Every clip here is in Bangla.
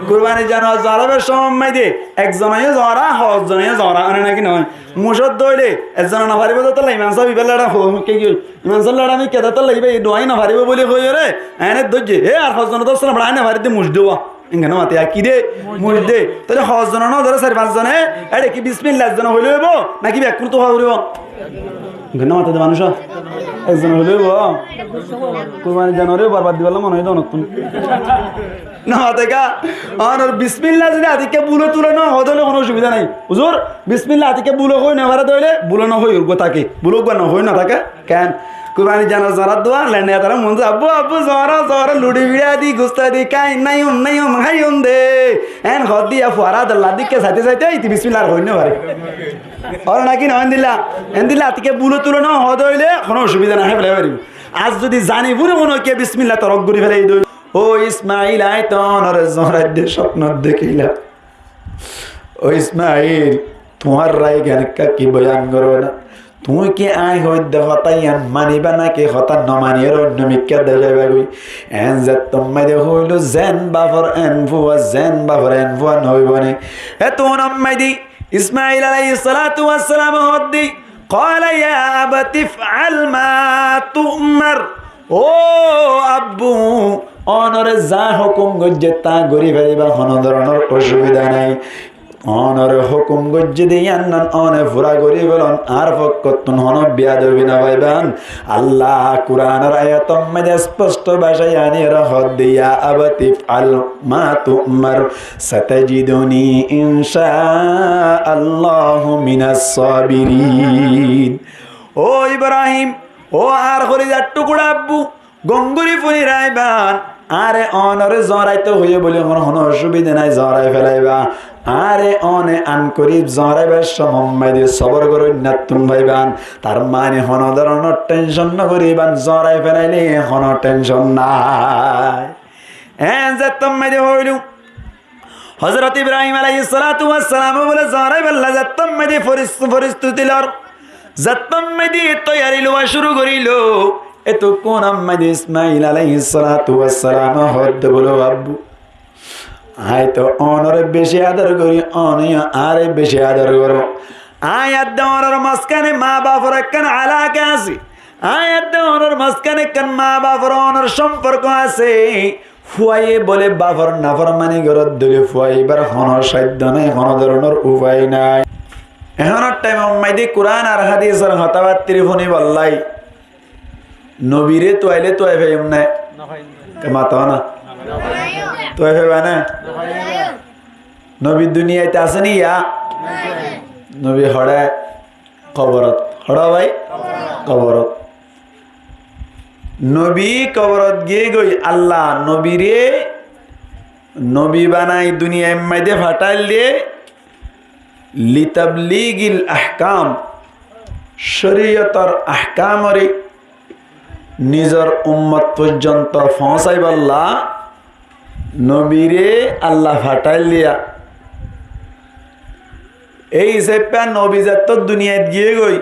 কুরবানি জানোয়ার জরাবের সময় দিয়ে একজনে জরা হজনে জরা আনে নাকি নয় মুসদ দইলে একজন না পারিব তো ইমান সাহেব ইবেলাটা কে কি ইমান সাল্লাহ আমি কেদা তো লাগবে এই দোয়াই না পারিব বলে কই রে এনে দজ্জে এ আর হজনে তো সালাম আনে পারিতে মুস দেওয়া ইংনে মাতে কি দে মুস দে তাহলে হজনে না ধরে 4-5 জনে এডে কি বিসমিল্লাহ জন হইলো হইব নাকি ব্যাকুন তো হইব ইংনে মাতে দে মানুষ একজন হইলো হইব কুরবানি জানোয়ারে বরবাদ দিবালা মনে হয় নতুন না দেখা আর বিসমিল্লাহ যদি আদিকে বুলো তুলে না হদলে কোনো অসুবিধা নাই হুজুর বিসমিল্লাহ আদিকে বুলো হই না ভাড়া দইলে বুলো না হই উর্গ থাকে বুলো না হই না থাকে কেন কুরবানি জানা জরা দোয়া লেনে তারা মন আব্বু আব্বু জরা জরা লুডি বিড়া দি গুস্তা দি কাই নাই হাই দে এন হদিয়া ফুয়ারা দল্লা দিকে সাথে সাথে ইতি বিসমিল্লাহ হই না পারে আর নাকি না এন্দিলা আদিকে বুলো তুলে না হদইলে কোনো অসুবিধা নাই ফেলে পারিব আজ যদি জানি বুড়ো মনে কে বিসমিল্লাহ তরক গুরি ফেলে দই ও ইসমাইল আই তোর জহরাদ্দে স্বপ্ন দেখিলা ও ইসমাইল তোমার রায় জ্ঞানকা কি বয়ান করো না তুই কি আই হইতে হতাই মানিবা নাকি হতা নমানিয়ের অন্য মিক্কা দেখাইবা গই এন যে তোমায় দে হইল জেন বাফর এন ফুয়া নইব নে এ তোর আম্মাই দি ইসমাইল আলাইহিস সালাতু ওয়াস সালাম হদ্দি قال يا أبت افعل ما تؤمر ও আব্বু অনরে যা হুকুম গজ্জে তা গরি ফেলিবা কোনো ধরনের অসুবিধা নাই অনরে হুকুম গজ্জে দিয়ান নান অনে ফুরা গরি বলন আর ফকতুন হন বিয়াদবি না ভাইবান আল্লাহ কুরআনের আয়াতম মধ্যে স্পষ্ট ভাষায় আনি রহত দিয়া আবতি আল মা তুমার সাতাজিদুনি ইনশাআল্লাহু মিনাস সাবিরিন ও ইব্রাহিম ও আর হরিদার টুকুরা আব্বু গঙ্গুরি ফুনি রাইবান আরে অনরে জরাইতে হইয়ে বলে কোনো অসুবিধা নাই জরাই ফেলাইবা আরে অনে আন করি জরাইবার সময় দিয়ে সবর করুন না তুমি ভাইবান তার মানে হন ধরনের টেনশন না করিবান জরাই ফেলাইলে কোনো টেনশন নাই যে তুমি হইল হযরত ইব্রাহিম আলাইহিস সালাতু ওয়াস সালাম বলে জরাই ফেললা যে তুমি পরিস্থিতি লর যত্তম্মদি তৈয়ারি লওয়া শুরু করিল এত কোন আম্মাদ ইসমাইল আলাইহিস সালাতু ওয়াস সালাম হদ বলো আব্বু আই তো অনরে বেশি আদর করি অনিয়া আরে বেশি আদর করো আয়াত দেওয়ার মাঝখানে মা বাবার একখান আলাকা আছে আয়াত দেওয়ার মাঝখানে একখান মা বাবার অনর সম্পর্ক আছে ফুয়াইয়ে বলে বাবার নাফরমানি গরত দিলে ফুয়াইবার হন সাধ্য নাই হন ধরনের উপায় নাই এখনের টাইম মাইদি কোরআন আর হাদিসের হতাবাত্তির ফোনে বললাই নবীরে তোয়াইলে তোয়াই ভাইম না মাতাও না তোয়াই ভাইবা না নবী দুনিয়াতে আসেনি ইয়া নবী হড়ে কবরত হড়া ভাই কবরত নবী কবরত গিয়ে গই আল্লাহ নবীরে নবী বানাই দুনিয়ায় মাইদে ফাটাইল দিয়ে লিতাবলিগিল আহকাম শরীয়তর আহকামরে নিজর উম্মত পর্যন্ত পৌঁছাইবাল্লা নবীরে আল্লাহ ফাটাইল দিয়া এই হিসেবে নবী যত দুনিয়ায় গিয়ে গই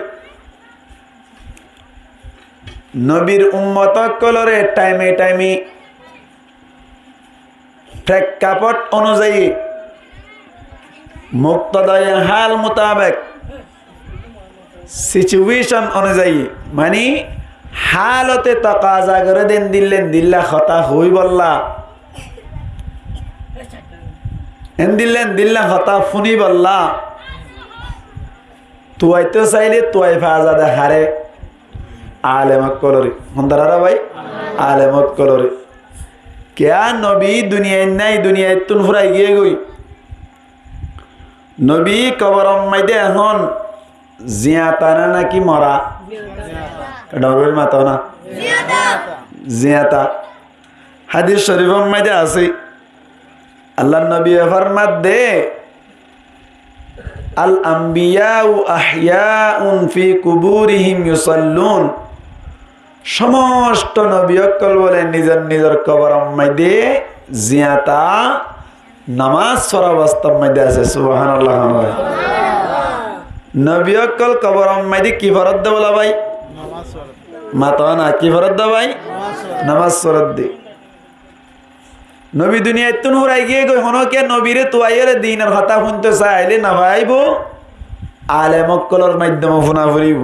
নবীর উম্মত কলরে টাইমে টাইমে প্রেক্ষাপট অনুযায়ী মুক্তদায় হাল মোতাবেক সিচুয়েশন অনুযায়ী মানে হালতে তাকাজা করে দেন দিলেন দিল্লা খতা হই বললা এন দিলেন দিল্লা খতা ফুনি বললা তুয়াইতে চাইলে তুয়াই ফাজাদে হারে আলেমক কলরে হন্দারা ভাই আলেমক কলরে কেয়া নবী দুনিয়ায় নাই দুনিয়ায় তুন ফুরাই গিয়ে গই নবী কবরম মাইদে এখন জিয়াতা না নাকি মরা ডরবেল মাতাও না জিয়াতা হাদিস শরীফম মাইদে আছে আল্লাহ নবী ফরমাত দে আল আম্বিয়াউ আহইয়াউন ফি কুবুরিহিম ইউসাল্লুন সমস্ত নবী অকল বলে নিজের নিজের কবরম মাইদে জিয়াতা নামাজ পড়া অবস্থার মধ্যে আছে সুবহানাল্লাহ নবী অকল কবরম মাইদে কি ফরজ দে বলা ভাই মাতা না কি ফরজ দে ভাই নামাজ পড়া দে নবী দুনিয়া এতুন হুরাই গিয়ে গই হনকে নবীরে তুয়াইরে দিনের কথা শুনতে চাইলে না ভাইব আলেমকলর মাধ্যমে ফোনা ফুরিব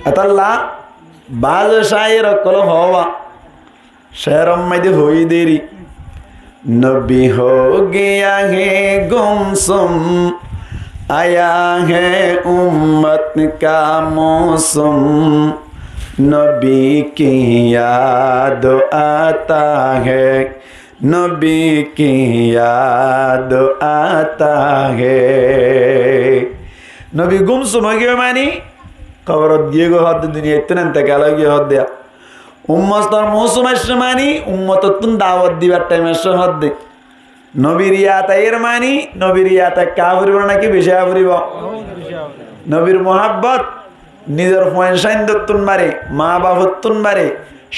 এতাল্লা বাজ শায়ের কল হওয়া শেরম মাইদে হই দেরি নবী হো গয়া হে গুমসুম আয়া হে উম্মত কা মৌসুম नबी की याद आता है नबी की याद आता है नबी गुमसुम हो गया मानी खबर दिए गो हद दुनिया इतना इंतकाल हो गया हद दिया उम्मत और मौसम मानी उम्मत तुम दावत दिवार टाइम हद दे नबीर याता एर मानी नबीर याता काफिर बना की बिशाफरी बा नबीर मोहब्बत নিজের পয়সাইন্দত্তুন বারে মা বাবত্তুন বারে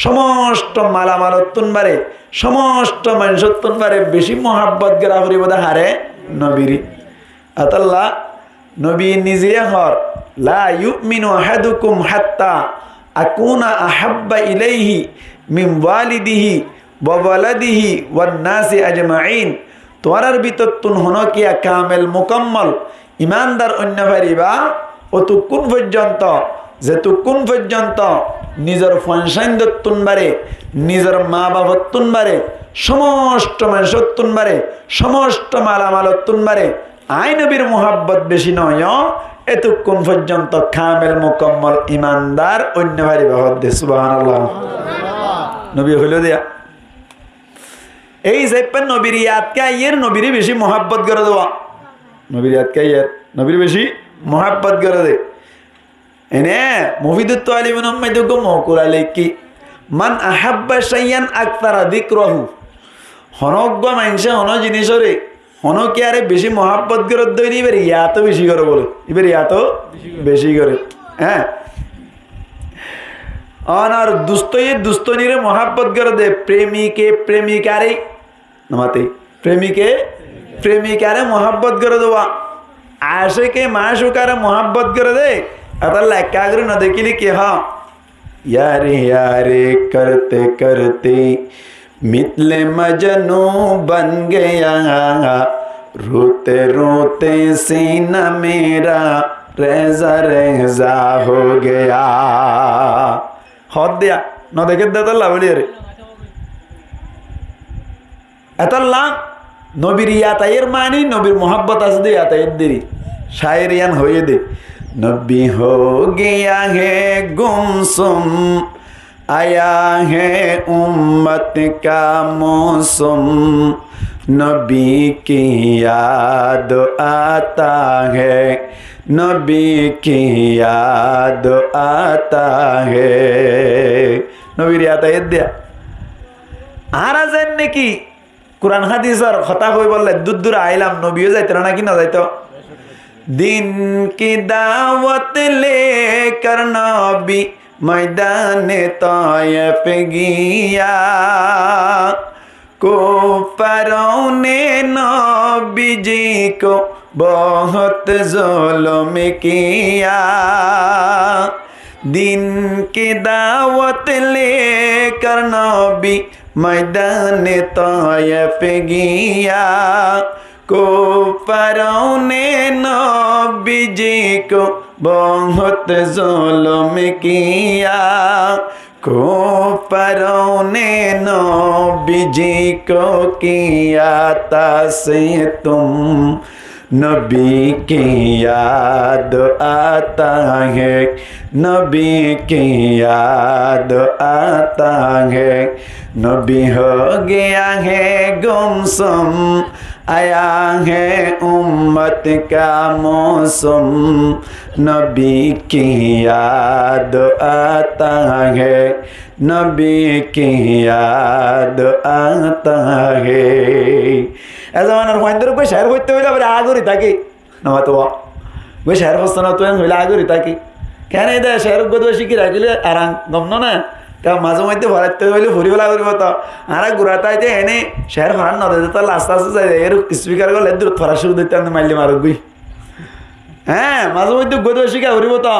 সমস্ত মালামালত্তুন বারে সমস্ত মানুষত্তুন বারে বেশি মহাব্বত গেরাফরি বোধ হারে নবীরি আতাল্লাহ নবী নিজে হর লা ইউমিনু আহাদুকুম হাত্তা আকুনা আহাব্বা ইলাইহি মিন ওয়ালিদিহি ওয়া ওয়ালাদিহি ওয়ান নাসি আজমাইন তোরার ভিতরতুন হনকিয়া কামেল মুকাম্মল ইমানদার অন্য ভারিবা অতক্ষণ পর্যন্ত যেতক্ষণ পর্যন্ত নিজের ফনসাইন্দত্তুন বারে নিজের মা বাবত্তুন বারে সমস্ত মানুষত্তুন বারে সমস্ত মালামালত্তুন বারে আই নবীর মোহাব্বত বেশি নয় এতক্ষণ পর্যন্ত কামেল মুকাম্মল ইমানদার অন্য ভারি বাহত দে সুবহানাল্লাহ নবী হইল দিয়া এই যেপেন নবীর ইয়াদকে আইয়ের নবীর বেশি মোহাব্বত করে দেওয়া নবীর ইয়াদকে আইয়ের নবীর বেশি मोहब्बत कर दे इन्हें मुफीदुत तालिबिन उम्मीद को मौकुरा लेकी मन अहब्बा शय्यन अक्तर दिक्रहु हनोग्ग मानसे हनो जिनिसरे हनो के आरे बेशी मोहब्बत कर दइनी इबेर या तो बेशी करे बोले इबेर या तो बेशी करे हैं अनार दुस्तनीरे मोहब्बत कर दे प्रेमी के प्रेमिकारे नमाते प्रेमिकारे मोहब्बत कर दवा आशे के माशुकार मोहब्बत कर दे अतल्ला एकाग्र न देखिली कि हाँ यारे करते करते मितले मजनू बन गया रोते रोते सीना मेरा रेजा रेजा हो गया हद दिया न देखे देतल्ला बोली रे अतल्ला नबीर यातायर मानी नबीर मोहब्बत आस दे यातायर देरी शायरियान हो दे नबी हो गया है गुमसुम आया है उम्मत का मौसम नबी की याद आता है नबी की याद आता है नबीर यातायर दिया आरा जन्ने की कुरान हादिसर खता कोई बोल दूर दूर आइलाम नबीओ जाइते ना कि ना जाइतो दिन की दावत लेकर नबी मैदान तौयफ गया को परौने नबी जी को बहुत जुल्म किया दिन की दावत लेकर नबी मैदान तौयफ गया को परौने नबी जी को बहुत जुल्म किया को परौने नबी जी को किया से तुम नबी की याद आता है नबी की याद आता है नबी हो गया है गुमसुम आया है उम्मत का मौसम नबी की याद आता है नबी की याद आता है ऐसा मानार फाइंदर कोई शहर होते हुए अब आगुरी ताकि नवा तो वो शहर फसना तो है हुआ आगुरी ताकि क्या नहीं था शहर को तो शिकी रखिले आराम गमनो ना क्या माझं माहिती भरते हुए फुरीवाला आगुरी होता आरा गुराता है है ने शहर फरान ना देता लास्ट लास्ट से यार स्पीकर को लेते थोड़ा शुरू देते हैं माइली मारो कोई हैं माझं माहिती गोदो शिकी आगुरी होता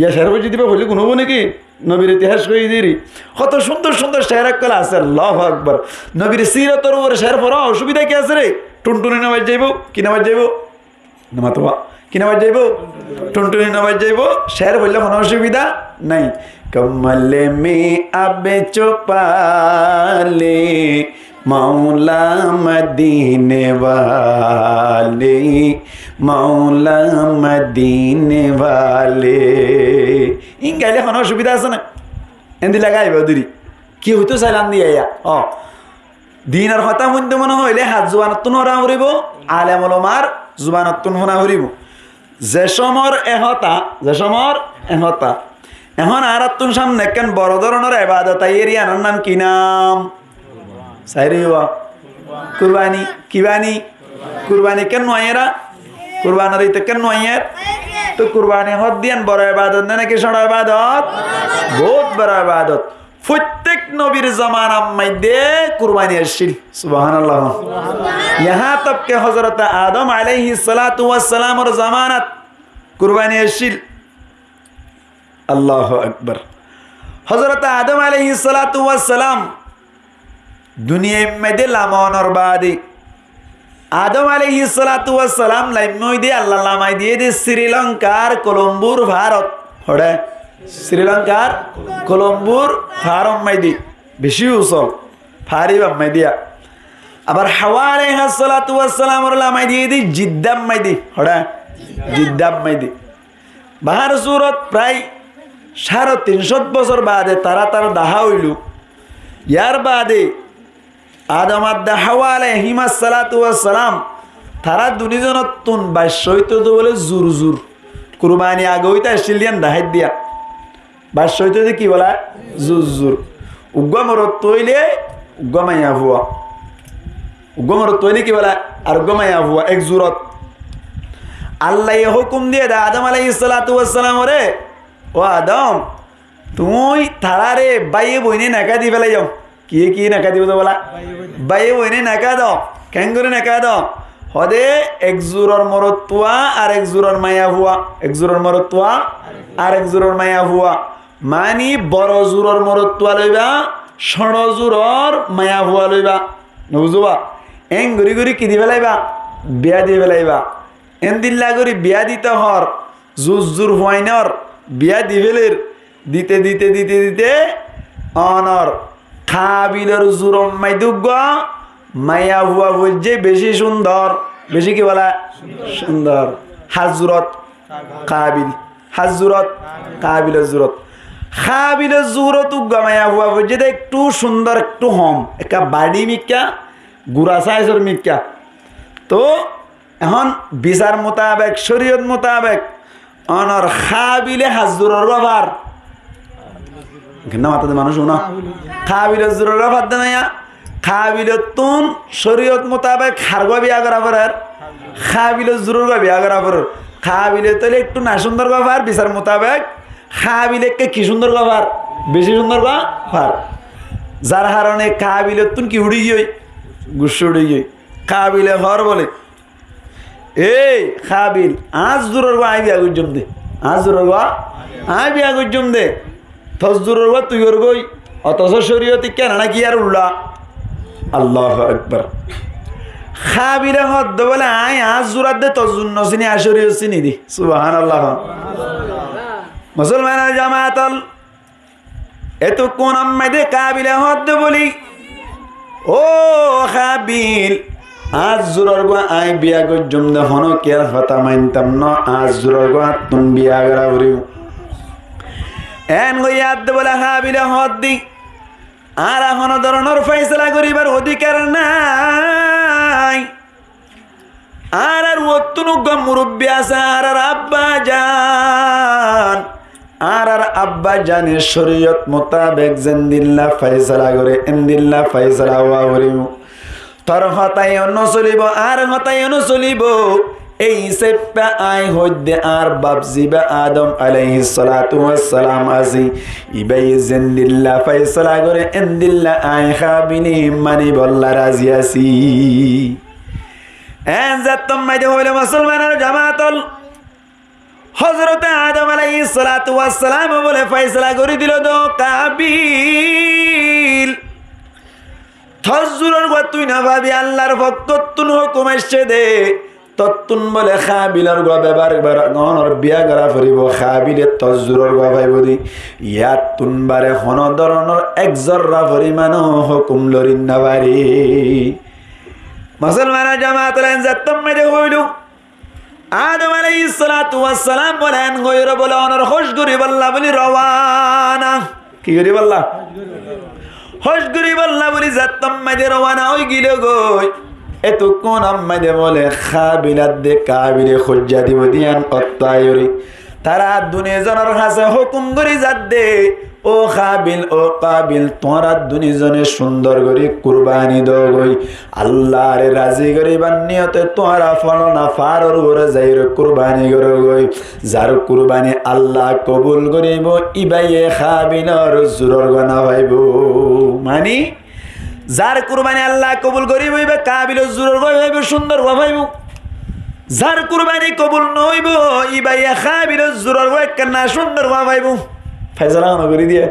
या शहर पर जितने पे होली कुनो बोने की নবীর ইতিহাস কই দিরি কত সুন্দর সুন্দর শের কলা আছে আল্লাহু আকবার নবীর সিরাতের উপরে শের পড়া অসুবিধা কি আছে রে টুনটুনি নামাজ যাইবো কি নামাজ যাইবো নামাতোয়া কি নামাজ যাইবো টুনটুনি নামাজ যাইবো শের বললে কোনো অসুবিধা নাই কমলে মে আবে চোপালে মৌলা মদিনে वाले মৌলা মদিনে वाले ইন গাইলে কোনো অসুবিধা আছে না এন্দি লাগাইব দিরি কি হইতো সালাম দিয়ে ও দিনের কথা শুনতে মনে হইলে হাত জুবানতুন হরা হরিব আলেম ওলামার জুবানতুন হরা হরিব যে সমর এহতা এখন আরাতুন সামনে কেন বড় ধরনের ইবাদত এরিয়ার নাম কি নাম সাইরে কুরবানি কিবানি কুরবানি কেন নয়েরা কুরবানির ইতে কেন নয়ের তো কুরবানি হদ দিয়ান বড় ইবাদত না নাকি ছোট ইবাদত বহুত বড় ইবাদত প্রত্যেক নবীর জামানার মধ্যে কুরবানি আসছিল সুবহানাল্লাহ यहाँ तक के हजरत आदम अलैहिस सलातु वस सलाम और जमानत कुर्बानी আসছিল আল্লাহু আকবার হযরত আদম আলাইহিস সালাতু ওয়াস সালাম দুনিয়ার মধ্যে লামানোর বাদে আদম আলাইহিস সালাতু ওয়াস সালাম লাইমই দিয়ে আল্লাহ লামাই দিয়ে দি শ্রীলঙ্কার কলম্বোর ভারত হড়ে শ্রীলঙ্কার কলম্বোর ফারম মাইদি বেশি উসল ফারিবা মাইদিয়া আবার হাওয়া আলাইহিস সালাতু ওয়াস সালাম ওর লামাই দিয়ে দি জিদ্দাম মাইদি হড়ে জিদ্দাম মাইদি বাহার সুরত প্রায় 350 বছর বাদে তারা তার দাহা হইল ইয়ার বাদে আদম আর হাওয়া আলাইহিমাস সালাতু ওয়াস সালাম তারা দুনিজনত তুন বাসইত তো বলে জুর জুর কুরবানি আগে হইতা আসিলিয়ান দাহাই দিয়া বাসইত কি বলা জুর জুর উগ্গমরত তৈলে উগ্গমাইয়া হুয়া উগ্গমরত তৈলে কি বলা আর উগ্গমাইয়া হুয়া এক জুরত আল্লাহ হুকুম দিয়ে দা আদম আলাইহিস সালাতু ওয়াস সালাম রে ও আদম তুই তারারে বাইয়ে বইনে নাকা দি ফেলাই যাও কি নাকা দিব তো বলা বাইয়ে বইনে নাকা দাও কেন করে নাকা দাও হদে এক জোরর মরতুয়া আর এক জোরর মায়া হুয়া এক জোরর মরতুয়া আর এক জোরর মায়া হুয়া মানি বড় জোরর মরতুয়া লইবা ষড় জোরর মায়া হুয়া লইবা বুঝবা এং গরি গরি কি দি ফেলাইবা বিয়া দি ফেলাইবা এন দিল্লা করি বিয়া দিতে হর জুজ জুর হুয়াইনর বিয়া দিবেলের দিতে দিতে দিতে দিতে অনর খাবিলের জুরম মাইদুগ মায়া হুয়া বুঝছে বেশি সুন্দর বেশি কি বলা সুন্দর হাজরত কাবিল হাজরত কাবিলের জুরত খাবিলের জুরত উগ্গা মায়া হুয়া বুঝছে একটু সুন্দর একটু হম একটা বাড়ি মিক্কা গুড়া সাইজের মিক্কা তো এখন বিচার মোতাবেক শরীয়ত মোতাবেক অনর খাবিলে হাজুরর বাবার ঘন্না মাতাতে মানুষ না খাবিলে জুরর বাবার দেনা খাবিলে তুন শরীয়ত মোতাবেক খারগা বিয়া করা পড়ার খাবিলে জুরর বিয়া করা পড়ার খাবিলে তাহলে একটু না সুন্দর বাবার বিচার মোতাবেক খাবিলে কি সুন্দর বাবার বেশি সুন্দর বাবার যার কারণে খাবিলে তুন কি উড়ি গই গুসু উড়ি গই খাবিলে ঘর বলে এই খাবিল আজ দূরের গো আই বিয়া গুজম দে আজ দূরের গো আই বিয়া গুজম দে থস দূরের গো তুই ওর গই অথচ শরীয়তে কেন নাকি আর উল্লা আল্লাহু আকবার খাবিলে হদ বলে আই আজ জুরাত দে তজুন্ন সিনি আশরিয় সিনি দি সুবহানাল্লাহ মুসলমানের জামাতাল এত কোন আম্মাদে কাবিলে হদ বলি ও খাবিল আজ জোরর গো আই বিয়া গজম দে হনো কেয়ার হতা মানতাম ন আজ জোরর গো তুম বিয়া গরা ভরিও এন গো ইয়াদ বলে হাবিলে হদ দি আর এখন ধরনের ফয়সালা করিবার অধিকার নাই আর ওতুনু গো মুরব্বি আছে আর আব্বা জান আর আব্বা জানের শরীয়ত মোতাবেক জেন্দিল্লা ফয়সালা করে এন্দিল্লা ফয়সালা ওয়া ভরিও তোর হতাই অন্য চলিব আর হতাই অন্য চলিব এই সেপ্পা আই হইদে আর বাপজিবা আদম আলাইহিস সালাতু ওয়াস সালাম আজি ইবাই জিন্দিল্লাহ ফয়সালা করে ইনদিল্লাহ আই খাবিনি মানি বল্লা রাজি আছি এন জাতম মাইদে হইলে মুসলমানের জামাতল হযরতে আদম আলাইহিস সালাতু ওয়াস সালাম বলে ফয়সালা করে দিল দো কাবিল থজুরর গো তুই না ভাবি আল্লাহর ভক্ত তুন হুকুম এসে দে তত্তুন বলে খাবিলর গো বেবার গনর বিয়া করা ফরিব খাবিলে তজুরর গো ভাইব দি ইয়াত তুনবারে হন ধরনের এক জররা পরিমাণ হুকুম লরিন না পারি মুসলমান জামাত লাইন যাতম মেদে হইল আদম আলাইহিস সালাতু ওয়াস সালাম বলেন গয়র বলে অনর খুশ করি বল্লা বলি রওয়ানা কি করি বল্লা খুশ করি বল্লা বলি যাতম মেদে রওয়ানা হই গিল গই এতো কোন আম্মাদে বলে খাবিলাত দে কাবিলে খুজ্জা দিব দিয়ান অত্তায়রি তারা দুনিজনের কাছে হুকুম করি যাত দে ও খাবিল ও কাবিল তোরা দুনিজনে সুন্দর করে কুরবানি দগই আল্লাহরে রাজি করিবার নিয়তে তোরা ফলনা ফারর ওরে যাইর কুরবানি করগই যার কুরবানি আল্লাহ কবুল করিব ইবাইয়ে খাবিলর জুরর গনা হইব মানে যার কুরবানি আল্লাহ কবুল করিব ইবা কাবিল জুরর হইব সুন্দর হইব যার কুরবানি কবুল নইব ইবাইয়ে খাবিল জুরর হইব না সুন্দর হইব ফয়সালা করে দিয়ে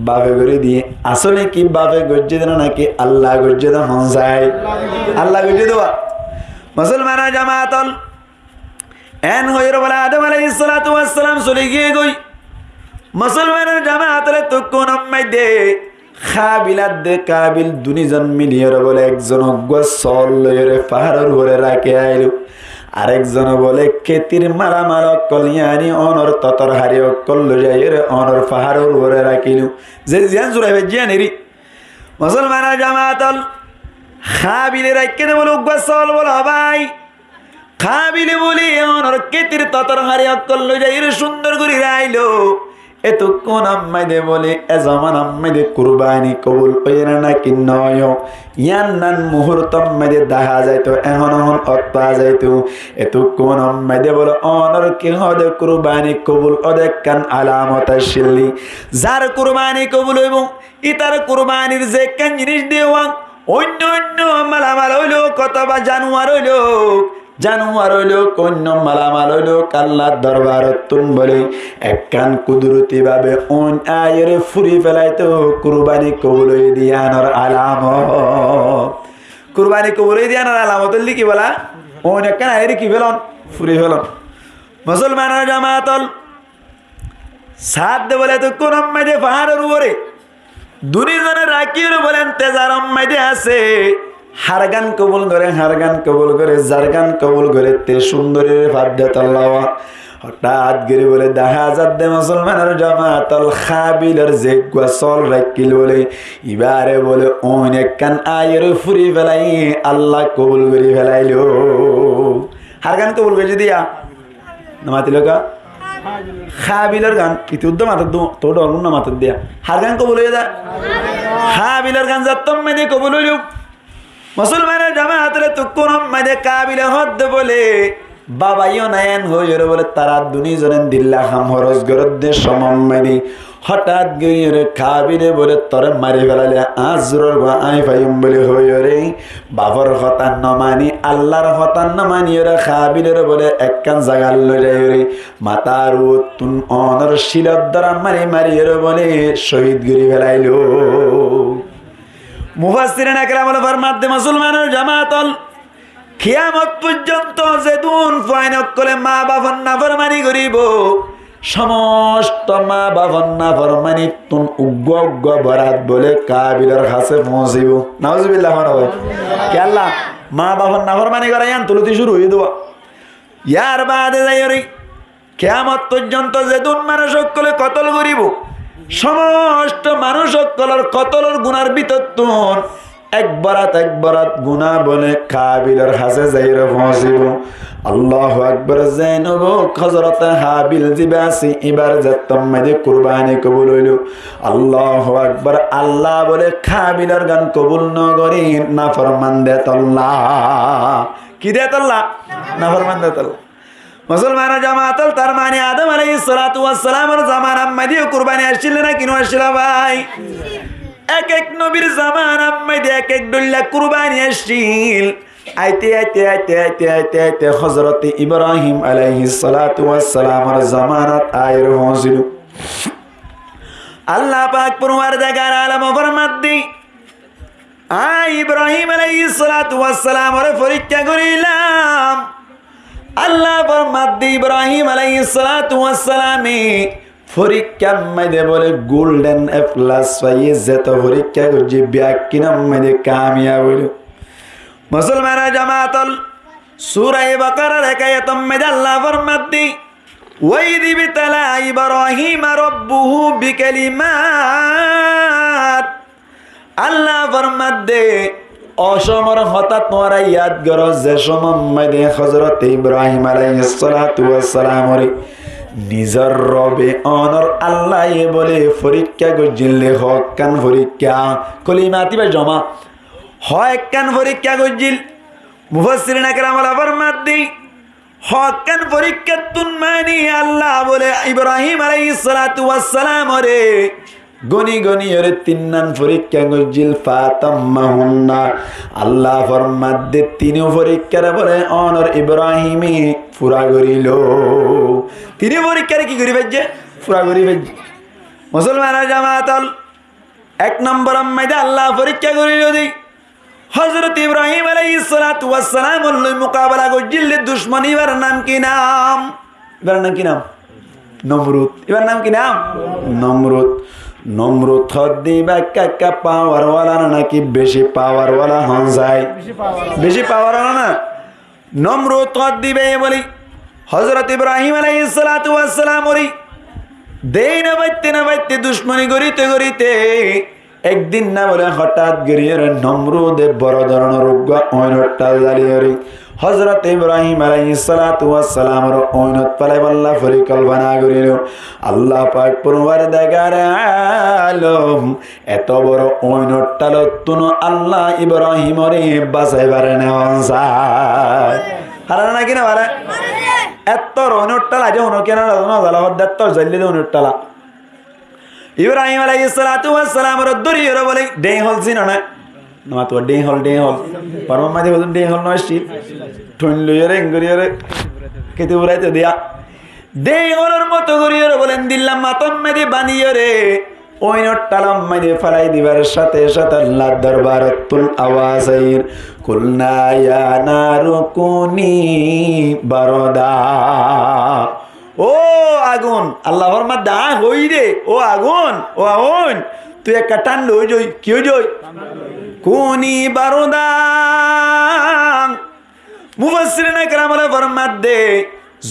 বাপে করে দিয়ে আসলে কি বাপে গজ্জে দেন নাকি আল্লাহ গজ্জে দেন মন যায় আল্লাহ গজ্জে দেওয়া মুসলমান জামাতল এন হইর বলে আদম আলাইহিস সালাতু ওয়াস সালাম চলে গিয়ে গই মুসলমান জামাতলে তো কোন মধ্যে খাবিলাত দে কাবিল দুনিজন মিলিয়ে বলে একজন গোসল লইরে পাহাড়ের উপরে রাখে আইলো আরেকজন বলে কেতির মারামার কলিয়ানি অনর ততর হারি অকল যাইরে অনর পাহাড়ের উপরে রাখিল যে জিয়ান জুড়াইবে জিয়ানেরি মুসলমান জামাতল খাবিলে রাখে বলে গোসল বল ভাই খাবিলে বলি অনর কেতির ততর হারি অকল যাইরে সুন্দর করে রাইলো এতো কোন আম্মাইদে বলে এ জামান আম্মাইদে কুরবানি কবুল হইরা নাকি নয় ইয়ান নান মুহূর্ত আম্মাইদে দেখা যাইতো এখন অত্তা যাইতো এতো কোন আম্মাইদে বলে অনর কি হদে কুরবানি কবুল অদে কান আলামত শিল্লি যার কুরবানি কবুল হইব ইতার কুরবানির যে কান জিনিস দেওয়া অন্য অন্য মালামাল হইলো কত বা জানুয়ার হইলো কন্য মালামাল হইলো আল্লাহর দরবারত তুন বলে এক কান কুদরতি ভাবে অন আয়রে ফুরি ফেলাইতো কুরবানি কবুল হই দিয়ানোর আলামত কুরবানি কবুল হই দিয়ানোর আলামত লিখি বলা অন এক কান আয়রে কি ফেলন ফুরি ফেলন মুসলমানের জামাতল সাথ দে বলে তো কোন আম্মাইদে পাহাড়ের উপরে দুনিজনের রাখিয়ে বলেন তেজার আম্মাইদে আছে হারগান কবুল করে জারগান কবুল করে তে সুন্দরীর ভাদ্যত আল্লাহ হঠাৎ গিরি বলে দেখা যাচ্ছে মুসলমানের জামাতল খাবিলের যে গোসল রাখিল বলে এবারে বলে অনেক কান আয়ের ফুরি ফেলাই আল্লাহ কবুল করে ফেলাইল হারগান কবুল করে দিয়া নামাতিল কা খাবিলের গান ইতি উদ্য মাথার তো ডরুন না মাথার দিয়া হারগান কবুল হয়ে যা খাবিলের গান যাত্তম মেনে কবুল হইল মুসলমানের জামাতলে তো কোন মাঝে কাবিলে হদ বলে বাবাইও নায়ন হইর বলে তারা দুনিজনে দিল্লা হাম হরস গরদ্দে সমম্মানি হঠাৎ গিয়ে কাবিলে বলে তোরে মারি ফেলালে আজরর গো আই ফাইম বলে হইরে বাবার হতান ন মানি আল্লাহর হতান ন মানি ওরা কাবিলের বলে একখান জাগাল লই যাইরে মাতার তুন অনর শিলত দ্বারা মারি বলে শহীদ গিরি ফেলাইলো মুফাসসিরিন আকরাম বলে ফরমাতে মুসলমানের জামাতল কিয়ামত পর্যন্ত যেদিন ফাইনক করে মা বাবার নাফরমানি করিব সমস্ত মা বাবার নাফরমানি তুন উগ্র বরাত বলে কাবিলের কাছে পৌঁছিব নাউজুবিল্লাহ মানবে কে আল্লাহ মা বাবার নাফরমানি করে ইয়ান তুলতি শুরু হয়ে দেওয়া ইয়ার বাদে যাইরি কিয়ামত পর্যন্ত যেদিন মানুষ সকলে কতল করিব সমস্ত মানুষ সকলের কতলের গুনার ভিতর তুন এক বরাত গুনাহ বলে কাবিলের হাসে যাইরে পৌঁছিব আল্লাহু আকবার জাইনব হযরত হাবিল জিবাসি এবার যতম মধ্যে কুরবানি কবুল হইল আল্লাহু আকবার আল্লাহ বলে কাবিলের গান কবুল ন করি নাফরমান দেত আল্লাহ কি দেত আল্লাহ নাফরমান দেত আল্লাহ মুসলমান জামাতল তার মানে আদম আলাইহিস সালাতু ওয়াস সালামের জামানার মধ্যে কুরবানি আসছিল না কিনো আসছিল ভাই এক এক নবীর জামানার মধ্যে এক এক ডল্লা কুরবানি আসছিল আইতে আইতে আইতে আইতে আইতে আইতে হযরত ইব্রাহিম আলাইহিস সালাতু ওয়াস সালামের জামানাত আয়ের হয়েছিল। আল্লাহ পাক পরওয়ারদিগার আলম ফরমাদ্দি ইব্রাহিম আলাইহিস সালাতু ওয়াস সালামের পরীক্ষা করিলাম। আল্লাহ ফরমাদ্দি ইব্রাহিম আলাইহিস সালাতু ওয়াস সালামে পরীক্ষা মধ্যে বলে গোল্ডেন এ প্লাস পাইয়ে যেত পরীক্ষা করছে ব্যাকিনাম মধ্যে কামিয়াব হইল। মুসলমানের জামাতল সূরা বাকারার আয়াতম মধ্যে আল্লাহ ফরমাদ্দি ওয়াইদ বিতালা ইব্রাহিম রাব্বুহু বিকালিমাত। আল্লাহ ফরমাদ্দে অসমর হঠাৎ তোমরা ইয়াদ করো যে সময় মধ্যে হযরত ইব্রাহিম আলাইহিস সালাতু ওয়াস সালাম নিজর রবে অনর আল্লাহ বলে পরীক্ষা গজিলে হক কান পরীক্ষা কলিমাতি বা জমা হয় কান পরীক্ষা গজিল। মুফাসসিরিন کرام ফরমাদ্দি হক কান পরীক্ষা তুন মানি আল্লাহ বলে ইব্রাহিম আলাইহিস সালাতু ওয়াস সালাম রে গনি গনি ওরে তিননান পরীক্ষা গজিল ফাতাম্মাহুন্না। আল্লাহ ফরমাদ্দে তিন পরীক্ষার বলে অনর ইব্রাহিমে পুরা করিল। তিনি পরীক্ষার কি করি ফেলছে পুরা করি ফেলছে। মুসলমানের জামাতল এক নম্বর মধ্যে আল্লাহ পরীক্ষা করিল দি হযরত ইব্রাহিম আলাইহিস সালাতু ওয়াস সালাম লই মোকাবেলা গজিল দুশমন। এবার নাম কি নাম? এবার নাম কি নাম? নমরুদ। এবার নাম কি নাম? নমরুদ। নমরুদ হদ্দি বা কাকা পাওয়ার ওয়ালা নাকি বেশি পাওয়ার ওয়ালা হন যায়? বেশি পাওয়ার ওয়ালা না। নমরুদ হদ্দি বে বলি হযরত ইব্রাহিম আলাইহিস সালাতু ওয়াস সালাম ওরি দেই না বাইতে দুশমনি গরিতে গরিতে একদিন না বলে হঠাৎ গরিয়ে নমরুদে বড় ধরনের রোগ অইনটা জ্বালিয়ে হযরত ইব্রাহিম আলাইহিস সালাতু ওয়াস সালামের অইনত পালে আল্লাহ পরিকল্পনা করিল। আল্লাহ পাক পরওয়ারদিগার আলম এত বড় অইনটা লতুন আল্লাহ ইব্রাহিমরে বাঁচাইবার নেওয়া যায় হারানা নাকি না পারে? এত অইনটা যে হনো কেন জালা হদ্দাত জল্লি দে অইনটা ইব্রাহিম আলাইহিস সালাতু ওয়াস সালামের দরিয়র বলে দেই হল জিন না না তো ডে হল পারম মাঝে বলুন ডে হল নয় শীত ঠন লইরে গরিয়রে কেতে উড়াইতে দিয়া ডে হলর মতো গরিয়রে বলেন দিল্লাম মাতম মেদে বানিয়রে ওই নট্টালাম মেদে ফলাই দিবার সাথে সাথে আল্লাহ দরবারতুল আওয়াজাইর কুলনা ইয়া নারুকুনি বারদা। ও আগুন আল্লাহ ফরমাদ দা হই রে ও আগুন তুই একটা ঠান্ডা হয়ে যাই কি হয়ে যাই কুনি বারদা। মুফাসসিরিন کرام ফরমাদ্দে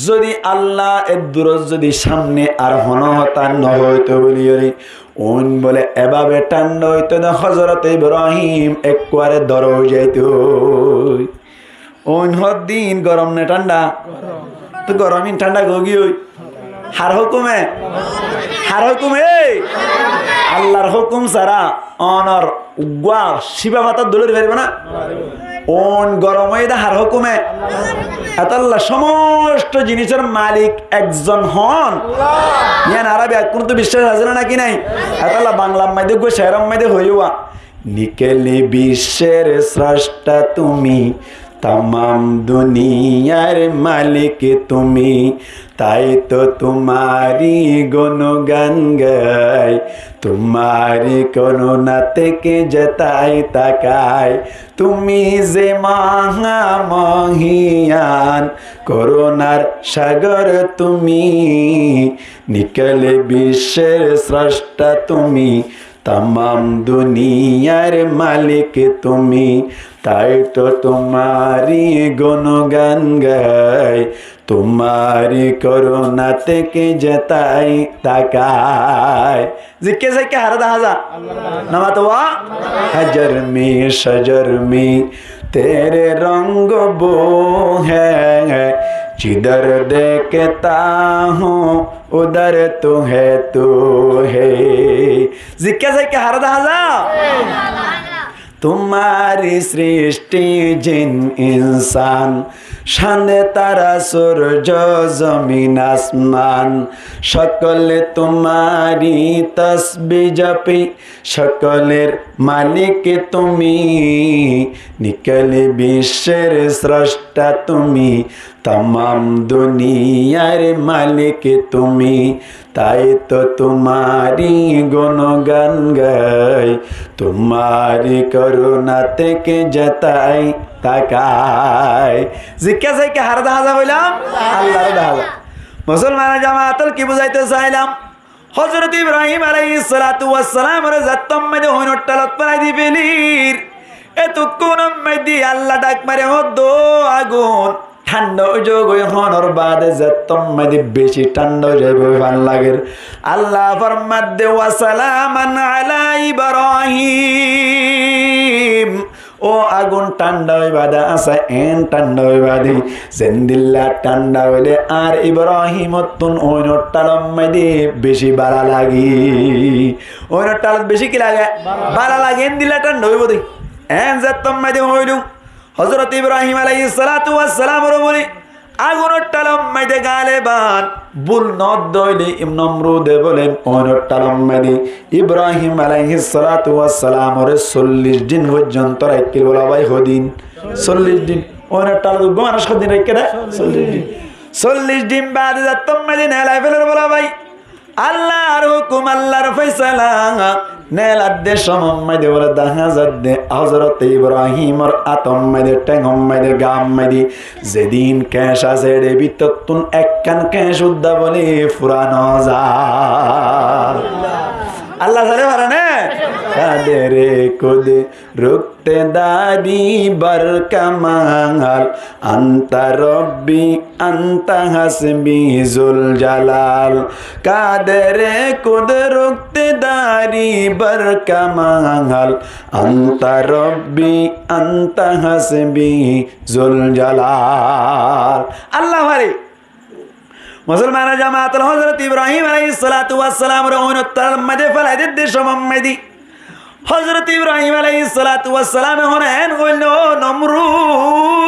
যদি আল্লাহ এর দূর যদি সামনে আর হনহতা ন হইতো বলিয়রি ওন বলে এভাবে ঠান্ডা হইতো না হযরত ইব্রাহিম একবারে দর হয়ে যাইত। ওন দিন গরম না ঠান্ডা তো গরমিন ঠান্ডা গগি হই হার হুকুমে আল্লাহর হুকুম ছাড়া অনর উগা শিবা মাতা দলের ফেলবে না। ওন গরম হয়ে হার হুকুমে আল্লাহ সমস্ত জিনিসের মালিক একজন হন। ইয়ান আরবি কোন তো বিশ্বাস আছে না নাকি নাই? আল্লাহ বাংলা মাইদে গো শেরম মাইদে হইয়া নিকেলে বিশ্বের স্রষ্টা তুমি तमाम दुनियार मालिक তুমি তাই তো তোমারি গুণগান গাই তোমারি করুণা থেকে যেতাই তাকাই তুমি যে মহা মহিয়ান করুণার সাগর তুমি নিকলে বিশ্বের স্রষ্টা তুমি तमाम दुनियार मालिक তুমি তাই তো তোমারি গুণগান গাই তোমারি করুণা থেকে যেতাই তাকাই জিকে জিকে হারদা হাজা নামাতওয়া हजर में शजर में तेरे रंग वो है जिधर देखता हूँ उधर तो है जिक्के जिक्के हरदा हाजा তোমারি সৃষ্টি জিন ইনসান, শানে তারা সূর্য জমিন আসমান, সকলে তোমারি তসবিহ জপে, সকলের মালিক তুমি, নিকলে বিশ্বের স্রষ্টা তুমি, तमाम दुनियार मालिक তুমি, তাই তো তোমারি গুণগান গাই, তোমারি করুণা থেকে যেতাই তাকাই। জিজ্ঞা কে হার দাহাজা বললাম আল্লাহর দাহাজা। মুসলমানের জামাতল কি বুঝাইতে চাইলাম, হযরত ইব্রাহিম আলাইহিস সালাতু ওয়াস সালাম এর জাতম মে হইনটালত পালাই দিবেলির এতক্ষণ মধ্যে আল্লাহ ডাক মারে হদ্দো আগুন ঠান্ডা যোগ হনর বাদে যেতম মধ্যে বেশি ঠান্ডা যাবে ভাল লাগে। আল্লাহ ফরমাত দে ওয়া সালামান আলা ইব্রাহিম, ও আগুন ঠান্ডা হই বাদা আসা এন ঠান্ডা হই বাদি সেন্দিল্লা ঠান্ডা হইলে আর ইব্রাহিম তুন ওইনটালম মধ্যে বেশি বালা লাগি, ওইনটাল বেশি কি লাগে বালা লাগে, এন দিল্লা ঠান্ডা হইব দি এন যেতম মধ্যে হইলু। হযরত ইব্রাহিম আলাইহিস সালাতু ওয়াস সালাম বলি আগুনের টালম মাইদে গালে বান বুল নদ দইলে নমরুদে বলেন ওইনের টালম মাইদে ইব্রাহিম আলাইহিস সালাতু ওয়াস সালাম ওরে 40 দিন পর্যন্ত রাখিল। বলা ভাই হদিন 40 দিন ওইনের টাল মানুষ কদিন রাখে না 40 দিন বাদে যাতম মাইদে নেলাই ফেলের। বলা ভাই আল্লাহর হুকুম আল্লাহর ফয়সালা নেলার দে সমম মাইদে বলে দেখা যাচ্ছে হযরত ইব্রাহিমর আতম মাইদে টেঙ্গম মাইদে গাম মাইদে যেদিন ক্যাশ আছে রে বিততুন একখান ক্যাশ উদ্দা বলে ফুরানো যায়। আল্লাহ সালে পারে কাদেরে কুদে রুকতে দারি বার কামাল, আন্তা রব্বি আন্তা হাসবি জুল জালাল, কাদেরে কুদে রুকতে দারি বার কামাল, আন্তা রব্বি আন্তা হাসবি জুল জালাল। আল্লাহ ভারে মুসলমানের জামাতুল হযরত ইব্রাহিম আলাইহিস সালাতু ওয়াস সালাম এর ওইনটাল মধ্যে ফেলাই দিতে সমম মাইদি হযরত ইব্রাহিম আলাইহিস সালাতু ওয়াস সালাম হনেন কইল নমরুদ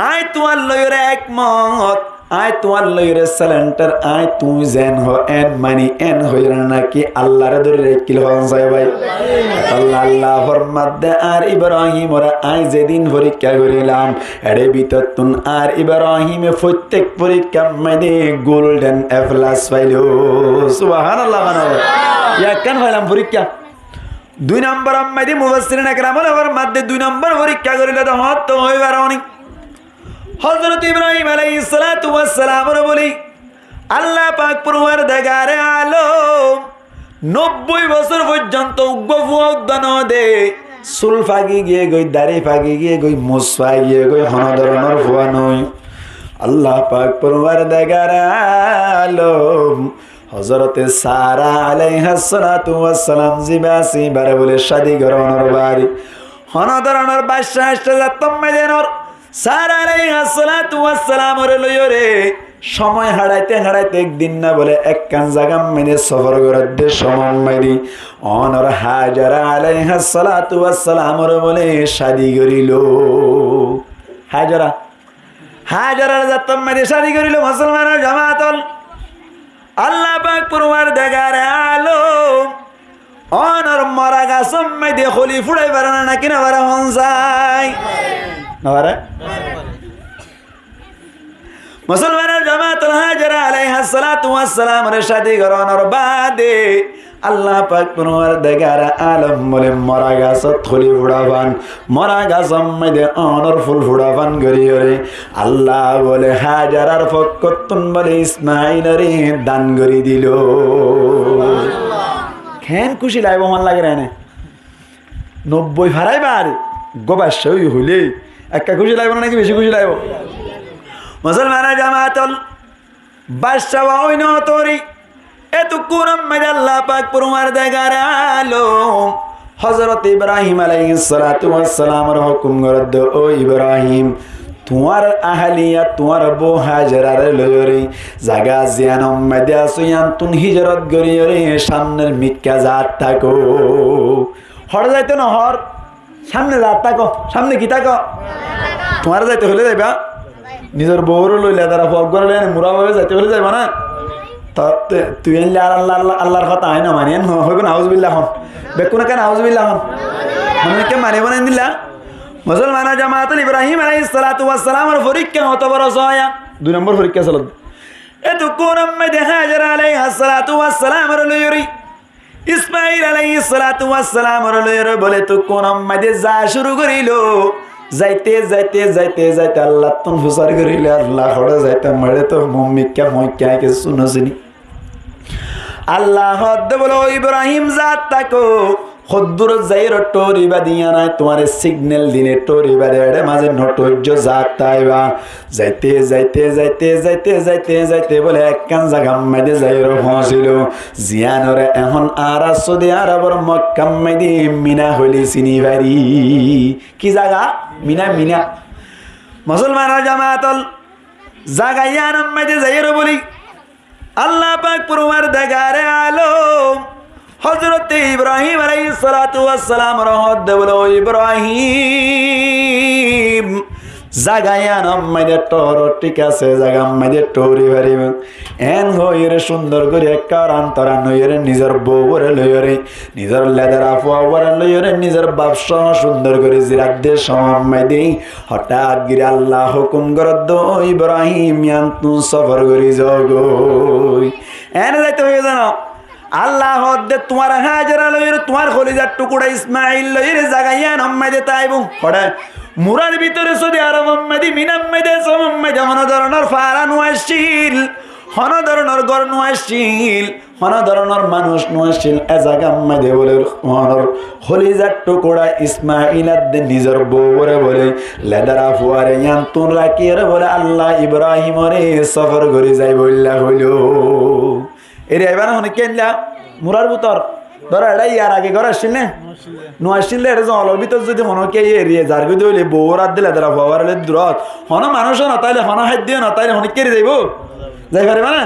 আয় তোমার লইরে একমত, আয় তোমার লইরে সালেন্টার, আয় তুই যেন হো এন মানি এন হইরা নাকি আল্লাহর ধরে রেখিল হন যায় ভাই। আল্লাহ ফরমাত দে আর ইব্রাহিম ওরা আয় যেদিন পরীক্ষা করিলাম এর ভিতর তুন আর ইব্রাহিমে প্রত্যেক পরীক্ষা মানে গোল্ডেন এ প্লাস পাইল। সুবহানাল্লাহ মানাল্লাহ ইয়া কেন হইলাম পরীক্ষা 2 নম্বর আম্মাদি মুফাসসিরিন একরাম ওর মধ্যে 2 নম্বর পরীক্ষা করিলে তো হত হইবার অনেক। হযরত ইব্রাহিম আলাইহিস সালাতু ওয়াস সালাম বলি আল্লাহ পাক পরওয়ারদিগারে আলম 90 বছর পর্যন্ত উগ্গফুদ্দান দে চুল ফাগি গিয়ে গই দাড়ি ফাগি গিয়ে গই মুছ ফাগিয়ে গই হন ধরনের ফুয়া নই। আল্লাহ পাক পরওয়ারদিগারে আলম হযরতে সারা আলাইহিস সালাতু ওয়াস সালাম জিবাসি বারে বলে শাদি গরনের বাড়ি হন ধরনের বাদশা আসতে যাতম মেদেনর সারা আলাইহিস সালাতু ওয়াস সালাম ওরে লইরে সময় হারাইতে হারাইতে একদিন না বলে একখান জায়গা মেনে সফর করতে সময় মারি অনর হাজারা আলাইহিস সালাতু ওয়াস সালাম ওরে বলে শাদি করিল। হাজারার যাতম মেনে শাদি করিল। মুসলমানের জামাতল আল্লাহ পাক পরওয়ারদিগারে আলম অনর মরা গাছম মেদে খলি ফুড়াই পারে না নাকি না পারে হন যায় না পারে। মুসলমানের জামাতুল হাজারা আলাইহিস সালাতু ওয়াস সালাম এর শাদি করানোর বাদে আল্লাহ পাক পরওয়ারদিগারে আলম বলে মরা গাছত খলি ফুড়াবান, মরা গাছম মেদে অনর ফুল ফুড়াবান গরিয়রে আল্লাহ বলে হাজারার ফকতুন বলে ইসমাঈলরে দান করি দিল। কেন খুশি লাগবে মন লাগে রে 90 হারাইবার গোবাস হইলে একটা খুশি লাগবে নাকি বেশি খুশি লাগবে। মুসলমানের জামাতল বাদশা হইন তোরি এতক্ষণ মধ্যে আল্লাহ পাক পরওয়ারদিগারে আলম হযরত ইব্রাহিম আলাইহিস সালাতু ওয়াস সালামের হুকুম করদ ও ইব্রাহিম তোমার আহলিয়া তোমার বউ হাজরারে লইরে জায়গা জিয়ানম মধ্যে আসিয়ান তুন হিজরত করিরে সামনের মিক্কা জাত থাকো হরে যাইতে না হর সামনে যা তাকো সামনে কি তাকো তোমার যাইতে হলে যাইবা নিজের বউরও লইলে তারা ফল করে মুরা ভাবে যাইতে হলে যাইবা না তা তুই আনলে আর আল্লাহ আল্লাহর কথা হয় না মানে হইব না হাউজবিল্লাহ হন বেকুনা কেন হাউজবিল্লাহ হন মানে কে মানে বানাই দিলা মুসলমান জামাতুল ইব্রাহিম আলাইহিস সালাতু ওয়াস সালামের পরীক্ষা হতো বড় সয়া 2 নম্বর পরীক্ষা চলত এত কোরআন মধ্যে হাজার আলাইহিস সালাতু ওয়াস সালামের লইরি ইসমাঈল আলাইহিস সালাতু ওয়াস সালামের লইরি বলে তো কোরআন মধ্যে যা শুরু করিল যাইতে যাইতে যাইতে যাইতে আল্লাহ তুন হুসার করিল আল্লাহ হড়ে যাইতে মরে তো মুমিকা মইকা কে শুনছিনি আল্লাহ হদ বলো ইব্রাহিম জাত তাকো খদ্দুর যাইর টোরিবা দিয়া নাই তোমার সিগন্যাল দিনে টোরিবা দেড়ে মাঝে নটৈর্য জাত তাইবা যাইতে যাইতে যাইতে যাইতে যাইতে যাইতে বলে একখান জায়গা মাইদে যাইর পৌঁছিল জিয়ানরে এখন আর সৌদি আরবর মক্কা মাইদে মিনা হইলি চিনি বাড়ি কি জায়গা মিনা মিনা মুসলমান জামাতল জায়গা ইয়ান মাইদে যাইর বলি আল্লাহ পাক পরওয়ারদিগারে আলম হযরত ইব্রাহিম আলাইহিস সালাতু ওয়াস সালাম রহমত বলো ইব্রাহিম জাগায়ান আমাদের টর ঠিক আছে জাগা আমাদের টরি পারিব এন হইরে সুন্দর করে কারান্তরা নইরে নিজের বউরে লইরে নিজের লেদার আফওয়ারে লইরে নিজের বাপসা সুন্দর করে জিরাত দে সময় দেই হঠাৎ গিরে আল্লাহ হুকুম করে দো ইব্রাহিম ইয়ান তু সফর করি জগই এন যাইতে হয়ে জানো আল্লাহ হদ্দে তোমার হাজরা লইরে তোমার খলিজার টুকুরা ইসমাইল লইরে জাগাইয়া নম্মাইদে তাইবু পড়ে মুরার ভিতরে সৌদি আরব আম্মাদি মিনাম্মাইদে সমম্মাইদে হন ধরনের ফারা নুয়াশিল হন ধরনের গর নুয়াশিল হন ধরনের মানুষ নুয়াশিল এ জাগা আম্মাইদে বলে হনর খলিজার টুকুরা ইসমাইল আদে নিজের বউরে বলে লেদারা ফুয়ারে ইয়ান তুন রাখিয়ে বলে আল্লাহ ইব্রাহিমরে সফর করে যাই বললা হইলো এর এবার হনে কেনলা মুরার ভিতর ধর এটা ইয়ার আগে ঘর আসছিল না নো আসছিল এটা জলের ভিতর যদি হনকে এরিয়ে যার গদি হইলে বউ রাত দিলে তারা বাবার দূরত হন মানুষ নতাইলে হন খাদ্য নতাইলে হনে কেড়ে যাইব যাই পারে মানে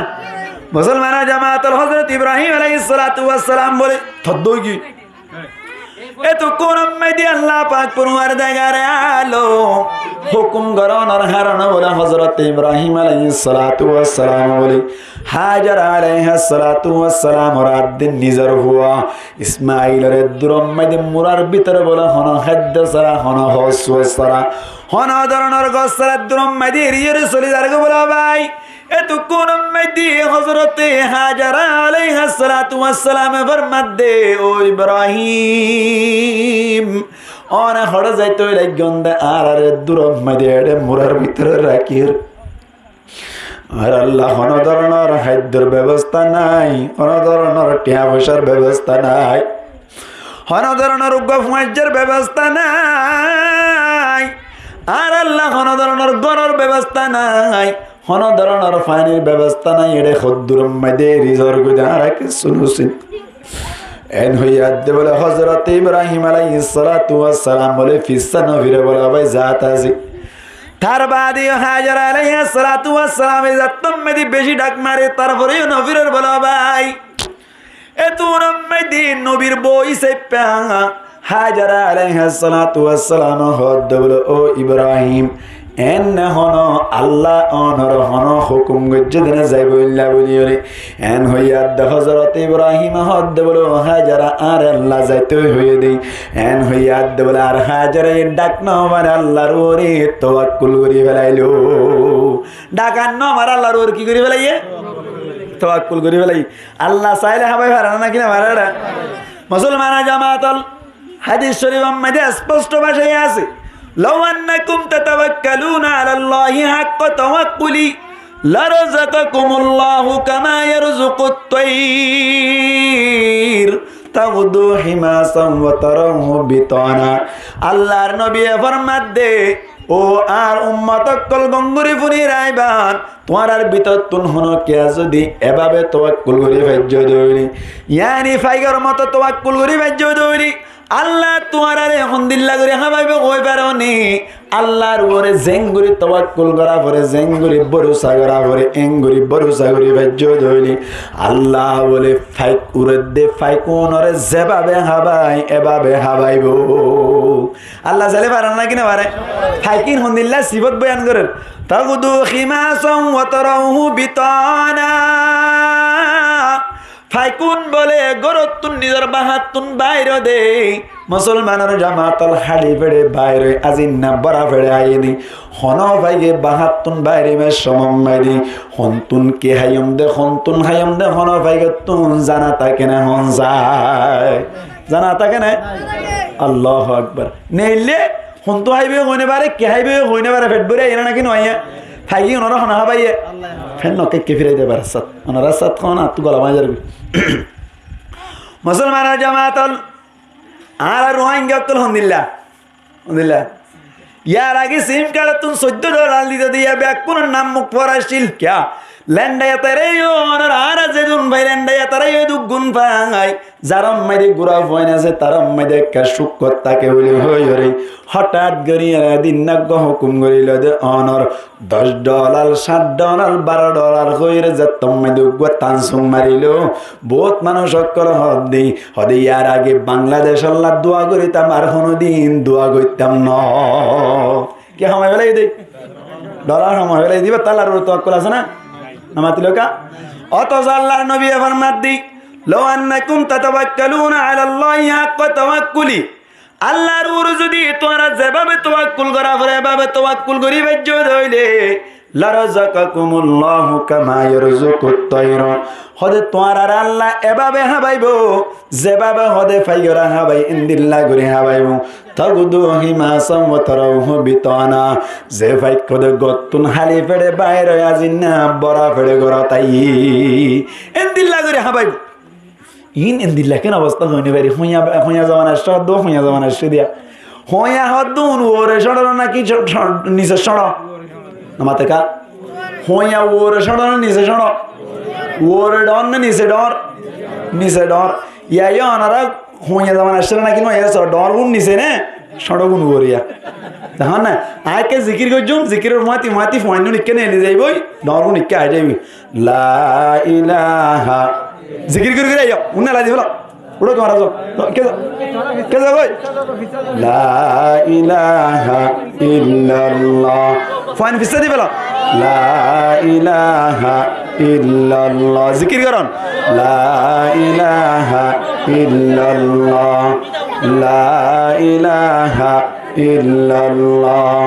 মুসলমান জামাতুল হযরত ইব্রাহিম আলাইহিস সালাতু ওয়াস সালাম বলে থদ্দ কি এতো কোন মেদি আল্লাহ পাক পরওয়ারদিগারে আলো হুকুম গরনর হারন বলে হযরত ইব্রাহিম আলাইহিস সালাতু ওয়াস সালাম বলে হাজার আলাইহিস সালাতু ওয়াস সালাম রাত দিন নিজর হুয়া ইসমাঈলের দুরম মেদি মুরার ভিতরে বলে হন খাদ্য সারা হন হসও সারা হন ধরনের গছ সারা দুরম মেদি রিয়ের চলি যারগো বলা ভাই এতো কোন মেদি হযরত হাজার আলাইহিস সালাতু ওয়াস সালাম ফরমাত দে ও ইব্রাহিম অনে হড় যাইতে লাগন্দ আর দুরম মেদি এডে মুরার ভিতরে রাখির আর আল্লাহ কোন ধরনের খাদ্যের ব্যবস্থা নাই কোন ধরনের টিয়া পয়সার ব্যবস্থা নাই কোন ধরনের উগ্গফমাজ্জের ব্যবস্থা নাই আর আল্লাহ কোন ধরনের গরর ব্যবস্থা নাই কোন ধরনের পানির ব্যবস্থা নাই এডে খদ্দুর মধ্যে রিজর গুদা রাখে শুনুছেন এন হইয়া দে বলে হযরত ইব্রাহিম আলাইহিস সালাতু ওয়াস সালাম বলে ফিসা নবীরে বলা ভাই জাত আছে তার বাদে হাজার আলাইহিস সালাতু ওয়াস সালাম জাতম মেদি বেশি ডাক মারে তারপরে নবীর বলা ভাই এতো নবী নবীর বই সেপা হাজার আলাইহিস সালাতু ওয়াস সালাম হদ বলে ও ইব্রাহিম এন হন আল্লাহ অনর হন হুকুম গজ্জে যাইব ইল্লা বলিরে এন হইয়া হযরত ইব্রাহিম হদ বলে হাজারা আর আল্লাহ যাইতে হইয়ে দেই এন হইয়া বলে আর হাজারা ডাক ন মার আল্লাহর ওরে তাওয়াক্কুল করি ফেলাইলো ডাকান ন মার আল্লাহর ওর কি করি ফেলাইয়ে তাওয়াক্কুল করি ফেলাই আল্লাহ চাইলে হাবাই পারে না কিনা মারাডা মুসলমান জামাতুল হাদিস শরীফ মধ্যে স্পষ্ট ভাষায় আছে لو أنكم تتوكلون على الله حق توكله لرزقكم الله كما يرزق الطير تغدو حماسا وتروح بطانا আল্লাহর নবী ফরমাত দে ও আর উম্মত কল গঙ্গুরি ফুনি রাইবান তোমার আর ভিতর তুন হন কে যদি এভাবে তাওয়াক্কুল করি ভাজ্য দইরি ইয়ানি ফাইগার মত তাওয়াক্কুল করি ভাজ্য দইরি আল্লাহ তোমার আরে হন্দিল্লা করে হাবাইবে কই পারো নি আল্লাহর উপরে জেঙ্গুরি তাওয়াক্কুল করা পরে জেঙ্গুরি ভরসা করা পরে এঙ্গুরি ভরসা করি ভাজ্য ধইলি আল্লাহ বলে ফাইক উরে দে ফাইকুন ওরে যেভাবে হাবাই এভাবে হাবাইব আল্লাহ চাইলে পারেন না কিনা পারে ফাইকিন হন্দিল্লা সিবত বয়ান করেন তাগুদু খিমাসাম ওয়া তারাহু বিতানা ফাইকুন বলে গরতুন নিজের বাহাতুন বাইরে দে মুসলমানের জামাতল হাড়ি ফেড়ে বাইরে আজিন না বড়া ফেড়ে আইনি হন ভাইগে বাহাতুন বাইরে মে সমম মাইরি হন্তুন কে হাইম দে হন্তুন হাইম দে হন ভাইগে তুন জানা তাকে না হন যায় জানা তাকে না আল্লাহু আকবার নেইলে হন্তু হাইবে হইনে পারে কে হাইবে হইনে পারে ফেট বরে এনা নাকি নয় ফাইগি ওনারা হনা হাবাইয়ে ফেন নকে কে ফিরাই দেবার সাত ওনারা সাত খাওয়া না তু গলা মাই যাবি মুসলমানের জামাতল আর রোহিঙ্গা তো আলহামদুলিল্লাহ ইয়ার আগে সিম কার্ড তুম $14 দিতে দিয়া ব্যাগ কোন নাম মুখ পড়াছিল ক্যা ল্যান্ডায়া তারে ওনার আর যেদুন ভাই ল্যান্ডায়া তারে দু গুণ ভাঙাই যারম মাইরে গুড়া ফয়ন আছে তারম মাইরে কা সুখ তাকে বলি হই রে হঠাৎ গরিয়া দিন না হুকুম করিল দে অনর $10 $7 $12 কইরে যতম মাইরে গো তানসুম মারিল বহুত মানুষ সকল হদি ইয়ার আগে বাংলাদেশ আল্লাহ দোয়া করিতাম আর কোনদিন দোয়া কইতাম না কি সময় হলাই দে ডলার সময় হলাই দিবা তালার তাওয়াক্কুল আছে না নামাতিলকা অতজ আল্লাহর নবী ফরমাত দি লো আন্নাকুম তাতাওয়াক্কালুনা আলাল্লাহি হাক্কা তাওয়াক্কুলি আল্লাহর উপর যদি তোমরা যেভাবে তাওয়াক্কুল করা পরে এভাবে তাওয়াক্কুল করি বাজ্য হইলে লারাযাকাকুমুল্লাহু কামা ইয়ারযুকুত তায়রা হদে তোমরা আল্লাহ এভাবে হাবাইবো যেভাবে হদে ফাইরা হাবাই ইনদিল্লাহ করে হাবাইবো তাগুদু হিমাসাম ওয়া তারাহু বিতানা যে ফাইক কদে গতুন হালি ফেড়ে বাইরে আজিনা বড়া ফেড়ে গরা তাই ইনদিল্লাহ করে হাবাইবো ইনদিল্লাহ কেন অবস্থা হইনে পারি হইয়া জামানা শব্দ হইয়া জামানা দিয়া হইয়া হদুন ওরে সড়ন নাকি নিচে সড় নামাতে কা হইয়া ওরে সড়ন নিচে সড় ওরে ডর না নিচে ডর ইয়া অনারা হইয়া জামানা আসলে নাকি নয় ডর গুণ নিচে নে সড় গুণ ওরিয়া দেখুন না আয়কে জিকির করছুন জিকিরের মাতি ফোয়াইন নিকে নিয়ে যাইবই ডর গুণ নিকে আই যাইবি লা ইলাহা জিকির করে করে আইও উন্না লাই দিবলা উড়ো তোমার যাও কে যাও ভাই লা ইলাহা ইল্লাল্লাহ ফাইন ফিসা দিবলা লা ইলাহা ইল্লাল্লাহ জিকির করুন লা ইলাহা ইল্লাল্লাহ লা ইলাহা ইল্লাল্লাহ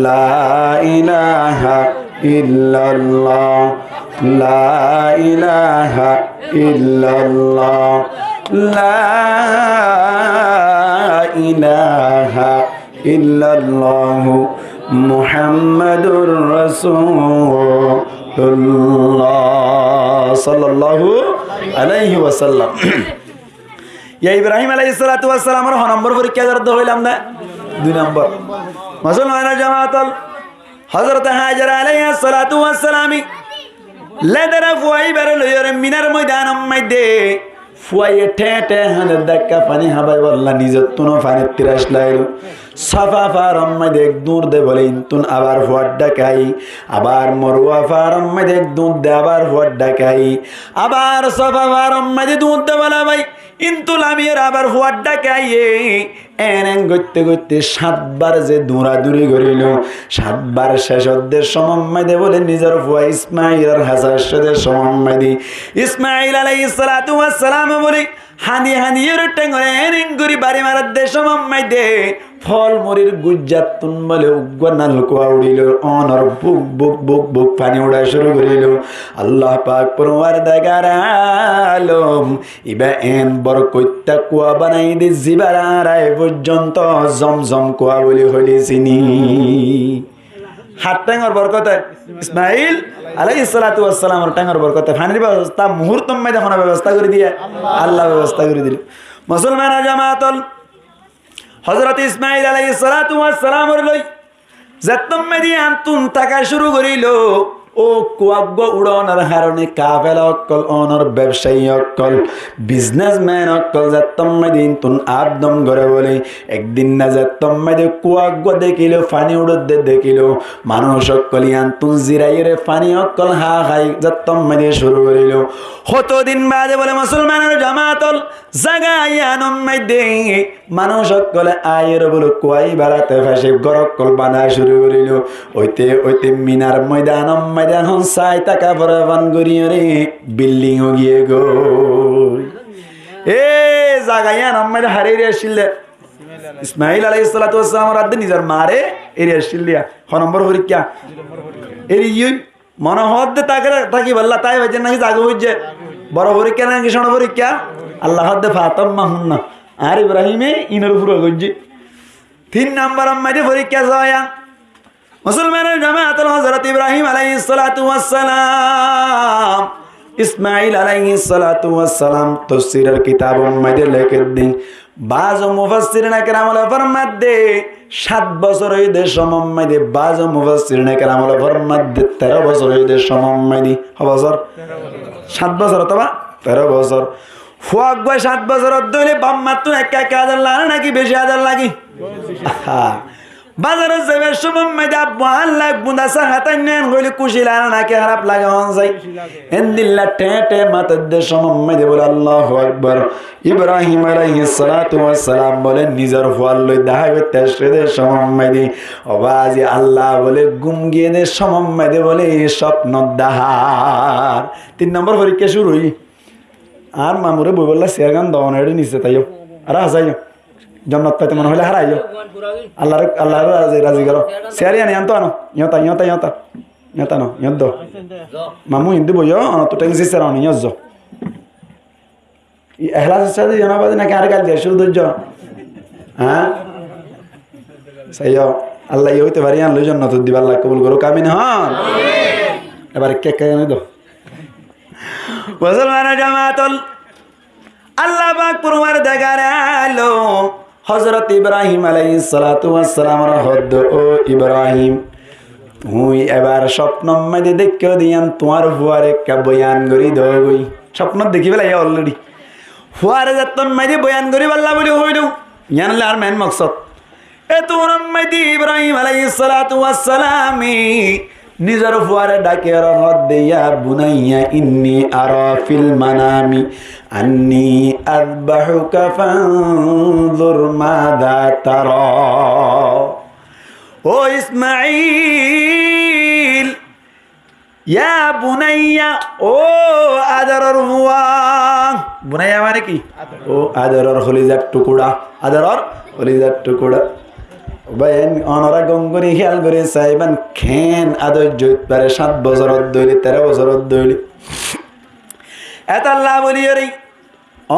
লা ইলাহা ইল্লাল্লাহ লা ইলাহা ইল্লাল্লাহ লা ইলাহা ইল্লাল্লাহ মুহাম্মাদুর রাসূলুল্লাহ সাল্লাল্লাহু আলাইহি ওয়াসাল্লাম ইয়া ইব্রাহিম আলাইহিস সালাতু ওয়াস সালামের নম্বর পরীক্ষা করতে হইলাম না 2 নম্বর মুসলমানের জামাতল হযরত হাজরা আলাইহিস সালাতু ওয়াস সালামি লেদারা ফুয়াই বেরে লইরে মিনার ময়দান মধ্যে ফুয়াইয়ে ঠেটে হানে দেখা পানি হাবাই বললা নিজের তুনো পানি তিরাস লাইলো সাফা ফারম মধ্যে এক দূর দে বলে ইন্তুন আবার ফুয়ার ডাকাই আবার মরুয়া ফারম মধ্যে এক দূর দে আবার ফুয়ার ডাকাই আবার সাফা ফারম মধ্যে দূর দে বলা ভাই ইন্তুল আমি আবার ফুয়ার ডাকাইয়ে এনে গইতে গইতে 7 বার যে দৌড়াদৌড়ি করিল 7 বার শেষদের সমম্মাইদে বলে নিজের ফুয়া ইসমাইল আর হাসাসদের সমম্মাইদি ইসমাইল আলাইহিস সালাতু ওয়াস সালাম বলে হানি এর টেঙ্গরে এনগুরি বাড়ি মারার দে সমম্মাইদে ফল মরির গুজ্জাতুন বলে উগ্গনাল কোয়া উড়িল অনর বুক বুক বুক বুক পানি উড়া শুরু করিল আল্লাহ পাক পরওয়ারদিগার আলম ইবা এন বরকইতা কুয়া বানাই দি জিবারায় পর্যন্ত জমজম কুয়া বলি হলি চিনি হাত টেঙ্গর বরকতে ইসমাইল আলাইহিস সালাতু ওয়াস সালামের টেঙ্গর বরকতে পানির ব্যবস্থা মুহূর্তম মধ্যে কোনো ব্যবস্থা করে দিয়ে আল্লাহ ব্যবস্থা করে দিল মুসলমান জামাতল হযরত ইসমাইল আলাইহিস সালাতু ওয়াস সালামের লই যতম মেদি আনতুন তাকা শুরু করিল ও কুয়াগ্য উড়ানোর হারণে কাফেলা অক্কল অনর ব্যবসায়ী অক্কল বিজনেসম্যান অক্কল যাত্তম্মা দিন তুন আদম করে বলে একদিন না যাত্তম্মা দে কুয়াগ্য দেখিল ফানি উড়তে দেখিল মানুষ অক্কল ইয়ান তুন জিরাইরে ফানি অক্কল হা হাই যাত্তম্মা দিয়ে শুরু করিল কতদিন বাদে বলে মুসলমানের জামাতল জাগাইয়ানম মাইদে মানুষ অক্কলে আয়ের বলে কুয়াই বাড়াতে ফাঁসে গরক্কল বাঁধা শুরু করিল ওইতে মিনার ময়দান হন সাই টাকা পরে বান করিয়ে রে বিল্ডিং ও গিয়ে গো এ জাগাইয়ানম মাইদে হারিয়ে আসলে ইসমাইল আলাইহিস সালাতু ওয়াস সালাম রাতে নিজের মারে এরিয়া শিলিয়া খ নম্বর পরীক্ষা এরি মনে হদ তাকে থাকি বললা তাই বাজে নাকি জাগো হইছে বড় পরীক্ষা নাকি ছোট পরীক্ষা আল্লাহ হদ ফাতাম মাহুন্না আর ইব্রাহিমে ইনর পুরো গজ্জি 3 নম্বর আম্মাইতে পরীক্ষা জয়া মুসলমানের জামাতুল হযরত ইব্রাহিম আলাইহিস সালাতু ওয়াস সালাম ইসমাইল আলাইহিস সালাতু ওয়াস সালাম তাফসীরের কিতাবের মধ্যে লিখে দিন বাজ মুফাসসিরিন کرام ফরমাত দে 7 বছর হইতে সমম্মাইদে বাজ মুফাসসিরিন کرام ফরমাত দে 13 বছর হইতে সমম্মাইদি বছর 7 বছর অথবা 13 বছর ফুয়াক গয় 7 বছর দইলে বাম মাত্র 1,000 লাগে নাকি বেশি হাজার লাগি বাজারে যাবে সমম্মাইদে আব্বান লাগ বুদাসা হাতাই নেন হইলে খুশি লাগে নাকি খারাপ লাগে হন যাই এন্দিল্লা টেটে মাতদে সমম্মাইদে বলে আল্লাহু আকবার ইব্রাহিম আলাইহিস সালাতু ওয়াস সালাম বলে নিজের ফুয়াল লই দেখা করতে আসে সমম্মাইদে অবাজি আল্লাহ বলে গুম গিয়ে দে সমম্মাইদে বলে স্বপ্ন দাহার 3 নম্বর পরীক্ষা শুরু হই আর মামুরে বই বললা শেয়ারগান দওয়ান এড়ে নিছে তাইও আর হাসাইও জন্নত পাইতে মনে হলে হারাইও আল্লাহর রাজি করো শেয়ারিয়া নি আনতো আনো ইয়তা নো ইয়ত দো মামু হিন্দু বইও তো টেনসি সেরা নি ইয়ত এহলাস সাথে জানাবাদে নাকি আর কাজ দিয়ে শুরু ধৈর্য হ্যাঁ সাইও আল্লাহ হইতে পারি আনলো জন্নত দিবা আল্লাহ কবুল করো কামিন হন এবারে কে কে দো মুসলমানের জামাতুল আল্লাহ পাক পুরমার দেখালো হযরত ইব্রাহিম আলাইহিস সালাতু ওয়াস সালামের হদ ও ইব্রাহিম তুই এবার স্বপ্ন মধ্যে দেখো দিয়ান তোমার ফুয়ারে কা বয়ান করি দগই স্বপ্ন দেখি বেলা অলরেডি ফুয়ারে যতন মধ্যে বয়ান করি আল্লাহ বলি হইল ইয়ানলে আর মেন মকসদ এ তোর মধ্যে ইব্রাহিম আলাইহিস সালাতু ওয়াস সালামি নিজের ফুয়ারে ডাকে রহত দিয়া বুনাইয়া ইন্নি আরা ফিল মানামি আন্নি আযবাহুকা ফানজুর মাযা তারা ও ইসমাঈল ইয়া বুনাইয়া ও আদরর ফুয়া বুনাইয়া মানে কি ও আদরর খলিজার টুকুরা আদরর খলিজার টুকুরা বাইন অনরা গঙ্গরি খেয়াল করে চাইবান খেন আদর জৈত পারে 7 বছর দইলি 13 বছর দইলি এত আল্লাহ বলি রে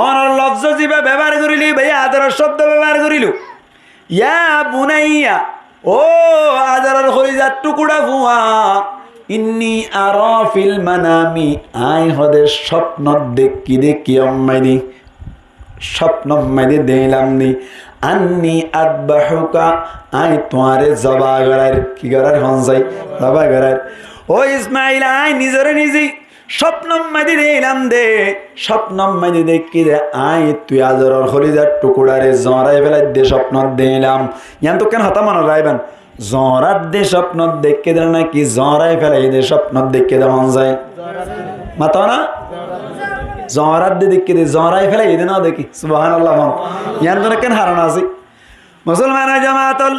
অনর লফজ জিবা ব্যবহার করিলি ভাই আদরের শব্দ ব্যবহার করিল ইয়া বুনাইয়া ও আদরের খলিজার টুকুরা ফুয়া ইন্নি আরা ফিল মানামি আই হদে স্বপ্ন দেখি অম্মাইদি স্বপ্ন মাইদি দিলাম নি আন্নি আযবাহুকা আই তোমারে জবা গরার কি গরার হনসাই জবা গরার ও ইসমাইল আই নিজরে নিজে স্বপ্ন মাইদি দিলাম দে স্বপ্ন মাইদি দেখি দে আই তুই আদরের খলিজার টুকুরারে জরাই ফেলাই দে স্বপ্ন দিলাম ইয়ান তো কেন হতা মনে রাইবেন জরাত দে স্বপ্ন দেখে দে নাকি জরাই ফেলাই দে স্বপ্ন দেখে দে হনসাই মাতা না জরাত দে দেখে দে জরাই ফেলাই দে না দেখি সুবহানাল্লাহ ইয়ান তো কেন হারানো আছে মুসলমানের জামাতুল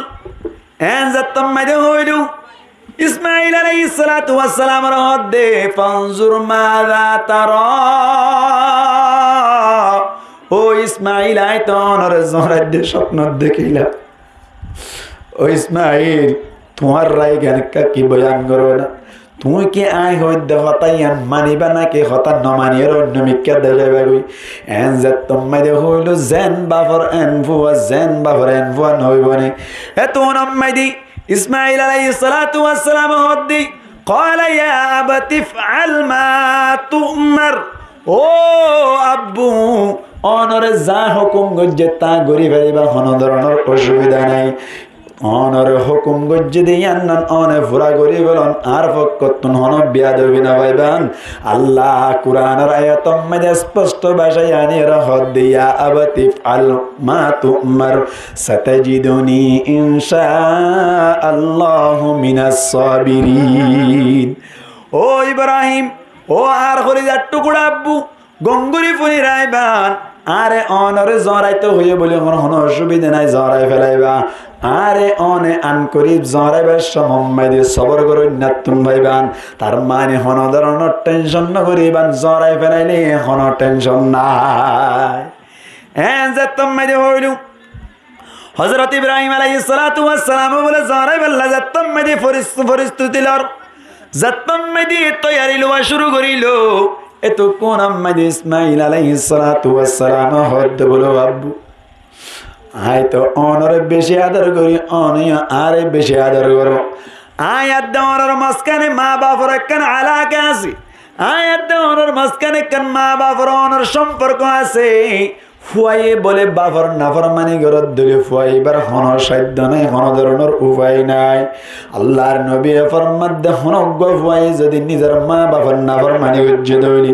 এন জাতম মাইদে হইলু ইসমাঈল আলাইহিস সালাতু ওয়াস সালাম রহত দে ফানজুর মাযা তারা ও ইসমাঈল আই তো নর জরাত দে স্বপ্ন দেখিলা ও ইসমাঈল তোমার রায় জ্ঞান কি বয়ান করো না তুই কি আই হইতে হতাইয়ান মানিবা নাকি হতা নমানিয়ের অন্য মিক্কা দেখাইবা গই এন যে তোমাদের হইল জেন বাফর এন ফুয়া নইব নে এ তোর আম্মাইদি ইসমাঈল আলাইহিস সালাতু ওয়াস সালাম হদ্দি قال يا أبت افعل ما تؤمر ও আব্বু অনরে যা হুকুম গজ্জে তা গরি ফেলিবা কোনো ধরনের অসুবিধা নাই অনর হুকুম গজ্জি দিয়ান নন অনে ফুরা করি বলন আর ফক্কতুন হন বিয়াদবি না ভাইবান আল্লাহ কুরআনের আয়াতম মধ্যে স্পষ্ট ভাষায় আনি রহত দিয়া আবাতিফ আল মা তুমার সাতাজিদুনি ইনশাআল্লাহু মিনাস সাবিরিন। ও ইব্রাহিম, ও আর খরিজার টুকুরা আব্বু গঙ্গুরি ফুনি রাইবান আরে অনরে জরাইতে হইয়ে বলে কোনো অসুবিধা নাই, জরাই ফেলাইবা। আরে অনে আন করি জরাইবার সময় দিয়ে সবর করে নাতুন ভাইবান, তার মানে হন ধরনের টেনশন না করিবান, জরাই ফেলাইলে হন টেনশন নাই। হ্যাঁ যে তুমি হইলু হযরত ইব্রাহিম আলাইহিস সালাতু ওয়াস সালাম বলে জরাই ফেললা যে তুমি পরিস্থিতি লর যত্তম্মদি তৈয়ারি লওয়া শুরু করিল। এত কোন আম্মাদ ইসমাইল আলাইহিস সালাতু ওয়াস সালাম হদ বলো আব্বু আয় তো অনরে বেশি আদর করি, অনিয়া আরে বেশি আদর করো। আয়াত দেওয়ার মাঝখানে মা বাবার একখান আলাকা আছে, আয়াত দেওয়ার মাঝখানে একখান মা বাবার অনর সম্পর্ক আছে। ফুয়াইয়ে বলে বাফর নাফরমানি গরত দিলে ফুয়াইবার হন সাধ্য নাই, হন ধরনের উপায় নাই। আল্লাহর নবী ফরমাত হনজ্ঞ ফুয়াই যদি নিজের মা বাফর নাফরমানি উজ্জিত হইলি,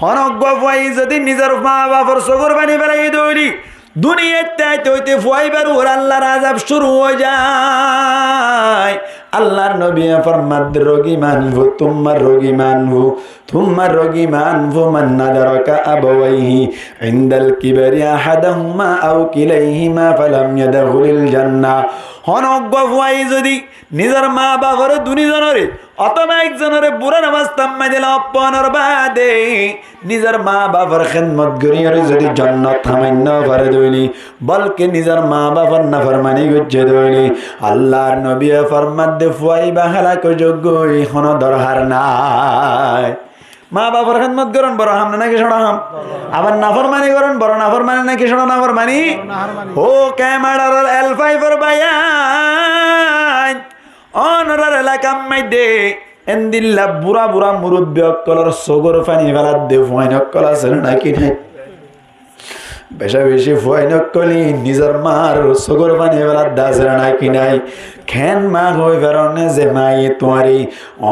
হনজ্ঞ ফুয়াই যদি নিজের মা বাফর সগর বানি বেড়াই দইলি, দুনিয়ার চাইতে হইতে ফুয়াইবার ওর আল্লাহর আযাব শুরু হয়ে যায়। আল্লাহর নবী ফরমাত রোগী মানবু তোমার রোগী মানবু তোমার রোগী মানবু মান নাদারাকা আবাওয়াইহি ইনদাল কিবারি আহাদাহুমা আও কিলাইহিমা ফালাম ইয়াদখুলিল জান্নাহ। হনজ্ঞ ফুয়াই যদি নিজের মা বাবার দুনিজনরে অথবা একজনের বুড়া নামাজ তাম্মা দিল অপনের বাদে নিজের মা বাবার খেদমত করিয়ারে যদি জান্নাত থামাইন্য পারে দইলি, বলকে নিজের মা বাবার নাফরমানি গজ্জে দইলি, আল্লাহর নবী ফরমাত দে ফুয়াই বা হালাক যোগ্যই হন দরকার নাই। মা বাবার খেদমত করেন বড় হাম নাকি শোনা হাম, আবার নাফরমানি করেন বড় নাফরমানি নাকি শোনা নাফরমানি। ও ক্যামেরার এল5 বায়ান অনরার এলাকার মধ্যে এন্দিল্লা বুড়া বুড়া মুরব্বী অক্কলর সগর পানি ফেলার দে ফুয়াইন অক্কল আছে নাকি নাই, বেশা বেশি ফুয়াইন অক্কলি নিজের মার সগর পানি ফেলার দাস নাকি নাই। খেন মা হয়ে ফেরনে যে মাই তোমারি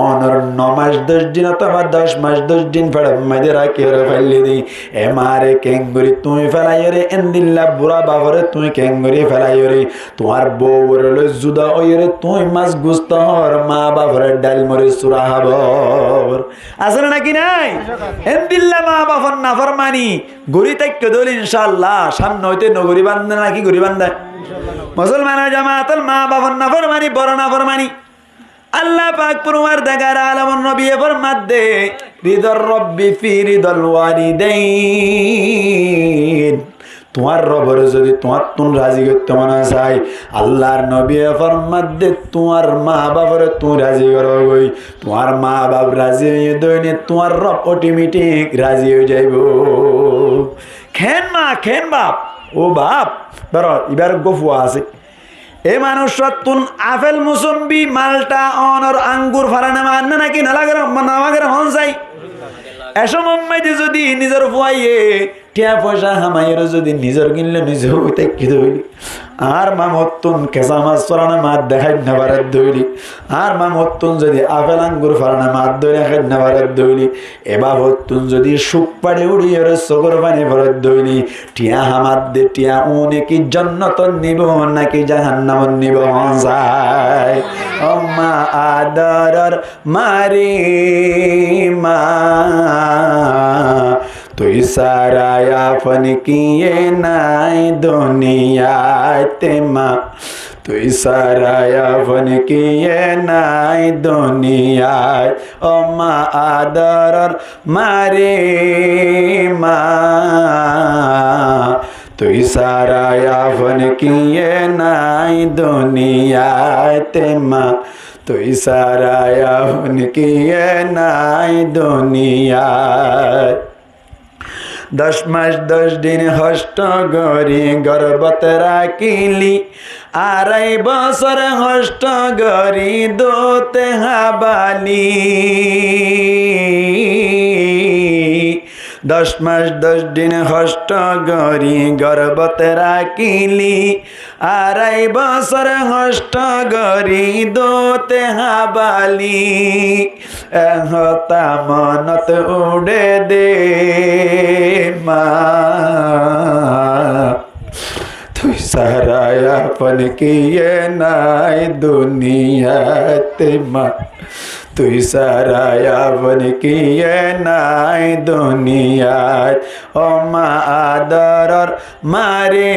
অনর 9 মাস 10 দিন অথবা 10 মাস 10 দিন ফেড়ে মাঝে রাখি ওরে ফেললি দি এ মারে কেঙ্গুরি তুমি ফেলাই রে এন্দিল্লা বুড়া বাবরে তুমি কেঙ্গুরি ফেলাই রে, তোমার বউ রে জুদা ওই রে তুই মাছ গুস্ত হর মা বাবরে ডাল মরে সুরা হাবর আসলে নাকি নাই। এন্দিল্লা মা বাবার নাফরমানি গরি তাইকে দল ইনশাআল্লাহ সামনে হইতে নগরী বান্ধে নাকি গরি বান্ধে মুসলমানের জামাতের মা বাবার নাফরমানি বড় নাফরমানি। আল্লাহ পাক পরওয়ারদিগার আলামিন নবী ফরমাত দে রিদর রব্বি ফি রিদল ওয়ালিদাইন, তোমার রবের যদি তোমার তুন রাজি করতে মনে চাই, আল্লাহর নবী ফরমাত দে তোমার মা বাবারে তুমি রাজি করো গই, তোমার মা বাপ রাজি হয়ে দইনে তোমার রব অটোমেটিক রাজি হয়ে যাইব। খেন মা খেন বাপ, ও বাপ ধরো এবার গফুয়া আছে এ মানুষ তুন আপেল মুসম্বি মালটা অনর আঙ্গুর ফারানা মাননা নাকি নালাগের নামাগের হন চাই এসময় যদি নিজের ফুয়াইয়ে টিয়া পয়সা হামাইয়ের যদি নিজের কিনলে নিজে হইতে কি ধইলি, আর মা মত্তুন কেঁচা মাছ ফরানা মাছ দেখাই না বারাত ধইলি, আর মা মত্তুন যদি আপেল আঙ্গুর ফারানা মাছ ধরে দেখাই না বারাত ধইলি, এবার হত্তুন যদি সুখ পাড়ে উড়িয়ে চকর পানি ভরত ধইলি, টিয়া হামাত দে টিয়া ও নাকি জন্নত নিব নাকি জাহান্নাম নিব যায়। ও মা আদরর মারি মা তুই সারায়া ফন কিয়ে নাই দুনিয়াতে মা, তুই সারায়া ফন কিয়ে নাই দুনিয়ায়। ও মা আদরর মারে মা তুই সারায়া ফন কিয়ে নাই দুনিয়াতে মা, তুই সারায়া ফন কিয়ে নাই দুনিয়ায়। 10 মাস 10 দিন হষ্ট গরি গর্ভত রাখিলি, 2.5 বছর হষ্ট গরি দোতে হাবালি, 10 মাস 10 দিন কষ্ট করি গর্ভতে রাখিলি 2.5 বছর কষ্ট করি দোতে হাবালি এহতা মনত উড়ে দে মা তুই সারা আপন কিয়ে নাই দুনিয়াতে মা তুই সারা আপন কিয়ে নাই দুনিয়াত ও মা আদরর মারে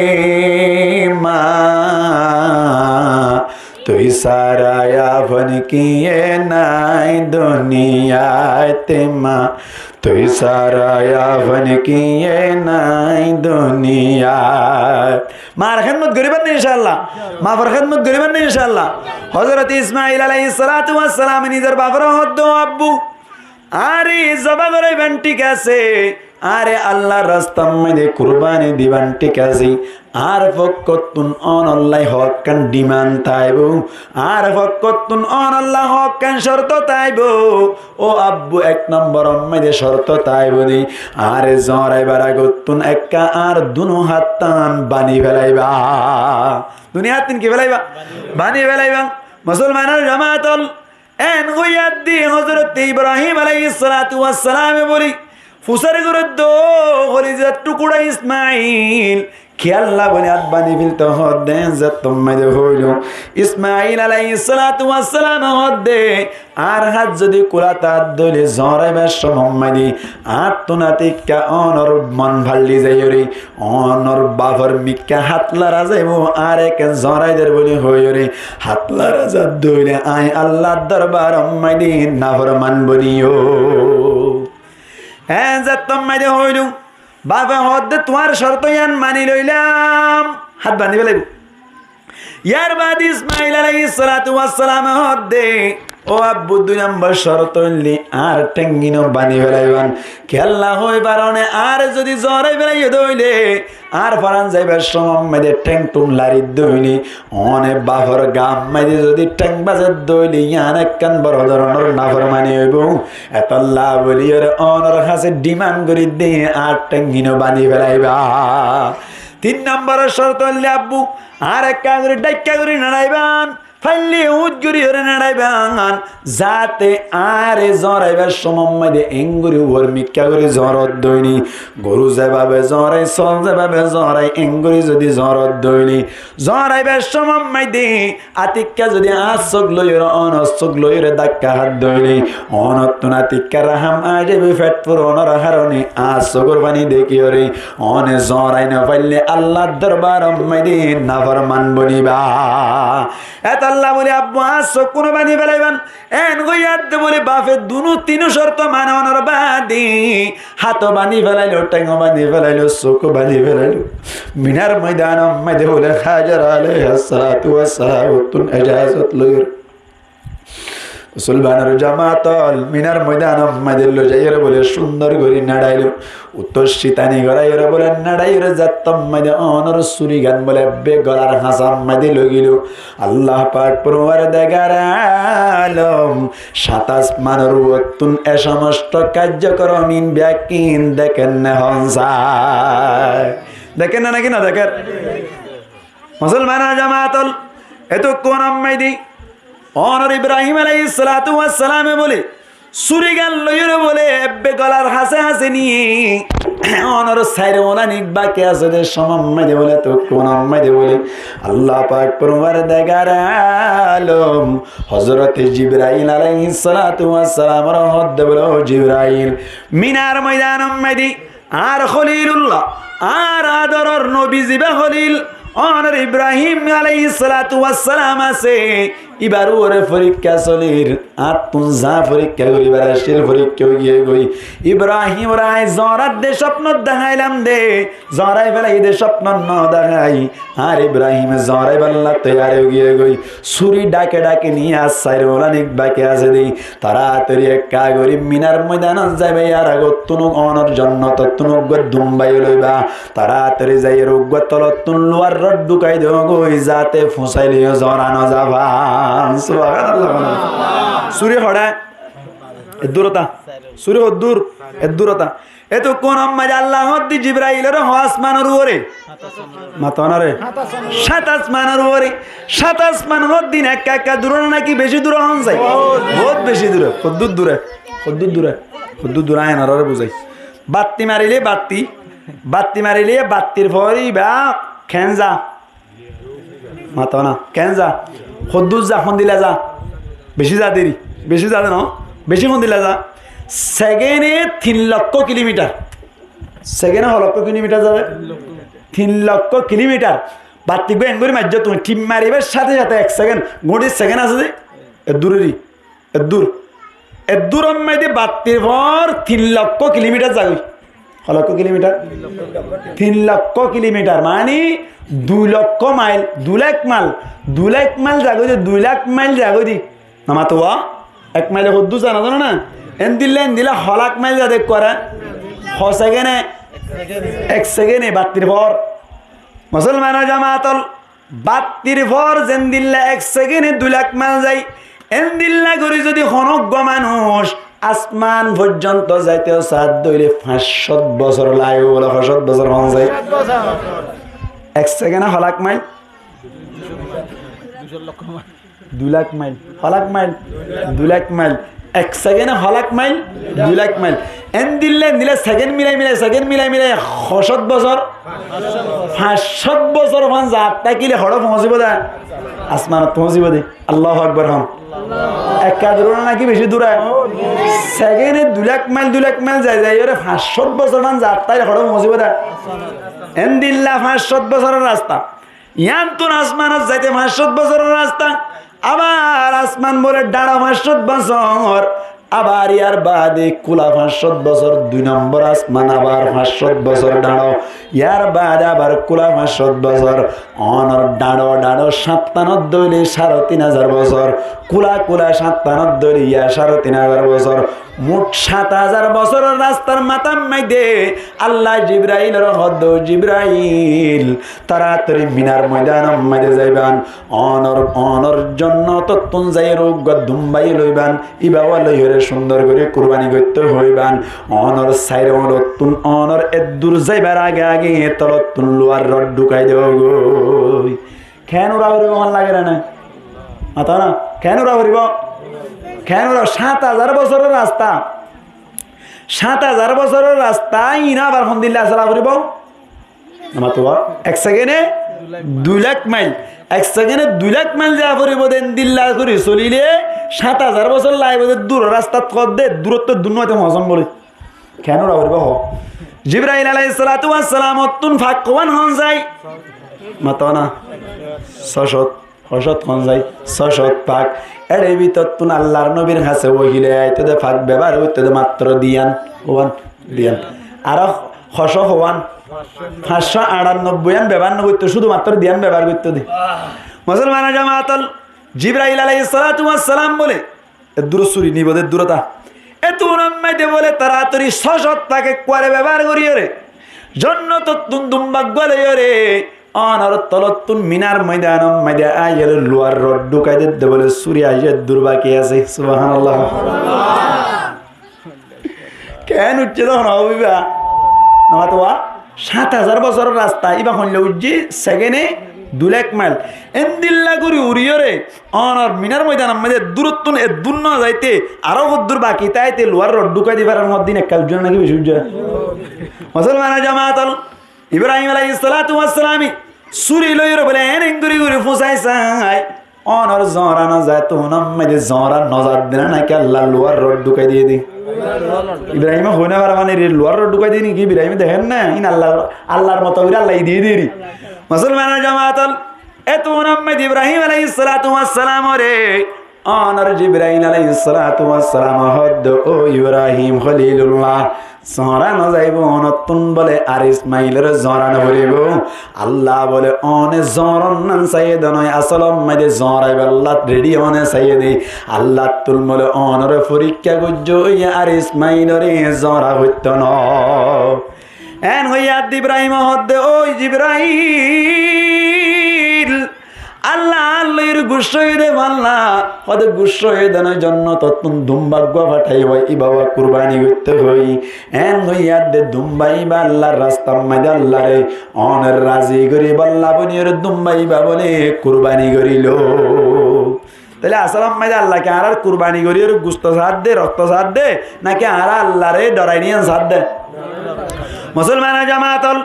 মা তুই সারা আপন কিয়ে নাই দুনিয়াতে মা তুই সারা আপন কিয়ে নাই দুনিয়াত মার খেদমত করিবেন না ইনশাআল্লাহ মা ফর খেদমত করিবেন না ইনশাআল্লাহ হযরত ইসমাঈল আলাইহিস সালাতু ওয়াস সালাম নিজের বাবার হদ্দ আব্বু আরে জবা করাইবেন ঠিক আছে আরে আল্লাহর রাস্তার মধ্যে কুরবানি দিবেন ঠিক আছে আর ফকতুন অনল্লাহ হক কান ডিমান্ড তাইব আর ফকতুন অনল্লাহ হক কান শর্ত তাইব ও আব্বু 1 নম্বর মধ্যে শর্ত তাইব দি আরে জরাইবার আগতুন একা আর দুনো হাত টান বানি ফেলাইবা দুনিয়া তিন কি ফেলাইবা বানি ফেলাইবা মুসলমানের জামাতল এন গুয়াদ দি হযরত ইব্রাহিম আলাইহিস সালাতু ওয়াস সালাম বলি ফুসারে করে দো হরিজাত টুকুরা ইসমাইল খেয়াল্লা বলে হাত বানি ফেলতে হদে যে তোমায় হইল ইসমাইল আলাইহিস সালাতু ওয়াস সালাম হদে আর হাত যদি কুলাতা দলে জরাইবার সময় আর তুনাতিকা অনর মন ভাল্লি যাইরে অনর বাফর মিকা হাতলারা যাইব আর এক জরাইদের বলি হইরে হাতলারা যা দলে আয় আল্লাহর দরবার মাইদি নাফরমান বলিও হ্যাঁ যে তোমায় হইল বাবা হদে তোমার শর্ত ইয়ান মানি লইলাম হাত বান্ধি ফেলাইব ইয়ার বাদ ইসমাইল আলাইহিস সালাতু ওয়াস সালাম হদে ও আব্বু 2 নম্বর শর্ত হইলি আর টেঙ্গিনো বানি ফেলাইবান খেলা হই পারনে আর যদি জরাই ফেলাই দইলে আর ফরান যাইবার সময় মধ্যে টেং টুম লারি দইলি অনে বাফর গাম মধ্যে যদি টেং বাজে দইলি ইয়ান একখান বড় ধরনের নাফরমানি হইব এতল্লা বলি ওর অনর কাছে ডিমান্ড করি দে আর টেঙ্গিনো বানি ফেলাইবা 3 নম্বর শর্ত হইলি আব্বু আর একটা করে ডাইকা করে নাড়াইবান ফাইলে উজ্জুরি হরে নাড়াইবান যাতে আরে জরাইবার সময় এঙ্গুরি ওর মিক্কা করে জরত দইনি গরু যেভাবে জরাই সল যেভাবে জরাই এঙ্গুরি যদি জরত দইনি জরাইবার সময় দে আতিক্কা যদি আচক লইর অনচক লইরে দাক্কা হাত দইনি অনত্তন আতিক্কা রাহাম আজেবি ফেট পুর অনর হারণি আচকর পানি দেখি হরে অনে জরাই না পাইলে আল্লাহর দরবার মাইদি নাফরমান বনিবা এত আল্লাহ বলে আব্বু আসো কোনো বানি ফেলাইবান এন গইয়াদ বলে বাপে দুনো তিন শর্ত মানানোর বাদি হাত বানি ফেলাইলো টেঙ্গো বানি ফেলাইলো চোখ বানি ফেলাইলো মিনার ময়দান মধ্যে বলে হাজার আলাইহিস সালাতু ওয়াস সালাম ইজাজত লইর মুসলমানের জামাতল মিনার ময়দান মধ্যে লো যাইরে বলে সুন্দর করে নাড়াইলো উত্তর শীতানি গড়াইরে বলে নাড়াইরে যাত্তম মধ্যে অনর সুরি গান বলে বে গলার হাসাম মধ্যে লগিল আল্লাহ পাক পরওয়ারদিগার আলম 27 মানের ওয়াক্তুন এ সমস্ত কার্যক্রমিন ব্যাকিন দেখেন না হনসায় দেখেন না নাকি না দেখেন মুসলমানের জামাতল এত কোন আম্মাইদি অনর ইব্রাহিম আলাইহিস সালাতু ওয়াস সালাম বলে সুরি গান লইরে বলে এব্বে গলার হাসে হাসে নিয়ে অনর সাইরে ওলা নিক বাকি আছে দে সমম্মাই বলে তো কোন আম্মাই বলে আল্লাহ পাক পরওয়ারদিগার আলম হযরত জিবরাইল আলাইহিস সালাতু ওয়াস সালাম রহমত দে বলে ও জিবরাইল মিনার ময়দান আম্মাই আর খলিলুল্লাহ আর আদরর নবী জিবা খলিল অনর ইব্রাহিম আলাইহিস সালাতু ওয়াস সালাম আছে ইবার ওরে পরীক্ষা চলির আত্মন যা পরীক্ষা করিবার আসিল পরীক্ষা গিয়ে গই ইব্রাহিম রায় জরাত দে স্বপ্ন দেখাইলাম দে জরাই ফেলাই দে স্বপ্ন ন দেখাই আর ইব্রাহিম জরাই বললা তৈয়ারে গিয়ে গই সুরি ডাকে ডাকে নিয়ে আসাইর ওলানিক বাকি আছে দেই তাড়াতাড়ি একা গরি মিনার ময়দান যাবে আর আগত তুনুক অনর জন্য তুনুক দুম্বাই লইবা তাড়াতাড়ি যাই রোগ তলত তুন লোয়ার রড ঢুকাই দেও গই যাতে ফুসাইলিও জরানো যাবা সুরে হড়া দূরতা সুরে দূর দূরতা এতো কোন আম্মাজ আল্লাহ দি জিব্রাইলের আসমানের উপরে মাতানারে 7 আসমানের উপরে 7 আসমানের দিন একা একা দূর নাকি বেশি দূর হন যায় বহুত বেশি দূরে কদ্দুর দূরে আয়নারে বুঝাই বাতি মারিলে বাতির পরে বা খেনজা মাতানা খেনজা কদ্দুর যা খন দিলা যা বেশি যা দেরি বেশি যা না বেশি খন দিলা যা সেকেন্ডে 3 লক্ষ কিলোমিটার সেকেন্ডে লক্ষ কিলোমিটার যাবে 3 লক্ষ কিলোমিটার বাতি বেন করে মাঝ তুমি টিম মারিবার সাথে সাথে 1 সেকেন্ড ঘড়ির সেকেন্ড আছে যে দূর মাইতে বাতির পর 3 লক্ষ কিলোমিটার যাবে লক্ষ কিলোমিটার 3 লক্ষ কিলোমিটার মানে 2 লক্ষ মাইল 2 লাখ মাইল যাগো যে 2 লাখ মাইল যাগো দি নামা তো 1 মাইলে কত দূর জানা জানো না এন দিলা হলাক মাইল যা দেখ করে সেকেন্ডে 1 সেকেন্ডে বাতির পর মুসলমান জামাতল বাতির পর যেন দিল্লা 1 সেকেন্ডে 2 লাখ মাইল যাই এন দিল্লা করে যদি হনজ্ঞ মানুষ আসমান পর্যন্ত যাইতেও সাত দইলে 500 বছর লাগে বলে 500 বছর হন যায় 1 সেকেন্ডে হলাক মাইল 2 লাখ মাইল হলাক মাইল 2 লাখ মাইল 1 সেকেন্ডে হলাক মাইল 2 লাখ মাইল এন দিলে সেকেন্ড মিলাই 500 বছর 500 বছর হন যাত্রা কিলে হড় পৌঁছিব দা আসমানত পৌঁছিব দে আল্লাহু আকবার হন একা দূর নাকি বেশি দূরে সেকেন্ডে 2 লাখ মাইল যাই ওরে 500 বছর হন যাত্রায় হড় পৌঁছিব দা এন দিল্লা 500 বছরের রাস্তা ইয়ান তো আসমানত যাইতে 500 বছরের রাস্তা আবার আসমান বলে ডাড়া 500 বছর আবার ইয়ার বাদে কুলা 500 বছর 2 নম্বর আসমান আবার 500 বছর ডাড়ো ইয়ার বাদে আবার কুলা 500 বছর অনর ডাড়ো 97 দইলে 3500 বছর কুলা 97 দইলে ইয়া 3500 বছর মোট 7000 বছরের রাস্তার মাথার মধ্যে আল্লাহ জিব্রাইলের হদ জিব্রাইল তাড়াতাড়ি মিনার ময়দানের মধ্যে যাইবান অনর জন্য তত্তুন যাই রোগ দুম্বাই লইবান ইবাওয়া লইরে সুন্দর করে কুরবানি করতে হইবান অনর সাইরে অলতুন অনর এদুর যাইবার আগে তলতুন লোয়ার রড ঢুকাই দেব গো কেন রাউরি মন লাগে না মাথা না কেন রাউরিব কেন 7000 বছরের রাস্তা 7000 বছরের রাস্তা ইনা আবার ফোন দিলে আসলা করিব আমার তো 1 সেকেন্ডে 2 লাখ মাইল 1 সেকেন্ডে 2 লাখ মাইল যা করিব দেন দিল্লা করে চলিলে 7000 বছর লাগবে দূর রাস্তা কত দে দূরত্ব দুনিয়াতে মজম বলে কেন রাউরিব হ জিবরাইল আলাইহিস সালাতু ওয়াস সালাম তুন ফাকওয়ান হন যায় মাতা না 600 হন যায় 600 পাক এর ভিতর তুন আল্লাহর নবীর কাছে ওহিলে আইতে দে ফাক ব্যবহার হইতে দে মাত্র দিয়ান আর 600 হওয়ান 598 ব্যবহার না করতে শুধুমাত্র দিয়ান ব্যবহার করতে দে মুসলমান জামাতাল জিবরাইল আলাইহিস সালাতু ওয়াস সালাম বলে দূরসুরি নিবদের দূরতা এত নাম্মাইতে বলে তাড়াতাড়ি 600 পাকে করে ব্যবহার করিও রে জন্য তো তুন দুম্বাগ গলে রে অনর তলতুন মিনার ময়দান মধ্যে আইল লোয়ার রড ঢুকাই দিতে বলে সূর্য আইয়ে দূর বাকি আছে সুবহানাল্লাহ কেন উঠছে তখন হবিবা না তো 7000 বছরের রাস্তা ইবা হইলে উজ্জি সেকেন্ডে 2 লাখ মাইল এন দিল্লা করি উড়িয়রে অনর মিনার ময়দান মধ্যে দূরত্ব এ দূর না যাইতে আরো দূর বাকি তাইতে লোয়ার রড ঢুকাই দিবার মধ্যে কাল জন নাকি বেশি উজ্জা মুসলমান জামাতাল ইব্রাহিম আলাইহিস সালাতু ওয়াস সালাম সুরি লইর বলে এন গুরি গুরি ফুসাই সাই অনর জরা না যায় তো মধ্যে জরা নজার দেনা নাকি আল্লাহ লোয়ার রড ঢুকাই দিয়ে দি ইব্রাহিম হইনা পারা মানে লোয়ার রড ঢুকাই দিয়ে নাকি ইব্রাহিম দেখেন না ইন আল্লাহর মতো করে আল্লাহ দিয়ে দিই মুসলমান জামাতাল এত মধ্যে ইব্রাহিম আলাইহিস সালাতু ওয়াস সালাম রে অনর জিবরাইল আলাইহিস সালাতু ওয়াস সালাম হদ ও ইব্রাহিম খলিলুল্লাহ জরা না যাইব অনতুন বলে আর ইসমাইলের জরা না বলিব আল্লাহ বলে অনে জরন নান সাইয়েদ নয় আসলম মধ্যে জরাইব আল্লাহ রেডি অনে সাইয়েদি আল্লাহ তুল বলে অনর পরীক্ষা গুজ্জো আর ইসমাইলের জরা হইত ন এন হইয়া ইব্রাহিম হদ ওই জিবরাইল আল্লাহ আল্লাহর গুসইদে বাল্লা ওদের গুসইদানের জন্য তত্তুন দুম্বাগ্য পাঠাই হয় ই বাবা কুরবানি করতে হই এন হইয়া দে দুম্বাই বা আল্লাহর রাস্তা মাইদে আল্লাহ রে অনের রাজি করি বল্লা বনির দুম্বাই বা বলে কুরবানি করিল তাহলে আসলাম মাইদে আল্লাহকে আর কুরবানি করি ওর গুস্ত সাদ দে রক্ত সাদ দে নাকি আর আল্লাহ রে ডরাই নিয়ে সাদ দে মুসলমান জামাতল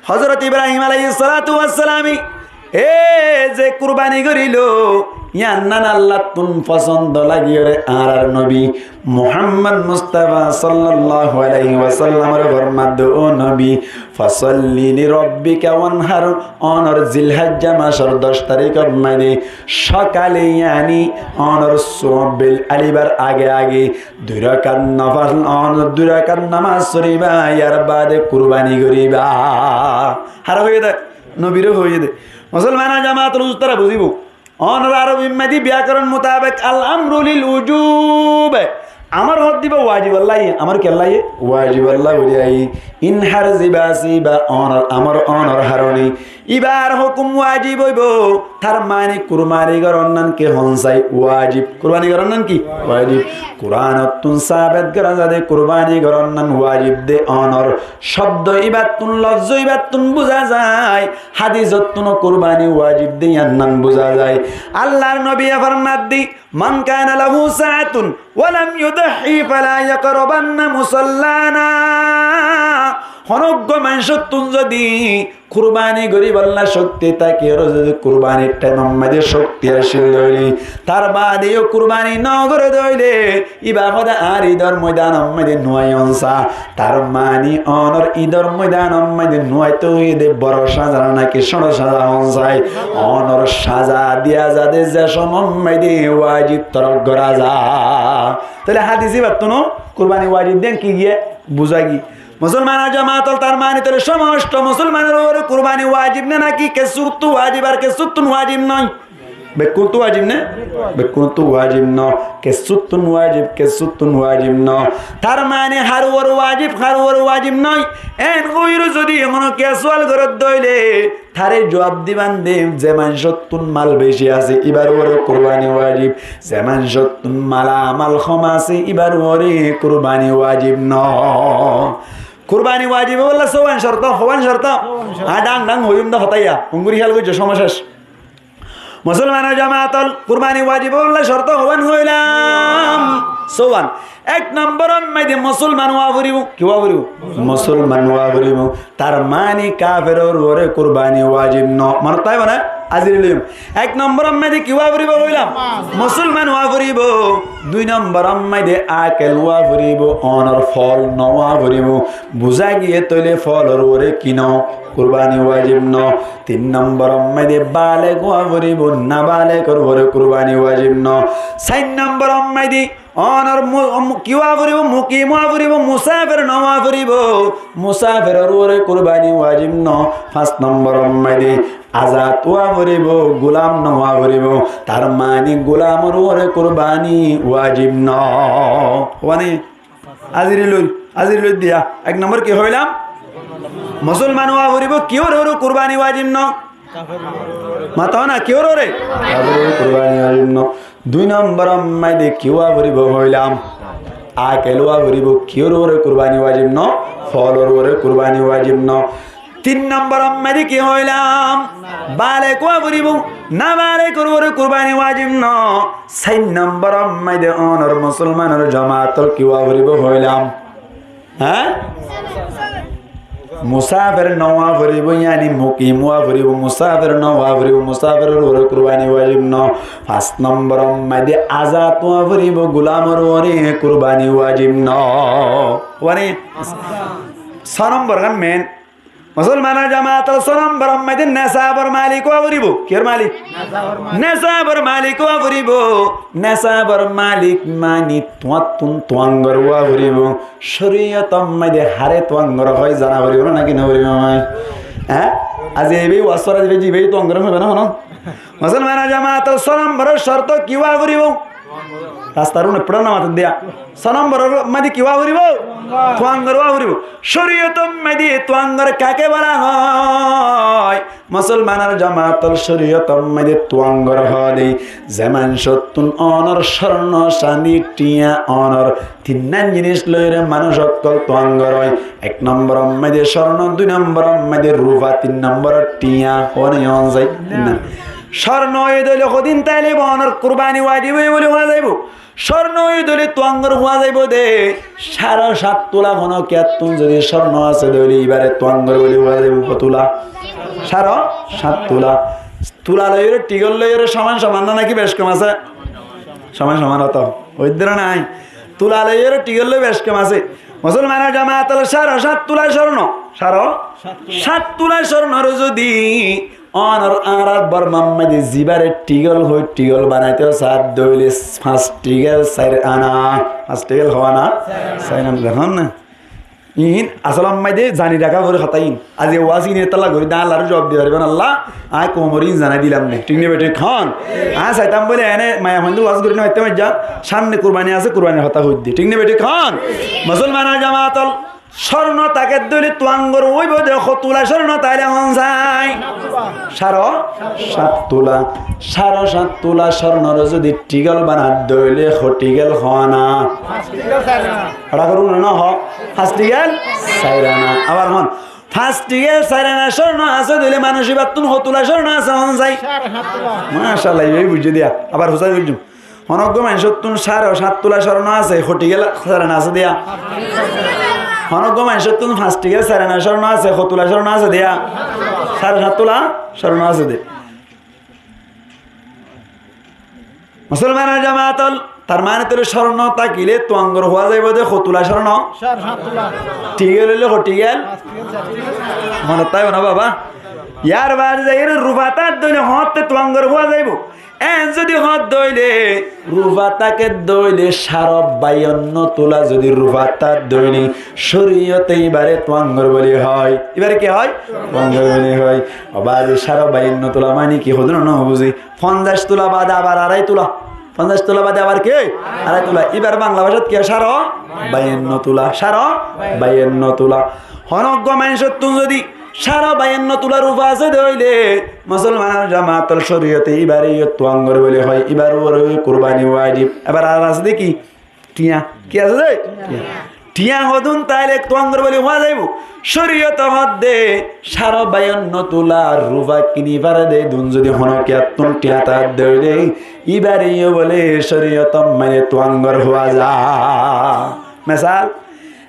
হযরত ইব্রাহিম আলাইহিস সালাতু ওয়াস সালামি এ যে কুরবানি করিল ইয়ান্নান আল্লাহ তুন পছন্দ লাগিয়ে রে আর নবী মুহাম্মদ মুস্তাফা সাল্লাল্লাহু আলাইহি ওয়াসাল্লামের ফরমাদ ও নবী ফাসাল্লি লিরাব্বিকা ওয়ানহার অনর জিলহজ্জা মাসের 10 তারিখ মানে সকালে ইয়ানি অনর সুবিল আলিবার আগে আগে দুই রাকাত নফল দুই রাকাত নামাজ পড়িবা ইয়ার বাদে কুরবানি করিবা হার হয়ে দে নবীর হয়ে দে মুসলমান জামাতুল উস্তারা বুঝিব অনর আরবি মাদি ব্যাকরণ মোতাবেক আল আমরু লিল উজুব আমার হদ দিবা ওয়াজিব আল্লাহ আমার কেল্লাই ওয়াজিব আল্লাহ বলিয়াই ইনহার জিবাসি বা অনর আমার অনর হারনি ইবার হুকুম ওয়াজিব হইব তার মানে কুরবানি করন্নান কে হনসাই ওয়াজিব কুরবানি করন্নান কি ওয়াজিব কুরআনাতুন সাবাত করা যাবে কুরবানি করন্নান ওয়াজিব দে অনর শব্দ ইবাতুন লফজ ইবাতুন বুঝা যায় হাদিসতুন কুরবানি ওয়াজিব দে আন্নান বুঝা যায় আল্লাহর নবী ফরমাত দি মান কানা লাহু সাআতুন ওয়া লাম ইউদহি ফালা ইয়াকরাবান্না মুসাল্লানা হনজ্ঞ মানুষতুন যদি কুরবানি গরিব আল্লাহ শক্তি তাকে যদি কুরবানির টাইম আমাদের শক্তি আসিল দইলি তার বাদেও কুরবানি নগরে দইলে ইবা হদা আর ঈদর ময়দান আমাদের নয় অংসা তার মানি অনর ঈদর ময়দান আমাদের নয় তো ঈদে বড় সাজা নাকি ষোড় সাজা অংসায় অনর সাজা দিয়া যাদের যে সমম্মাইদে ওয়াজিব তরক করা যা তাহলে হাদিসি বাতুনো কুরবানি ওয়াজিব দেন কি গিয়ে বুঝা গি মুসলমান জামাতল তার মানে তাহলে সমস্ত মুসলমানের উপরে কুরবানি ওয়াজিব না নাকি কেসুতু ওয়াজিব আর কেসুতুন ওয়াজিব নয় বেকুতু ওয়াজিব না বেকুতু ওয়াজিব ন কেসুতুন ওয়াজিব ন তার মানে হারওয়ার ওয়াজিব নয় এন কইরো যদি মনো কেসওয়াল গরত দইলে থারে জবাব দিবান দে যে মানসতুন মাল বেশি আছে এবার ওরে কুরবানি ওয়াজিব যে মানসতুন মালা মাল কম আছে এবার ওরে কুরবানি ওয়াজিব ন কুরবানি ওয়াজিব বললা সওয়ান শর্ত হওয়ান শর্ত ডাং ডাং হইম দা হতাইয়া উঙ্গুরি খেয়াল করছে সমশেষ মুসলমান জামাতল কুরবানি ওয়াজিব বললা শর্ত হওয়ান হইলাম সওয়ান এক নম্বর মাইদে মুসলমান ওয়া করিব কি ওয়া করিব মুসলমান ওয়া করিব তার মানে কাফেরর ওরে কুরবানি ওয়াজিব ন মানে তাই মানে আজিরিলিম এক নম্বর মাইদে কি ওয়া করিব কইলাম মুসলমান ওয়া করিব দুই নম্বর মাইদে আকেল ওয়া করিব অনর ফল নওয়া করিব বুঝা গিয়ে তইলে ফলর ওরে কিন কুরবানি ওয়াজিব ন তিন নম্বর মাইদে বালেগ ওয়া করিব না বালেগর ওরে কুরবানি ওয়াজিব ন চার নম্বর মাইদে অনর কিওয়া করিব মুকিম ওয়া করিব মুসাফির নওয়া করিব মুসাফিরর ওরে কুরবানি ওয়াজিব ন পাঁচ নম্বর মাইদে আজাদ ওয়া করিব গোলাম নওয়া করিব তার মানে গোলামর ওরে কুরবানি ওয়াজিব ন মানে আজিরিল দিয়া এক নম্বর কি হইলাম মুসলমান ওয়া করিব কিওর ওরে কুরবানি ওয়াজিব ন মাতা না কিওর ওরে কুরবানি ওয়াজিব ন দুই নম্বর মাইদে কিওয়া করিব হইলাম আকেলওয়া করিব কিওর ওরে কুরবানি ওয়াজিব ন ফলর ওরে কুরবানি ওয়াজিব ন তিন নম্বর মাইদে কি হইলাম বালে কোয়া করিব না বালে ওরে কুরবানি ওয়াজিব ন চার নম্বর মাইদে অনর মুসলমানের জামাতর কিওয়া করিব হইলাম হ্যাঁ মুসাফির নওয়া করিব ইয়ানি মুকিম ওয়া করিব মুসাফির নওয়া করিব মুসাফিরের ওরে কুরবানি ওয়াজিব ন পাঁচ নম্বর মাইদে আজাদ ওয়া করিব গোলামর ওরে কুরবানি ওয়াজিব ন ওয়ানি ছ নম্বর গান মেন মুসলমান জামাত ছ নম্বর মাইদে নেসাবর মালিক ওয়া করিব কির মালিক নেসাবর মালিক ওয়া করিব নেসাবর মালিক মানি তুয়াতুন তুয়াঙ্গর ওয়া করিব শরীয়ত মাইদে হারে তুয়াঙ্গর হয় জানা করিব নাকি না করিব হ্যাঁ আজ এই ওয়াসরা দিবে জিবে তুয়াঙ্গর হবে না হন মুসলমান জামাত ছ নম্বর শর্ত কি ওয়া করিব রাস্তার উনে পড়া নামাতে দিয়া 6 নম্বরের মাঝে কি ওয়া করিব তোয়াঙ্গর ওয়া করিব শরীয়ত মাঝে তোয়াঙ্গর কাকে বলা হয় মুসলমানের জামাতল শরীয়ত মাঝে তোয়াঙ্গর হয় যেমন সত্তুন অনর স্বর্ণ চাঁদি টিয়া অনর তিন জিনিস লইরে মানুষ অকল তোয়াঙ্গর হয় 1 নম্বর মাঝে স্বর্ণ 2 নম্বর মাঝে রূপা 3 নম্বর টিয়া হনে অন যাই না স্বর্ণ ঈদুল কদিন তাইলে বনর কুরবানি ওয়াজিব বলে হওয়া যাইব স্বর্ণ ঈদুল তোয়াঙ্গর হওয়া যাইব দে 7.5 তোলা ঘন কেতুন যদি স্বর্ণ আছে দইলে এবারে তোয়াঙ্গর বলে হওয়া যাইব কত তোলা 7.5 তোলা তুলা লইরে টিগল লইরে সমান সমান না নাকি বেশ কম আছে সমান সমান হতো ওইদের নাই তুলা লইরে টিগল লই বেশ কম আছে মুসলমানের জামাতের 7.5 তোলা স্বর্ণ 7.5 তোলা স্বর্ণর যদি অনর আর বর্মাম মাঝে জিবারে টিগল হই টিগল বানাইতে সাত দইলে 5 টিগল 4 আনা 5 টিগল হওয়া না 4 আনা দেখুন না ইন আসলাম মাঝে জানি রাখা করে খাতাইন আজ ওয়াজি নিয়ে তালা ঘুরি দা আল্লাহর জবাব দিয়ে পারবেন আল্লাহ আয় কোমরিন জানাই দিলাম না ঠিক নেই বেটে খান চাইতাম বলে এনে মায়া মন্দির ওয়াজ করি না হইতে যা সামনে কুরবানি আছে কুরবানি হতা হই দি ঠিক নেই বেটে খান মুসলমানের জামাতল স্বর্ণ তাকে দলি তোয়াঙ্গর ওইব দেখো তোলা স্বর্ণ তাইলে হন যায় 7.5 তোলা 7.5 তোলা স্বর্ণর যদি টিগল বানা দইলে হটিগল হওয়া না এটা করুন না হ 5 টিগল 4 আনা আবার হন 5 টিগল 4 আনা স্বর্ণ আছে দিলে মানুষ এবার তুমি হতুলা স্বর্ণ আছে হন যায় মাশাআল্লাহ এই বুঝে দিয়া আবার হুসাই বুঝুম অনগ্য মানুষ তুমি 7.5 তোলা স্বর্ণ আছে হটিগল 4 আনা আছে দিয়া অনগ্য মানুষ তুমি 5 টিগল 4 আনা স্বর্ণ আছে হতুলা স্বর্ণ আছে দিয়া 7.5 তোলা স্বর্ণ আছে দে মুসলমানের জামাতল তার মানে তোর স্বর্ণ তাকিলে তোয়াঙ্গর হওয়া যাইব দে হতুলা স্বর্ণ টিগল হইলে হটিগল মনে তাই না বাবা ইয়ার বার যাই রুবাতার দইলে হতে তোয়াঙ্গর হওয়া যাইব যদি হত দইলে রুবাতাকে দইলে 52 তোলা যদি রুবাতার দইলে শরীয়তে এবারে তোয়াঙ্গর বলি হয় এবারে কি হয় তোয়াঙ্গর বলি হয় আবার 52 তোলা মানে কি হদন না বুঝি 50 তোলা বাদে আবার 2.5 তোলা 50 তোলা বাদে আবার কি 2.5 তোলা এবার বাংলা ভাষাত কি 52 তোলা 52 তোলা হনজ্ঞ মানুষের তুমি যদি 52 তোলা রূপা আছে দইলে মুসলমানের জামাতল শরীয়তে এবারে তোয়াঙ্গর বলে হয় এবার ওর কুরবানি ওয়াজিব এবার আর আছে দেখি টিয়া কি আছে রে টিয়া হদুন তাইলে তোয়াঙ্গর বলে হওয়া যাইব শরীয়ত মধ্যে 52 তোলা রূপা কিনি পারে দে দুন যদি হনকে তুন টিয়া তার দইলে এবারে বলে শরীয়ত মানে তোয়াঙ্গর হওয়া যা মিসাল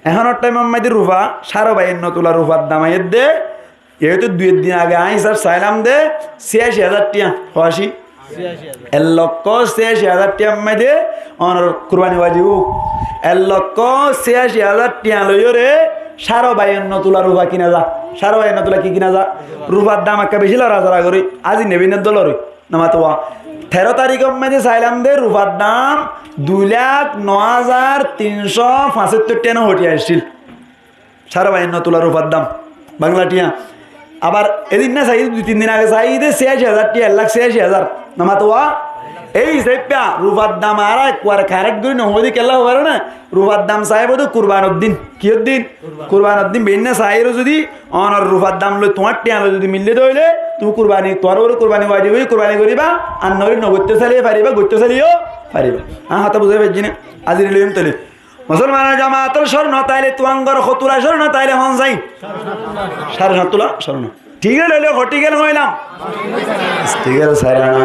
এখন টাইম আমাদের রূপা 52 তোলা রূপার দাম আইয়ে দে এই তো 2 দিন আগে আই স্যার চাইলাম দে 86,000 টিয়া হওয়াশি 1,86,000 টিয়া আমাদের অনর কুরবানি ওয়াজিব 1,86,000 টিয়া লইও রে 52 তোলা রূপা কিনা যা 52 তোলা কি কিনা যা রূপার দাম একটা বেশি লড়া চড়া করি আজি নেবিনের দলরে নামাতোয়া 13 তারিখ আমাদের চাইলাম দে রূপার দাম 2,09,375 টিয়া হটি আসছিল 52 তোলা রূপার দাম বাংলা টিয়া আবার এদিন না চাই 2-3 দিন আগে চাই দে 86,000 টিয়া 1,86,000 নামাতোয়া এই সেপ্যা রূপার দাম আর একবার কারেক্ট করি নহদি কেলা হবার না রূপার দাম চাইব তো কুরবানের দিন কি দিন কুরবানের দিন বেন না চাইরো যদি অনর রূপার দাম লই তোমার টিয়া যদি মিললে দইলে তুমি কুরবানি তোর ওর কুরবানি ওয়াজিব কুরবানি করিবা আর নরি নগত্য চালিয়ে পারিবা গত্য চালিয়েও পারিবা হ্যাঁ হাতে বুঝাই পারছি না আজির লইম তলে মুসলমানের জামাতর স্বর্ণ তাইলে তোয়াঙ্গর হতুলা স্বর্ণ তাইলে হন যাই 7.5 তোলা স্বর্ণ ঠিক আছে হটিগেল হইলাম ঠিক আছে সাইরানা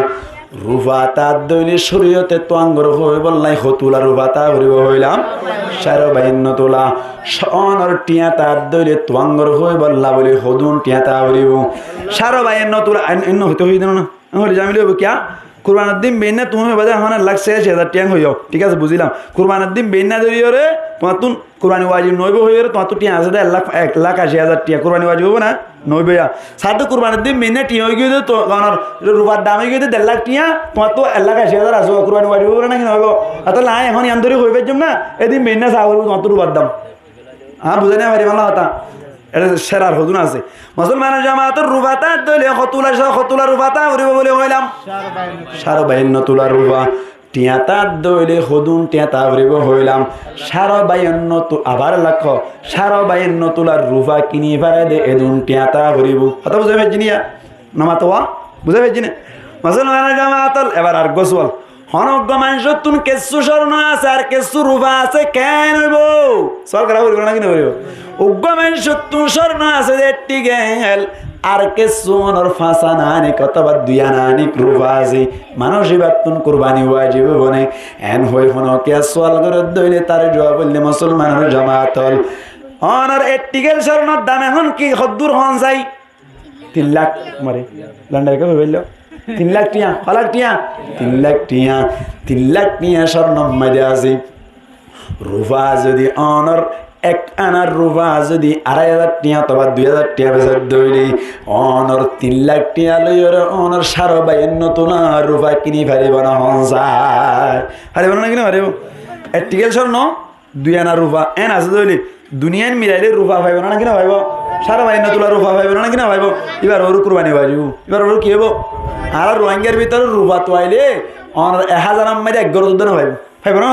রুফাতা দইলে শরীয়তে তোয়াঙ্গর হই বললাই হতুলা রুফাতা হরিব হইলাম 52 তোলা অনর টিয়া তার দইলে তোয়াঙ্গর হই বললা বলে হদুন টিয়া তা হরিব 52 তোলা অন্য হতে হই না আমি জামিল হইব কিয়া কুরবানের দিন বেন্না তুমি বাজার হন 1,86,000 টিয়া হইও ঠিক আছে বুঝিলাম কুরবানের দিন বেন্না ধরিও রে তোমার তুন কুরবানি ওয়াজিব নইব হইও রে তোমার তো টিয়া আছে 1,80,000 টিয়া কুরবানি ওয়াজিব হবে না নইবে সাথে কুরবানের দিন বেন্না টিয়া হই গিয়ে তো অনর রূপার দাম হই গিয়ে 1.5 লাখ টিয়া তোমার তো 1,80,000 আছে কুরবানি ওয়াজিব হবে না কি নইব তাহলে না এখন ইয়ান ধরে হইবে জম না এদিন বেন্না চাওয়ার তোমার তো রূপার দাম হ্যাঁ বুঝে না পারি ভালো কথা এটা সেরার হদুন আছে মুসলমানের জামাতের রুবাতা দইলে হতুলা রুবাতা উড়িব বলে হইলাম 52 তোলা রুবা টিয়াতা দইলে হদুন টিয়াতা ভরিব হইলাম 52 তো আবার লাখ 52 তোলার রূপা কিনি পারে দে এদুন টিয়াতা ভরিব কথা বুঝে ফেলছি নিয়া নামাতোয়া বুঝে ফেলছি না মুসলমানের জামাতল এবার আর গোসল হনজ্ঞ মানুষ তুন কেসু স্বর্ণ আছে আর কেসু রূপা আছে কেন হইব সরকার বলব না কিনা বলব উগ্র মানুষ তুন স্বর্ণ আছে একটি গেল আর কেসু অনর ফাঁসা নানি কতবার দুইয়া নানি রূপা আছে মানুষ এবার তুন কুরবানি ওয়াজিব বনে এন হই হন কে সোয়াল করে দইলে তার জবাব বললে মুসলমানের জামাতল অনর একটি গেল স্বর্ণর দাম এখন কি হদ্দুর হন যাই 3 লাখ মারে লন্ডার কে বলল 3 লাখ টিয়া কলাক টিয়া 3 লাখ টিয়া 3 লাখ টিয়া স্বর্ণ মাঝে আছে রূপা যদি অনর 1 আনার রূপা যদি 2500 টিয়া অথবা 2000 টিয়া বেচার দইলে অনর 3 লাখ টিয়া লইর অনর 52 তোলা রূপা কিনি পারিব না হনসায় পারিব না কিনা পারিব একটিকেল স্বর্ণ 2 আনার রূপা এন আছে দইলে দুনিয়ায় মিলাইলে রূপা পাইব না কিনা পাইব 52 তোলা রূপা পাইব না কিনা পাইব এবার ওর কুরবানি বাজিব এবার ওর কি হইব আর রোহিঙ্গার ভিতরে রূপা তো আইলে অনর 1000 আম্মাইলে 11 দিন পাইব পাইব না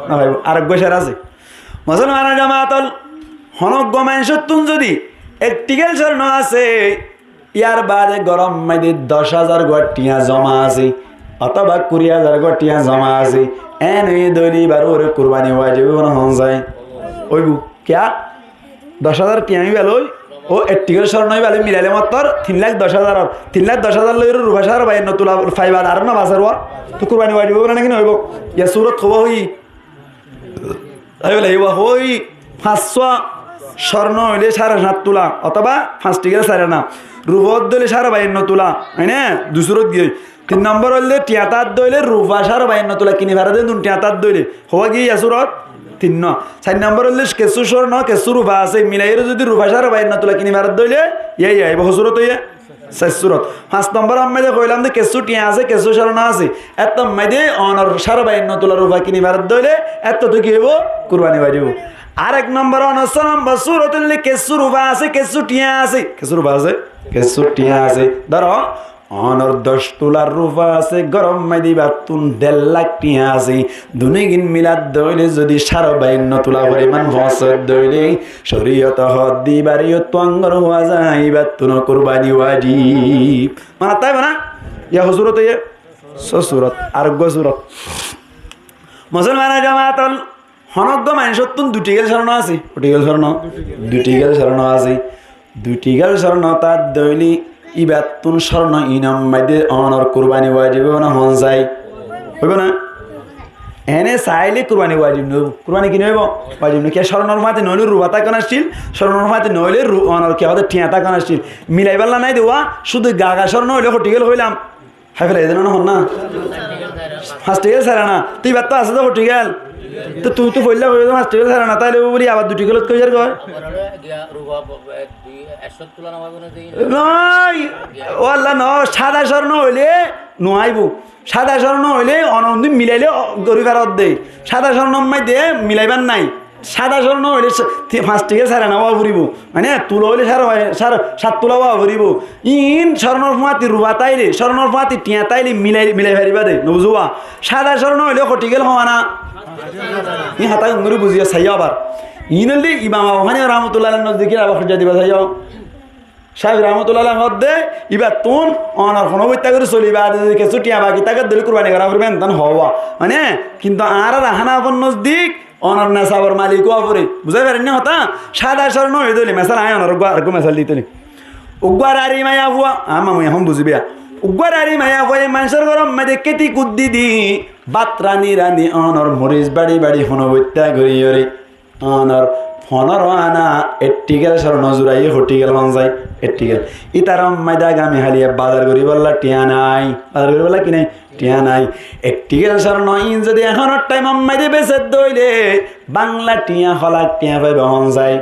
না পাইব আর গোসার আছে মুসলমান জামাতল হনজ্ঞ মানুষের তুন যদি একটিকেল স্বর্ণ আছে ইয়ার বাদে গরম মাইদে 10,000 গটিয়া জমা আছে অথবা 20,000 গটিয়া জমা আছে এন এই দলি বার ওর কুরবানি ওয়াজিব না হন যায় ওইবু কিয়া 10,000 টিয়া বেলই ও একটিকেল স্বর্ণ বেলে মিলাইলে মাত্র 3,10,000 3,10,000 লইর রূপা 52 তোলা ফাইবার আর না বাজার ওয়া তো কুরবানি ওয়াজিব না কিনা হইব ইয়া সুরত খবর হই হই 500 স্বর্ণ হইলে 7.5 তোলা অথবা 5 টিকেল 4 না রূপত দিলে 52 তোলা হয় না দুসরত গিয়ে 3 নম্বর হইলে টিয়াতার দইলে রূপা 52 তোলা কিনে ভাড়া দেন টিয়াতার দইলে হওয়া গিয়ে আসুরত 3 ন 4 নম্বর হইলে কেসু স্বর্ণ কেসু রূপা আছে মিলাইয়ের যদি রূপা 52 তোলা কিনে ভাড়া দইলে এই আইব হসুরত হইয়া সুরত 5 নম্বর আমি কইলাম যে কেসু টিয়া আছে কেসু স্বর্ণ আছে এত মাইদে অনর 52 তোলা রূপা কিনি ভারত দইলে এত তো কি হইব কুরবানি বাজিব আর 1 নম্বর অনসন বসুরতুল কেসু রূপা আছে কেসু টিয়া আছে কেসু রূপা আছে কেসু টিয়া আছে ধরো অনর 10 তোলার রূপা আছে গরম মাইদি বাতুন 1.5 লাখ টিয়া আছে দুনিগিন মিলাদ দইলে যদি 52 তোলা পরিমাণ বছর দইলে শরীয়ত হদ্দি বাড়িও তোঙ্গর হওয়া যায় বাতুন কুরবানি ওয়াজিব মানে তাই না ইয়া হুজুরত ইয়া সসুরত আরোগ্য সুরত মুসলমানের জামাতল হনজ্ঞ মানুষের তুন 2 টিকেল স্বর্ণ আছে টিকেল স্বর্ণ 2 টিকেল স্বর্ণ আছে 2 টিকেল স্বর্ণ তার দইলি ইবাতুন স্বর্ণ ইনাম মাইদে অনর কুরবানি ওয়াজিব না হন যায় হইব না এনে চাইলে কুরবানি ওয়াজিব নব কুরবানি কি নইব ওয়াজিব ন কে স্বর্ণর মাতে নইলে রূপাতা কোন আসছিল স্বর্ণর মাতে নইলে অনর কে হতে টিয়াতা কোন আসছিল মিলাইবাল্লা নাই দেওয়া শুধু গাগা স্বর্ণ হইলে হটিগেল হইলাম হাই ফেলে এদেন না হন না ফার্স্ট টিকেল ছাড়া না তুই বাত আছে তো হটিগেল তো তুই তো বললা হইলো ফার্স্ট টিকেল ছাড়া না তাইলে বলি আবার 2 টিকেলত কই যার কয় নয় ও আল্লাহ ন সাদা স্বর্ণ হইলে নোয়াইব সাদা স্বর্ণ হইলে অনন্দিন মিলাইলে গরিবার অর্ধে সাদা স্বর্ণ মাইদে মিলাইবার নাই সাদা স্বর্ণ হইলে 5 টিকেল ছাড়া না ফুরিব মানে তুলো হইলে 7 তোলা ফুরিব ইন স্বর্ণর ফাঁতি রুবা তাইলে স্বর্ণর ফাঁতি টিয়া তাইলে মিলাই ফারিবা দে নবুঝুয়া সাদা স্বর্ণ হইলে হটিকেল হওয়া না ই হাতা গঙ্গরি বুঝিয়া চাই আবার ইনলি ইমাম ওখানে রহমতুল্লাহ নজদিকের আবার খুঁজা দিবা চাই সাহেব রহমতুল্লাহ মধ্যে ইবা তুন অনার ফোনবত্যা করে চলিবা কিছু টিয়া বাকি তাকে দিলে কুরবানি করা করবেন তান হওয়া মানে কিন্তু আর রাহানা আপন নজদিক অনার নেশাবর মালিকও আপরে বুঝাই পারেন না হতা সাদা স্বর্ণ হয়ে দিলি মেসাল আয় অনার আর মেসাল দিতে উগার আরি মায়া হুয়া আমি এখন বুঝিবিয়া উগার আরি মায়া হুয়া মানুষের গরম মেদে কেতি কুদ্দি দি বাতরানি রানি অনর মরিচ বাড়ি বাড়ি ফোনবত্যা করি রে অনর 15 আনা 80 গেল স্বর্ণ জুড়াই হটি গেল মন যায় 80 গেল ইতারম মাইদা গামি হালিয়া বাজার করি বললা টিয়া নাই বাজার করি বললা কি নাই টিয়া নাই 80 গেল স্বর্ণ ইন যদি এখন টাইম মাইদে বেচে দইলে বাংলা টিয়া হলাক টিয়া পাইব মন যায়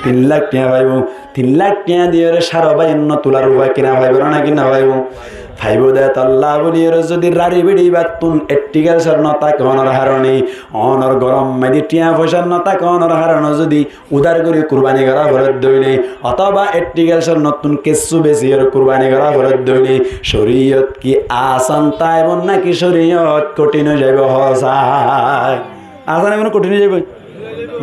3 লাখ টিয়া পাইব 3 লাখ টিয়া দিয়ে 52 তোলার রূপা কিনা পাইব না কিনা পাইব ফাইব দে তল্লা বলি যদি রাড়ি বিড়ি বাতুন এটিকেল স্বর্ণতা কনর হারণে অনর গরম মাদি টিয়া পয়সার নতা কনর হারণ যদি উদার করে কুরবানি করা ভরত দইলে অথবা এটিকেল স্বর্ণতুন কেসু বেশি আর কুরবানি করা ভরত দইলে শরীয়ত কি আসান তাই বন নাকি শরীয়ত কঠিন হয়ে যাবে হসায় আসান এমন কঠিন হয়ে যাবে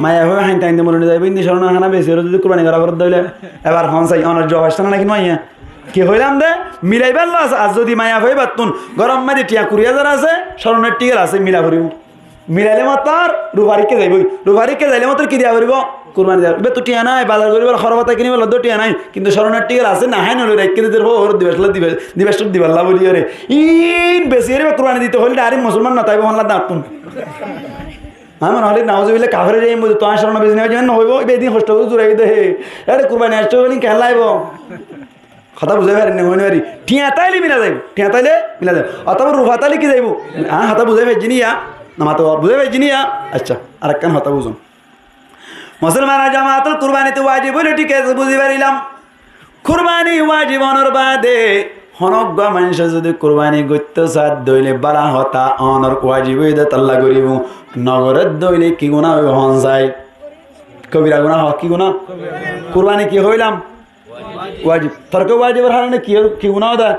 মায়া হয়ে হাইতে হাইতে মনে যাবে ইন্দি স্বর্ণ হানা বেশি আর যদি কুরবানি করা ভরত দইলে এবার হনসাই অনর জহাস্তান নাকি মাইয়া কি হইলাম দে মিলাইবার লাস আজ যদি মায়া হয়ে বাতুন গরম মাদি টিয়া 20,000 আছে স্বর্ণের টিকেল আছে মিলা ভরিব মিলাইলে মাতার রুবারিকে যাইব রুবারিকে যাইলে মাত্র কি দিয়া ভরিব কুরবানি দেব বে তো টিয়া নাই বাজার করিবার খরবাতা কিনিব লদ্দ টিয়া নাই কিন্তু স্বর্ণের টিকেল আছে না হাই নলে রাইকে দিতে হোর দিবেশ দিবাল্লা বলি আরে ইন বেশি রে কুরবানি দিতে হইলে আরে মুসলমান না তাইব হল্লা দাতুন আমার হলে নাউজুবিল্লাহ কাফের যাইম বলি তো স্বর্ণ বেশি নেওয়া যেন হইব বেদিন কষ্ট জুড়াই দে আরে কুরবানি আসতে বলি খেলাইব কথা বুঝাই পারেন হইনি পারি টিয়া তাইলে মিলা যাইব টিয়া তাইলে মিলা যাইব অথবা রুফা তাইলে কি যাইব হ্যাঁ হাতা বুঝাই পাইছি নিয়া না মাতো বুঝাই পাইছি নিয়া আচ্ছা আর একখান হাতা বুঝুন মুসলমান জামাতুল কুরবানিতে ওয়াজিব হইলে ঠিক আছে বুঝি পারিলাম কুরবানি ওয়াজিব অনর বাদে হনজ্ঞ মানুষ যদি কুরবানি গত্য সাত দইলে বালা হতা অনর ওয়াজিব হইতে তাল্লা করিব নগরের দইলে কি গুণা হইব হন যায় কবিরা গুণা হ কি গুণা কুরবানি কি হইলাম ওয়াজিব তর্ক ওয়াজিবের হারণে কি গুণাও দা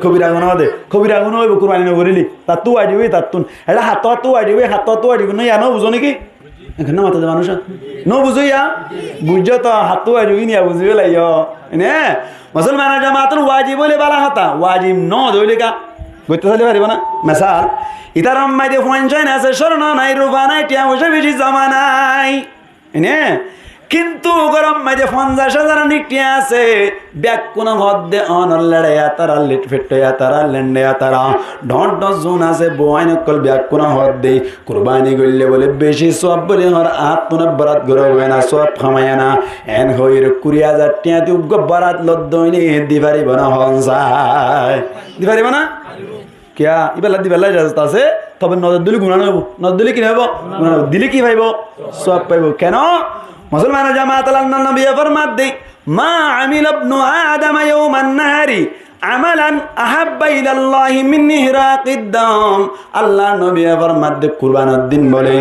কবিরা গুণাও দে কবিরা গুণ হইব কুরবানি নগরিলি তার তো ওয়াজিব তার তুন এটা হাত তো ওয়াজিব হাত তো ওয়াজিব নয় ন বুঝো নাকি এখানে মাথা দে মানুষ ন বুঝো ইয়া বুঝছো তো হাত তো ওয়াজিব নিয়া বুঝবে লাইয় এনে মুসলমান জামাতুল ওয়াজিব হইলে বালা হাতা ওয়াজিব ন দইলে কা গইতে চলে পারিব না মেসাল ইতার আম্মাই দে ফঞ্চাইন আছে স্বর্ণ নাই রূপা নাই টিয়া পয়সা বেশি জমা নাই এনে কিন্তু গরম মাঝে 50,000 নিটিয়া আছে ব্যাগ কোন হদ্দে অনর লড়াইয়া তারা লিট ফেটয়া তারা লেন্ডয়া তারা ঢন্ট জুন আছে বয়ন কল ব্যাগ কোন হদ্দে কুরবানি গইলে বলে বেশি সব বলে হর আত্মন বরাত গর হয় না সব খামায় না এন হইর 20,000 টিয়া দি উগ বরাত লদ্দইনি দিবারি বনা হনসায় দিবারি বনা কিয়া ইবেলা দিবেলা রাস্তা আছে তবে নজর দিলি গুণা নেব নজর দিলি কি নেব দিলি কি পাইব সব পাইব কেন মুসলমান জামাত আল্লাহ নবী ফরমাত দে মা আমিল ইবনু আদম ইয়াওমান নাহারি আমালান আহাব্বা ইলাল্লাহি মিন ইহরাকিদ দাম আল্লাহ নবী ফরমাত দে কুরবানির দিন বলে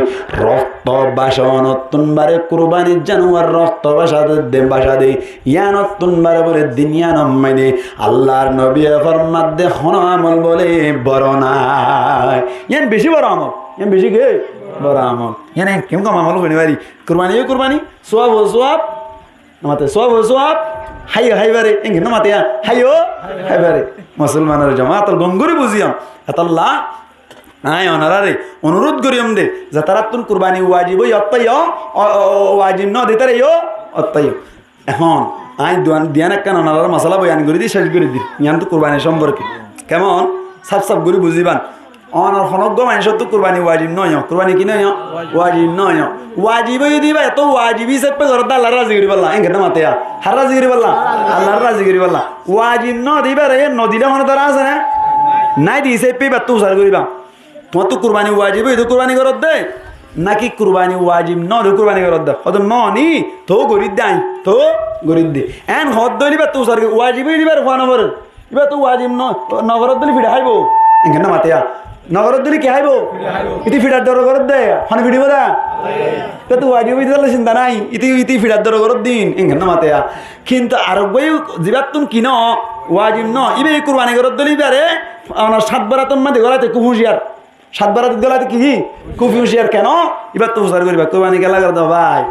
রক্ত বাসনতুন বারে কুরবানির জানোয়ার রক্ত বাসা দে ইয়ানতুন বারে বলে দুনিয়া নম্মাইনে আল্লাহর নবী ফরমাত দে হন আমল বলে বড় না ইয়ান বেশি বড় আমল ইয়ান বেশি কে বড় আমল ইয়ান কেমন কম আমল করি পারি কুরবানি সওয়াব ও সওয়াব নামাতে সওয়াব ও সওয়াব হাই হাইবারে এঙ্গে নামাতে হাইও হাইবারে মুসলমানের জামাতের গঙ্গুরি বুঝিয়াম আতাল্লাহ আয় অনারারে অনুরোধ করিয়াম দে যে তারা তুন কুরবানি ওয়াজিব অত্তাই ওয়াজিব ন দিতারে অত্তাই এখন আয় দিয়ান একখান অনারার মশলা বয়ান করে দি শেষ করে দি ইয়ান তো কুরবানি সম্পর্কে কেমন সাপ করে বুঝিবান অনার হনজ্ঞ মানুষের তো কুরবানি ওয়াজিব নয় কুরবানি কি নয় ওয়াজিব নয় ওয়াজিব দিবা এত ওয়াজিব হিসেবে ঘরত আল্লাহ রাজি করি পারলা এঙ্গে মাতে হার রাজি করি পারলা আল্লাহর রাজি করি পারলা ওয়াজিব ন দিবা রে নদিলে মনে তারা আছে না নাই দি হিসেবে বা তো উসার করিবা তোমার তো কুরবানি ওয়াজিব হইতো কুরবানি করত দে নাকি কুরবানি ওয়াজিব ন দে কুরবানি করত দে হয়তো নি তো গরিব দেয় তো গরিব দে এন হদ দলিবা তো উসার ওয়াজিব দিবার হওয়া নগর এবার তো ওয়াজিব নগরত দলি ফিরে হাইব এঙ্গে মাতে নগরত দিলি কি হাইব ইতি ফিডার দর করত দে হন ফিডিব দা তো তুই ওয়াজিব দিলে চিন্তা নাই ইতি ফিডার দর করত দিন এঙ্গে মাতে কিন্তু আর বই জিবাত তুম কিন ওয়াজিব ন ইবে কুরবানি করত দিলি বারে আমার 7 বারাতন মাঝে গলাতে খুব হুঁশিয়ার 7 বারাত গলাতে কি খুব হুঁশিয়ার কেন এবার তো হুঁশিয়ার করিবা কুরবানি গেলা কর দাও ভাই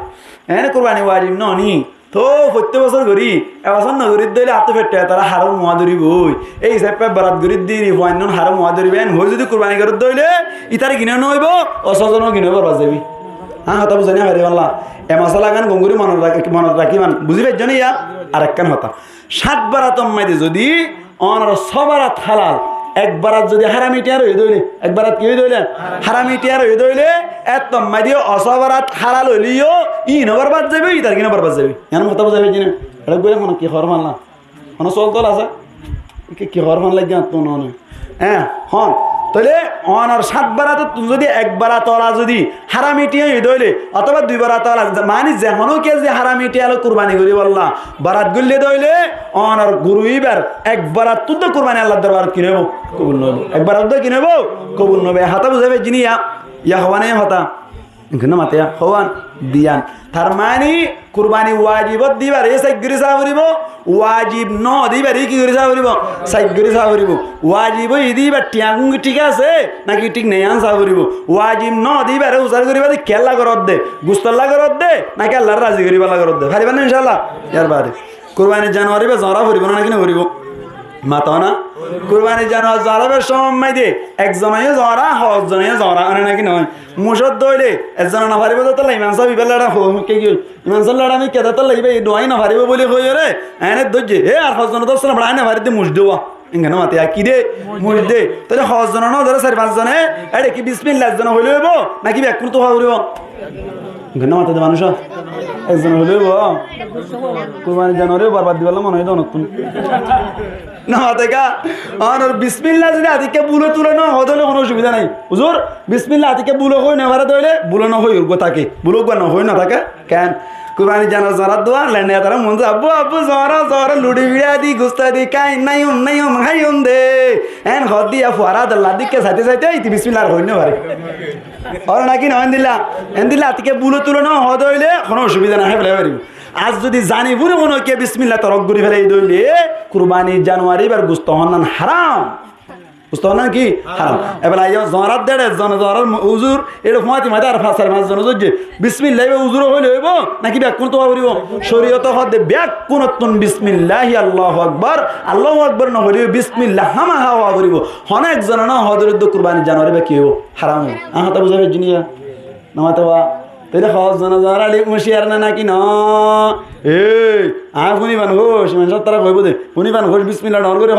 এনে কুরবানি ওয়াজিব ন নি তো প্রত্যেক বছর করি এবছর নগরীর দইলে হাতে ফেটে তারা হারও মোয়া ধরি বই এই হিসাবে বারাত গরিব দিই ফাইন হারও মোয়া ধরিবেন হয়ে যদি কুরবানি করে দইলে ইতারে কিনে নইব অসজনও কিনে পারবা যাবি হ্যাঁ হতা বুঝানি হারি পারলা এ মশলা গান গঙ্গুরি মনত রাখি মান বুঝি পাইছ নি ইয়া আর একখান হতা 7 বারাত মাইদে যদি অনার 6 বারাত হালাল একবারাত যদি হারামি টিয়ার হয়ে দইলে একবারাত কি হয়ে দইলে হারামি টিয়ার হয়ে দইলে এত মাইদিও অসবারাত হালাল হইলিও ই নবার বাদ যাবে ই তার কি নবার বাদ যাবে এমন কথা বুঝাবে জিনে এটা বলে মনে কি হর মানলা মনে চল তল আছে কি হর মান লাগে তো নয় হ্যাঁ হন তাহলে অনার 7 বারাত যদি 1 বারাত ওরা যদি হারামিটিয়ে দইলে অথবা 2 বারাত ওরা মানে যেমনও কে যে হারামিটিয়ে আলো কুরবানি করি বললা বারাত গুললে দইলে অনার গুরু ইবার 1 বারাত তুদ কুরবানি আল্লাহর দরবার কি নেব কবুল নেব 1 বারাত কি নেব কবুল নেবে হাতা বুঝাবে জিনিয়া ইয়া হওয়ানে হতা ইনখানে মাতিয়া হওয়ান দিয়ান তার মানে কুরবানি ওয়াজিবত দিবার এ সাইগরি সাহরিব ওয়াজিব ন দিবার কি করে সাহরিব সাইগরি সাহরিব ওয়াজিব দিবার টিয়াং ঠিক আছে নাকি ঠিক নেই আন সাহরিব ওয়াজিব ন দিবার উসার করিবা দি কেলা করত দে গুস্তল্লা করত দে নাকি আল্লাহর রাজি করিবা করত দে পারিবা না ইনশাআল্লাহ ইয়ার বাদে কুরবানি জানুয়ারি বা জরা ভরিব না কিনা ভরিব মাতা না কুরবানি জানোয়ার জরাবের সময় দিয়ে একজনে জরা হজনে জরা আনে নাকি নয় মুসদ দইলে একজন না পারিব তো ইমান সাহেব ইবেলাটা কে কি ইমান সাহেব লাড়া আমি কেদা তো লাইবে দোয়াই না পারিব বলে কই রে এনে দজ্জে এ আর হজন তো না বড়াই না পারিতে মুস দেওয়া ইংখানে মাতে কি দে মুস দে তাহলে হজন না ধরে 4-5 জনে এডে কি বিসমিল্লাহ জন হইলো হইব নাকি ব্যাকুল তো হইব ইংখানে মাতে মানুষ একজন হইলো হইব কুরবানি জানোয়ারে বরবাদ দিবালা মনে হয় নতুন না দেখা আর বিসমিল্লাহ যদি আদিকে বুলো তুলে না হদলে কোনো অসুবিধা নাই হুজুর বিসমিল্লাহ আদিকে বুলো হই না ভারে দইলে বুলো না হই উর্গ থাকে বুলো গো না হই না থাকে কেন কুরবানি জানো জরা দোয়া লেনে তারা মন আব্বু আব্বু জরা জরা লুডি বিড়া দি গুস্তা দি কাই নাই হাই দে এন হদি আফারা দল্লা দিকে সাথে সাথে ইতি বিসমিল্লাহ হই না ভারে আর নাকি না এন্দিলা আদিকে বুলো তুলে না হদইলে কোনো অসুবিধা না হয় বলে পারিব আজ যদি জানি বুড়ে মনে কে বিসমিল্লাহ তরক গুরি ফেলে দইলে কুরবানি জানুয়ারি বার গুস্ত হন্নান হারাম গুস্ত হন্নান কি হারাম এবার আইয়া জরাত দেড়ে জরার উজুর এটা ফমাতি মাথা আর 5-5 জন যে বিসমিল্লাহ উজুর হইলে হইব নাকি ব্যাকুন তো হইব শরীয়ত হদে ব্যাকুনতুন বিসমিল্লাহি আল্লাহু আকবার না হইব বিসমিল্লাহ হামা হাওয়া করিব হন একজন না হদরদ কুরবানি জানুয়ারি বা কি হইব হারাম আহাতা বুঝাবে জিনিয়া নামাতবা তেরে হজ জনজারা লিক মুশিয়ার না নাকি না এই ফুনিবান ঘোষ মানে তারা কইব দে ফুনিবান ঘোষ বিসমিল্লাহ ডর করে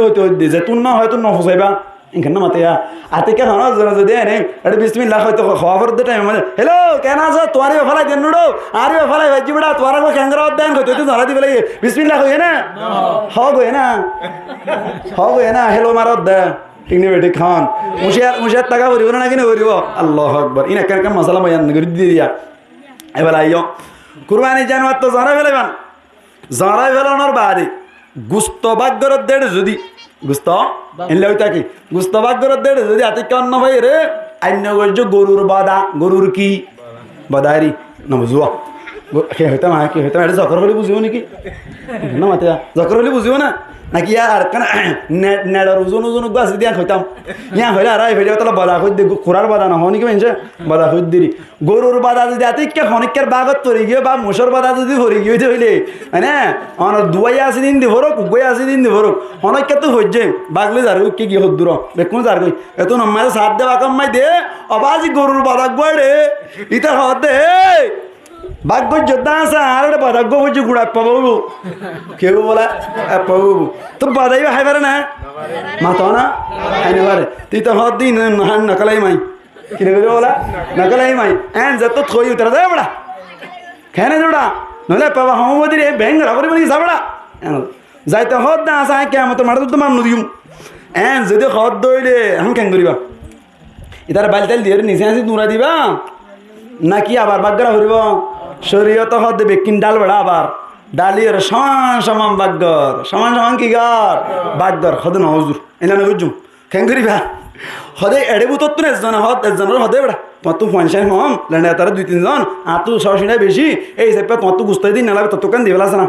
হইতে হইতে যে তুন না হয়তো ন ফসাইবা ইনখানে মাতিয়া আতিকে হজ যদি এনে এটা বিসমিল্লাহ হয়তো খবর দে টাইম মানে হ্যালো কেন আছো তোয়ারে ফলাই দেন নুডো আরে ফলাই ভাজি বড়া তোয়ারা কো ক্যাংরা দেন কই তুই ধরা দিবে লাগে বিসমিল্লাহ কই না হবে না হেলো মারত দে টিকনি বেটি খান মুশিয়ার টাকা ভরিব না কিনে ভরিব আল্লাহু আকবার ইনা কার মশলা বয়ান করে দিয়া এবার আইও কুরবানি জানোয়ার তো জরা ফেলানোর বাদে গুস্ত বাগ্যরত দেড় যদি গুস্ত এনলে হইতা কি গুস্ত বাগ্যরত দেড় যদি আতিক অন্য ভাই রে আইন্য গর্জ গরুর বাদা গরুর কি বাদারি না বুঝুয়া হইতাম এটা জকর হলে বুঝিব নাকি না মাতে জকর হলে বুঝিব না নাকি আর নেড়ার ওজন গাছ দিয়া হইতাম ইয়া হইলে আর ভেড়ে তাহলে বাদা হই দে খোরার বাদা না হনি কি মেনছে বাদা হই দিরি গরুর বাদা যদি আতিকে হনিকের বাগত পরি গিয়ে বা মোষর বাদা যদি ভরি গিয়ে হইলে মানে আমার দুয়াই আসি দিন দি ভরক উগই আসি দিন দি ভরক হনকে তো হইছে বাগলে যার কি কি হদ দূর বেকুন যার কই এত নমায় সাত দে বাকাম্মাই দে অবাজি গরুর বাদা গড়ে ইতা হদে ভাগ্য যোদ্ধা আছে আর একটা বাধাগ্য হচ্ছে গুড়া পাবো কেউ বলা পাবো তোর বাধাই হাই পারে না মাতো না হাই না পারে তুই তো হদ দিন নকলাই মাই কিনে করে বলা নকলাই মাই হ্যাঁ যত থই উতরা যায় বড়া খেয়ে দৌড়া নহলে পাবা হমবদি রে ব্যাঙ্গ রাবরি বলি যাবড়া যাইতে হদ না আসা কেমন তো মারা তো মানুষ দিম হ্যাঁ যদি হদ দইলে এখন কেন করিবা ইতার বালতাল দিয়ে নিচে আসি দূরা দিবা নাকি আবার বাগ্যরা হরিব শরীয়ত হদ বেকিন ডাল বেড়া আবার ডালির সমান বাগ্যর সমান কি গার বাগ্যর হদে না হজুর এলা না বুঝুম কেন করিবা হদে এড়ে বুতর তো একজনের হদে বেড়া তোমার তো পয়সা হম লেনে তারা 2-3 জন আর তো 100 বেশি এই হিসাবে তোমার তো গুস্তাই দিন নালাবে তত কেন দিয়ে আছে না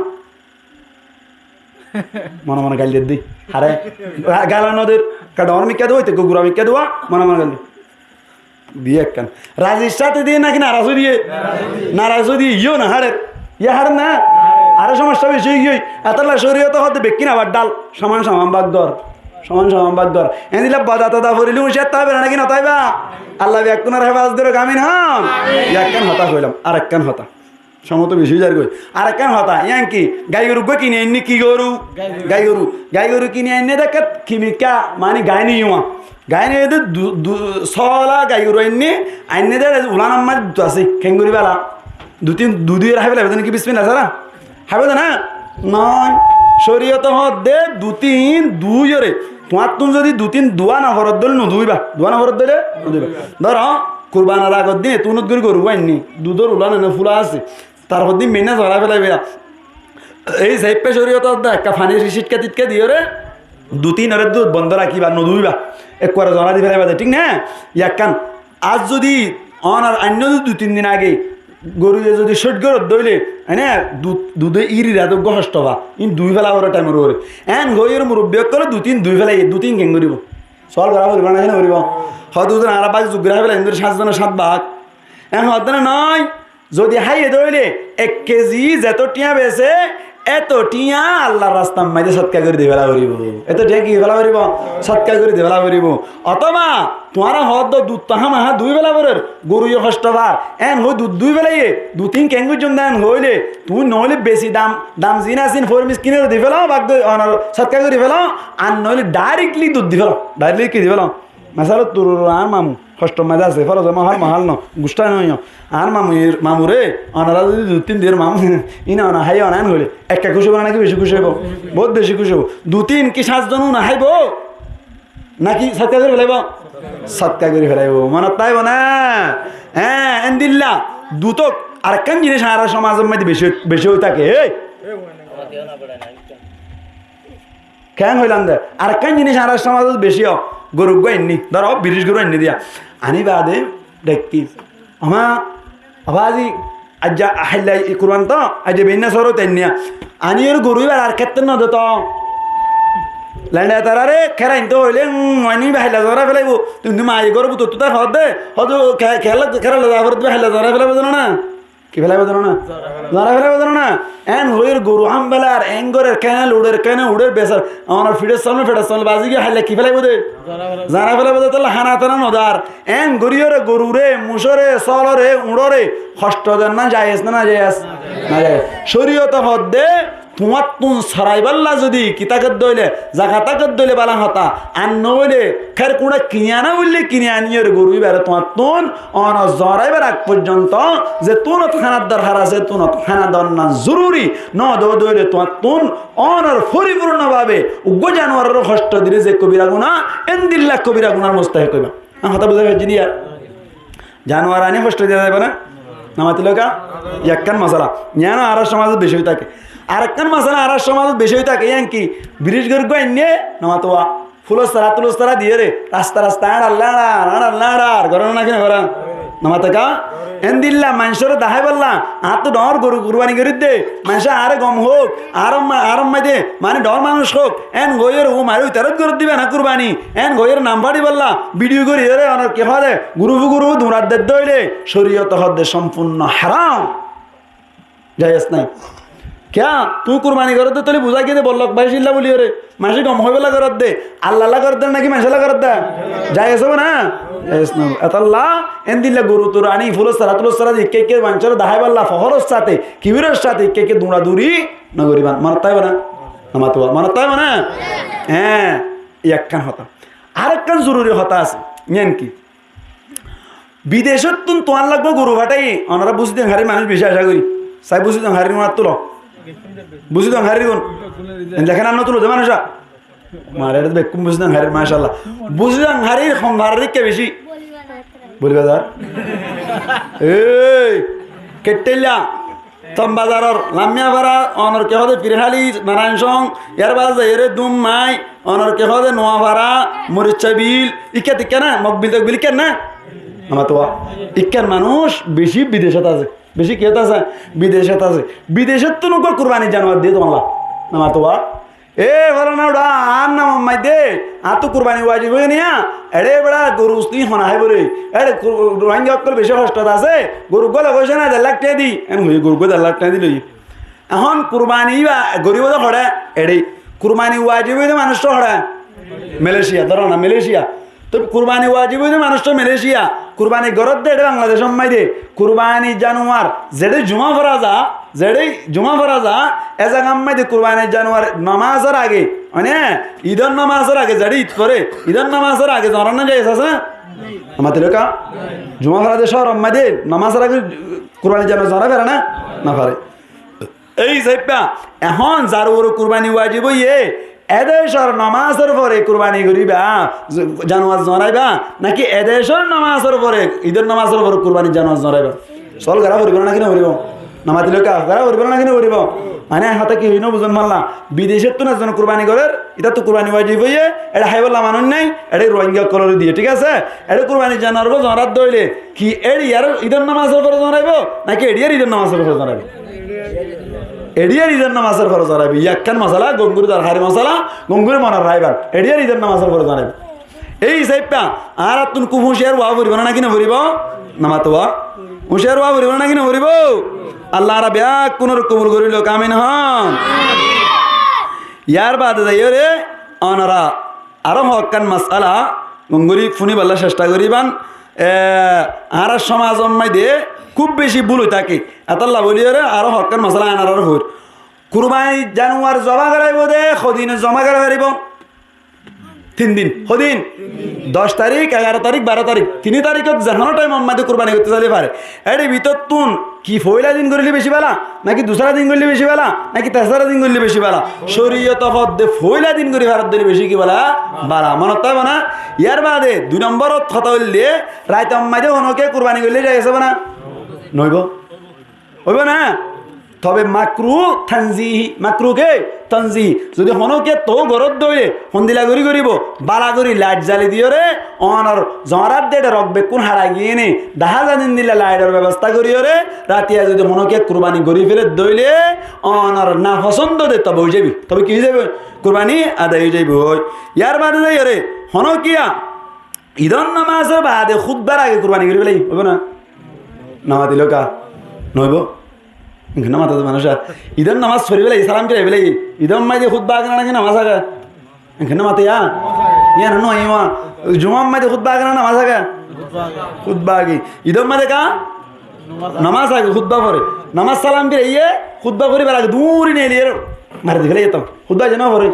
মনে গাল দিয়ে দিই আরে গালা নদের কাডর মিকা দেওয়া হইতে গুড়া মিকা দেওয়া মনে গাল দিয়ে কেন রাজির সাথে দিয়ে নাকি নারাজও দিয়ে ইয়েও না হাড়ের হাড় না আরো সমস্যা বেশি গিয়ে এতলা শরীয়ত হতে বেকি না আবার ডাল সমান বাগদর এনে দিলে বাদা তাদা ভরিলি উচিত তাইবে নাকি না তাইবা আল্লাহ একজনের হেফাজ ধরে গামিন হাম একখান হতা হইলাম আর একখান হতা সমত বেশি যার গই আর একখান হতা ইয়াং কি গাই গরু গো কিনে এনে কি গরু গাই গরু কিনে এনে দেখে খিমিকা মানে গাই নিয়া গাই নিয়ে সলা গাই গরু আইনে দে উলান আম্মার দুটো আছে খেঙ্গুরি বেলা দুদিন হাইবে লাগবে কি বিসমিল্লাহ সারা হাইবে না নয় শরীয়ত হদে দুতিন দুইরে তোমার তুমি যদি দুতিন দুয়া না হরত দিল নুধুইবা দুয়া না হরত দিলে নুধুইবা ধর কুরবানার আগত দিন তুনত করে গরু আননি দুধর উলা না ফুলা আছে তারপর দিন মেনে ধরা ফেলাইবে এই সাইপে শরীয়ত একটা ফানির সিটকা টিটকা দিয়ে রে দুতিন ওরে দুধ বন্ধ রাখিবা নুধুইবা একবারে জনা দি ফেলাইবা ঠিক না ইয়াকান আজ যদি অনার অন্য দু তিন দিন আগে গরু যদি শট গরত দইলে হ্যাঁ দুধে ইরিরা তো গহষ্ট হবা ইন দুই ফেলা ওরা টাইমের ওরে এন গইয়ের মুরব্বী করে দুই ফেলাই দুতিন কেন করিব চল করা বলব না কেন করিব হয়তো দুজন আর বাকি জুগরা ফেলা ইন্দুর 7 জনের 7 ভাগ এখন হতে নয় যদি হাইয়ে দইলে 1 কেজি যত টিয়া বেছে এত টিয়া আল্লাহর রাস্তার মাঝে সৎকার করে দিয়ে ফেলা করিব এত টিয়া কি ফেলা করিব সৎকার করে দিয়ে ফেলা করিব অথবা তোমার হদ দুধ তাহা মাহা দুই বেলা বরের গরু কষ্টবার এন হই দুধ দুই বেলাই দুতিন কেঙ্গুর জন্য দেন হইলে তুই নহলে বেশি দাম জিন আসিন ফরমিস কিনে দিয়ে ফেলাও বাগ সৎকার করে ফেলাও আর নহলে ডাইরেক্টলি দুধ দিয়ে ফেলাও ডাইরেক্টলি কি দিয়ে ফেলাও মাসাল তোর আর মামু কষ্ট মাঝে আছে ফরজ মাহাল ন গুষ্টা নয় আর মামুরে অনারা যদি 2-3 দিনের মামু ইনা না হাই অনায়ন হইলে একটা খুশি হবো নাকি বেশি খুশি হবো বহুত বেশি খুশি হবো 2-3 কি 7 জন না হাইব নাকি সৎকার করে ফেলাইব সৎকার করে ফেলাইব মনত তাইব না হ্যাঁ এন্দিল্লা দুতক আরেকখান জিনিস আর সমাজের মধ্যে বেশি হয়ে থাকে কেন হইলাম দে আরেকখান জিনিস আর সমাজ বেশি গরু আননি ধরো 20 গরু আনি দিয়া আনি বাদে দেখতি আমার আবাজি আজ হাইলাই কুরবান তো আজ বেনা সরো তেনিয়া আনি ওর গরু আর ক্ষেত্রে ন দত ল্যান্ডা তারারে খেরাইন তো হইলে আনি হাইলা জরা ফেলাইব তুমি মাই গরু তো তুতা খাওয়া দে হয়তো খেলা খেলা যাবার হাইলা জরা ফেলাইব না কি ফেলাইব না জরা ফেলাইব না এন হইর গরু হাম বেলার এঙ্গরের কেন উড়ের কেন উড়ের বেসার আমার ফিডের সামনে বাজি গিয়ে হাইলা কি ফেলাইব দে জানা ফেলাইব দে তাহলে হানা তানা নদার এন গরিয়রে গরুরে মুসরে সলরে উড়রে কষ্ট দেন না যায়স না যায়স না যায় শরীয়ত হদে তোমার তুন সরাইবাল্লা যদি কিতাকের দইলে জাকাতাকের দইলে বালা হতা আর নইলে খের কুড়া কিনে আনা বললে কিনে আনিয়ে গরুই বেড়ে তোমার তুন অন জরাইবার আগ পর্যন্ত যে তুনত খানার দরকার আছে তুনত খানা দর না জরুরি ন দইলে তোমার তুন অনর পরিপূর্ণভাবে উগ্র জানোয়ারের কষ্ট দিলে যে কবিরা গুণা এন্দিল্লা কবিরা গুণার মোস্তাহে কইবা হতা বোঝা গেছে দিয়া জানোয়ার আনি কষ্ট দেওয়া যাবে না নামাতি লোকা একখান মশলা জ্ঞান আর সমাজ বেশি হয়ে থাকে আরেকখান মশলা আর সমাজ বেশি হয়ে থাকে কি ব্রিজ গর্গ এনে নামাতোয়া ফুলস্তারা তুলস্তারা দিয়ে রে রাস্তা রাস্তা আড়ার ঘর না কিনা ঘর নামাতে কা এন্দিল্লা মানুষের দাহাই বললা আর তো ডর গরু কুরবানি করে দে মানুষ আরে গম হোক আরম মাই দে মানে ডর মানুষ হোক এন গইয়ের ও মারি তেরত করে দিবে না কুরবানি এন গইয়ের নাম পাড়ি বললা ভিডিও করি রে অনেক কে হয় গুরু ধুনার দে দইলে শরীয়ত হদে সম্পূর্ণ হারাম যাইস নাই क्या तू कुर्बानी करत दे तोली बुझा के दे बोलक भाई शिल्ला बोलियो रे माशी गम होयबला करत दे अल्लाह करत दे नाकी माशाला करत दे जाय सब ना एस नो अतल्ला एंदिल्ला गुरु तुरानी फुल सरातुल सरा के के वांचर दाहाय बल्ला फहरस साथे किबिरस साथे के दुड़ा दूरी नगरीबान मनताय बना नमातवा मनताय बना হ্যাঁ একখান হতা আরেকখান জরুরি হতা আছে নেন কি বিদেশত তুন তোয়ান লাগবো গরু ভাটাই ওনারা বুঝতে হারি মানুষ বেশি আশা করি সাই বুঝতে হারি মার তুলো বুঝি তো হারি কোন দেখেন আমরা তুলো দে মানুষ মারে বেকুম বুঝি তো হারি মাশাআল্লাহ বুঝি তো হারি হারি কে বেশি বলবা দার এই কেটেলা তম বাজারর লামিয়া ভাড়া অনর কে হদে পিরহালি নারায়ণ সং ইয়ার বাজে এরে দুম মাই অনর কে হদে নোয়া ভাড়া মরিচা বিল ইকে দিকে না মকবিল তক বিল কেন না আমার তো ইকের মানুষ বেশি বিদেশত আছে বেশি কেত আছে বিদেশত আছে বিদেশত তো নকর কুরবানি জানোয়ার দিয়ে তোমার আমার তো এ বলো না ওটা আর না মাই দে আর তো কুরবানি ওয়াজিব হয়ে নিয়া এড়ে বেড়া গরু তুই হনা হয় বলে এড়ে রোহিঙ্গা অক্কল বেশি কষ্ট আছে গরু গলে কইছে না 1.5 লাখ টাকা দি এন হই গরু 1.5 লাখ টাকা দিলই এখন কুরবানি বা গরিব তো হড়ে এড়ে কুরবানি ওয়াজিব হয়ে মানুষ তো হড়ে মালয়েশিয়া ধরো না মালয়েশিয়া তো কুরবানি ওয়াজিব হয়ে মানুষ তো মালয়েশিয়া কুরবানি গরত দে বাংলাদেশ মাই দে কুরবানি জানোয়ার যেড়ে জুমা ভরা যা এ জায়গার মধ্যে কুরবানি জানোয়ার নামাজের আগে মানে ঈদের নামাজের আগে যেড়ে ঈদ করে ঈদের নামাজের আগে জরান না যায় আছে আমাদের কা জুমা ভরা দে শহর মধ্যে নামাজের আগে কুরবানি জানোয়ার জরা বেরা না পারে এই সাইপা এখন যার ওর কুরবানি ওয়াজিব ইয়ে এদেশর নামাজের পরে কুরবানি করিবা জানোয়ার জরাইবা নাকি এদেশর নামাজের পরে ঈদের নামাজের পরে কুরবানি জানোয়ার জরাইবা চল গারা করিব না কিনা করিব নামাজ লোক গারা করিব না কিনা করিব মানে হাতে কি হইনো বুঝন মানলা বিদেশের তো না যেন কুরবানি করার এটা তো কুরবানি ওয়াজিব হইয়ে এটা হাইবলা মানুষ নাই এটা রোহিঙ্গা কলর দিয়ে ঠিক আছে এটা কুরবানি জানোয়ার জরাত দইলে কি এর ইয়ার ঈদের নামাজের পরে জরাইব নাকি এডিয়ার ঈদের নামাজের পরে জরাইব এডিয়ার ঈদের নামাজের ফরজ হারাবি ইয়াক্কান মশলা গঙ্গুর দার হারি মশলা গঙ্গুর মনার রাইবার এডিয়ার ঈদের নামাজের ফরজ হারাবি এই সাইপা আর তুন কু হুঁশিয়ার ওয়া ভরিব না কিনা ভরিব নামাতো ওয়া হুঁশিয়ার ওয়া ভরিব না কিনা ভরিব আল্লাহ রাব্বিয়া কোন কবুল করিল কামিন হন ইয়ার বাদে যাইও রে অনারা আরো হক্কান মাসআলা গঙ্গুরি ফুনি বাল্লা চেষ্টা করিবান আর সমাজ দিয়ে খুব বেশি ভুল হয়ে থাকে এতাল্লা বলিও রে আরো হকান মশলা আনার হইর কুরবানি জানুয়ার জমা করাইব দে সদিনে জমা করা পারিব 3 দিন সদিন 10 তারিখ 11 তারিখ 12 তারিখ 3 তারিখত যেন টাইম আমাদের কুরবানি করতে চলে পারে এর ভিতর তুন কি পয়লা দিন করলে বেশি ভালো নাকি দুসরা দিন করলে বেশি ভালো নাকি তেসরা দিন করলে বেশি ভালো শরীয়ত হদ্দে পয়লা দিন করে ভারত দিলে বেশি কি ভালো ভালো মনত তাই না ইয়ার বাদে 2 নম্বরত কথা হইলে রাইত আমাদের অনকে কুরবানি করলে যাইছে না নইব হইব না তবে মাকরু তানজিহি মাকরুকে তানজিহি যদি হনকে তো গরত দইলে হন্দিলা গরি করিব বালা গরি লাইট জ্বালি দিও রে অনর জরাত দেড়ে রকবে কোন হারা গিয়ে নে দাহা জানিন দিলে লাইটের ব্যবস্থা করিও রে রাতিয়া যদি হনকে কুরবানি গরি ফেলে দইলে অনর না পছন্দ দে তবে হয়ে যাবি তবে কি হয়ে যাবে কুরবানি আদায় হয়ে যাইব ইয়ার বাদে যাই রে হনকিয়া ঈদন নামাজের বাদে খুতবার আগে কুরবানি করি ফেলাই হইব না নামা দিল কা নইব নামাজ মানুষ ঈদের নামাজ সরি বেলাই সালাম করে বেলাই ঈদম মাই দিয়ে খুতবা আগে নাকি নামাজ আগা নামাতে ইয়া না নয় জুমাম মাই দিয়ে খুতবা আগে না নামাজ আগা খুতবা আগে ঈদম মাই কা নামাজ আগে খুতবা পরে নামাজ সালাম করে ইয়ে খুতবা করি বেলা দূরই নেই লিয়ে মারি দিয়ে ফেলে যেতাম খুতবা যেন পরে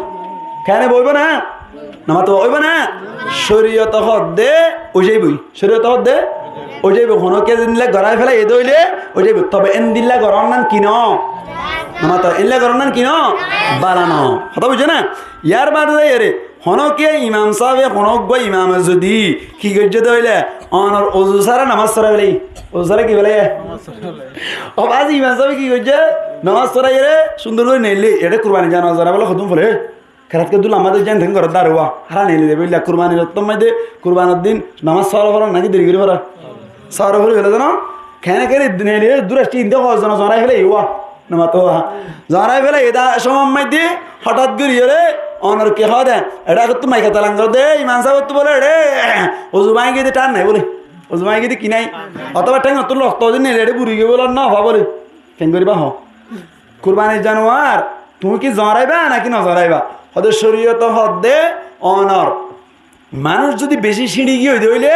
খেয়ে বইব না নামাতো বইব না শরীয়ত হদ্দে ওই যাইবই শরীয়ত হদ্দে ওই যাইব হনকে দিলে গড়াই ফেলে এ দইলে ওই যাইব তবে এন দিল্লা গরম নান কিন নামাতো এনলে গরম নান কিন বাড়ানো কথা বুঝছে না ইয়ার বাদে যাই রে হনকে ইমাম সাহেব হনক গো ইমাম যদি কি করছে দইলে অনর ওযু সারা নামাজ পড়া বলে ওযু সারা কি বলে ও আজ ইমাম সাহেব কি করছে নামাজ পড়াই রে সুন্দর করে নেইলে এটা কুরবানি জানা যারা বলে খতম ফলে খেরাতকে দুল আমাদের জান থেকে ঘর দাঁড়ুয়া হারা নেইলে দেবে কুরবানির রত্তম মাইদে কুরবানির দিন নামাজ সওয়ার করা নাকি দেরি করে পড়া সওয়ার করে ফেলে জানো খেয়ে খেয়ে নেইলে দূরাষ্টি ইন্দে জন জনাই ফেলে ইয়া নামাতো জনাই ফেলে এটা সময় মাইদে হঠাৎ করে রে অনর কে হয় দে এটা তো মাইকা তালাং দে ইমান সাহেব তো বলে রে ওজু মাই গিয়ে টান নাই বলে ওজু মাই গিয়ে কি নাই অথবা টাইম তোর রক্ত দিন নেই রে বুড়ি গিয়ে বলো না হওয়া বলে কেন করিবা হ কুরবানির জানোয়ার তুমি কি জরাইবা নাকি ন জরাইবা হদে শরীয়ত হদ্দে অনর মানুষ যদি বেশি সিঁড়ি গিয়ে দইলে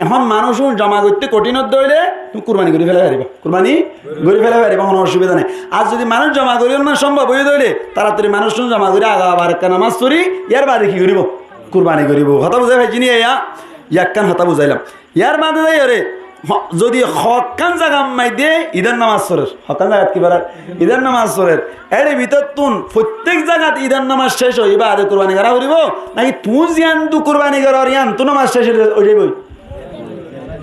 এখন মানুষ জমা করতে কঠিনত দইলে তুমি কুরবানি করে ফেলে পারিবা কুরবানি করে ফেলে পারিবা কোনো অসুবিধা নেই আর যদি মানুষ জমা করিও না সম্ভব হয়ে দইলে তাড়াতাড়ি মানুষ জমা করে আবার একটা নামাজ পড়ি ইয়ার বাদে কি করিব কুরবানি করিব হতা বুঝাই ভাই চিনি ইয়াক্কান হতা বুঝাইলাম ইয়ার বাদে যাই রে যদি হকান জায়গা মাই দিয়ে ঈদের নামাজ সরের হকান জায়গা কি বারার ঈদের নামাজ সরের এর ভিতর তুন প্রত্যেক জায়গাত ঈদের নামাজ শেষ হইবা আদে কুরবানি করা করিব নাকি তুই জিয়ান তু কুরবানি করার ইয়ান তু নামাজ শেষ হয়ে যাবই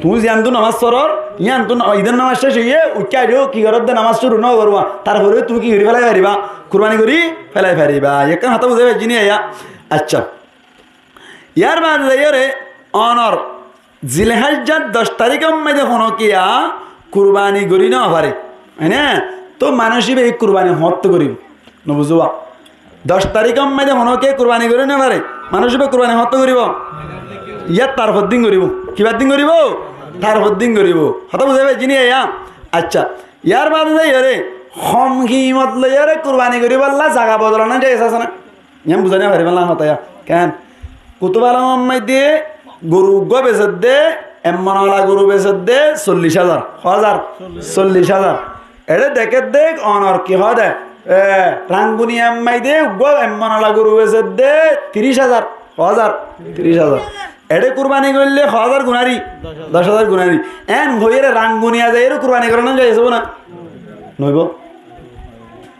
তুই জিয়ান তু নামাজ সরর ইয়ান তু ঈদের নামাজ শেষ হইয়ে উচ্চা দিও কি করত দে নামাজ শুরু ন করবা তারপরে তুমি কি করি ফেলাই পারিবা কুরবানি করি ফেলাই পারিবা একান হাতে বুঝাই জিনি আয়া আচ্ছা ইয়ার বাদ যাই রে অনর জিলহজ্জাত 10 তারিখের মধ্যে হনকিয়া কুরবানি করি না পারে হ্যাঁ না তো মানুষই এই কুরবানি হত করিব নবুঝবা 10 তারিখের মধ্যে হনকে কুরবানি করি না পারে মানুষই কুরবানি হত করিব ইয়ার তার দিন করিব কিবার দিন করিব তার দিন করিব হত বুঝাবে জিনি ইয়া আচ্ছা ইয়ার বাদে যাই রে হমহিমত লইয়ারে কুরবানি করিব আল্লাহ জায়গা বদলানো যাই আছে না আমি বুঝানি পারি বললাম হতায়া কেন কুতুবালাম মধ্যে গরু বেচত দে এমনওয়ালা গরু বেচত দে 40,000 এটা দেখে দেখ অনর কি হয় দে রাঙ্গুনি এমাই দে এমনওয়ালা গরু বেচত দে 30,000 এটা কুরবানি করলে 1,000 গুণারি 10,000 গুণারি এন হইরে রাঙ্গুনিয়া যায় এর কুরবানি করানো যাইছে না নইব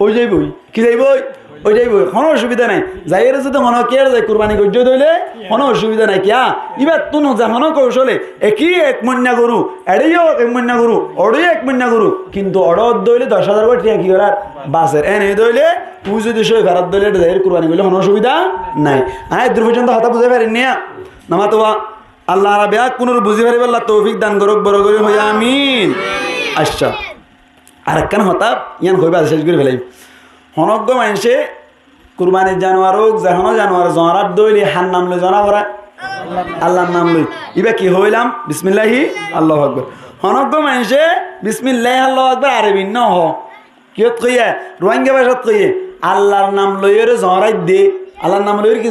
ওই যাইবই কি যাইবই ওই যাইব কোনো অসুবিধা নাই যাই যদি মনে কি আর যাই কুরবানি গজ্য দইলে কোনো অসুবিধা নাই কিয়া ইবার তুন যেমন কৌশলে একই এক মন্যা গরু এড়িও এক মন্যা গরু অড়িও এক মন্যা গরু কিন্তু অড়দ দইলে 10,000 করে টিয়া কি করার বাসের এনে দইলে তুই যদি সই ফেরত দইলে যাই কুরবানি করলে কোনো অসুবিধা নাই দূর পর্যন্ত হতা বুঝে পারেন নিয়া নামাতোয়া আল্লাহ রাবিয়া কোন বুঝি পারিব আল্লাহ তৌফিক দান করুক বড় করে হই আমিন আচ্ছা আরেকখান হতা ইয়ান হইবা শেষ করে ফেলাই হনজ্ঞ মানুষে কুরবানির জানোয়ার হোক যেখানো জানোয়ার জহরাত দইলে হার নাম লই জনা করা আল্লাহর নাম লই ইবা কি হইলাম বিসমিল্লাহি আল্লাহু আকবার হনজ্ঞ মানুষে বিসমিল্লাহি আল্লাহু আকবার আরবি ন হ কিয়ত কইয়া রোহিঙ্গা ভাষাত কইয়ে আল্লাহর নাম লইরে জহরাত দে আল্লাহর नाम लोर की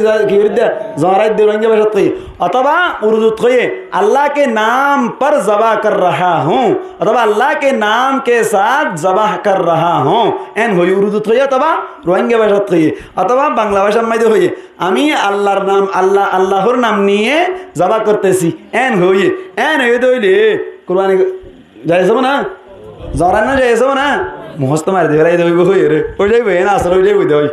दे ज़हरात दे रंगे बशत कहिए अथवा उर्दू कहिए अल्लाह के नाम पर ज़बह कर रहा हूँ अथवा अल्लाह के नाम के साथ ज़बह कर रहा हूँ एन हो उर्दू कहिए अथवा रोहिंग्या बशत कहिए अथवा बांग्ला भाषा में होइए आमी अल्लाहर नाम अल्लाहर नाम निये ज़बह करतेছি एन होइए एन हो दइले कुरबानी जाय सब ना ज़हरा ना जाय सब ना मुहस्त मार दे रे दइबो होइए रे हो जाइबो ना असर हो जाइबो दइ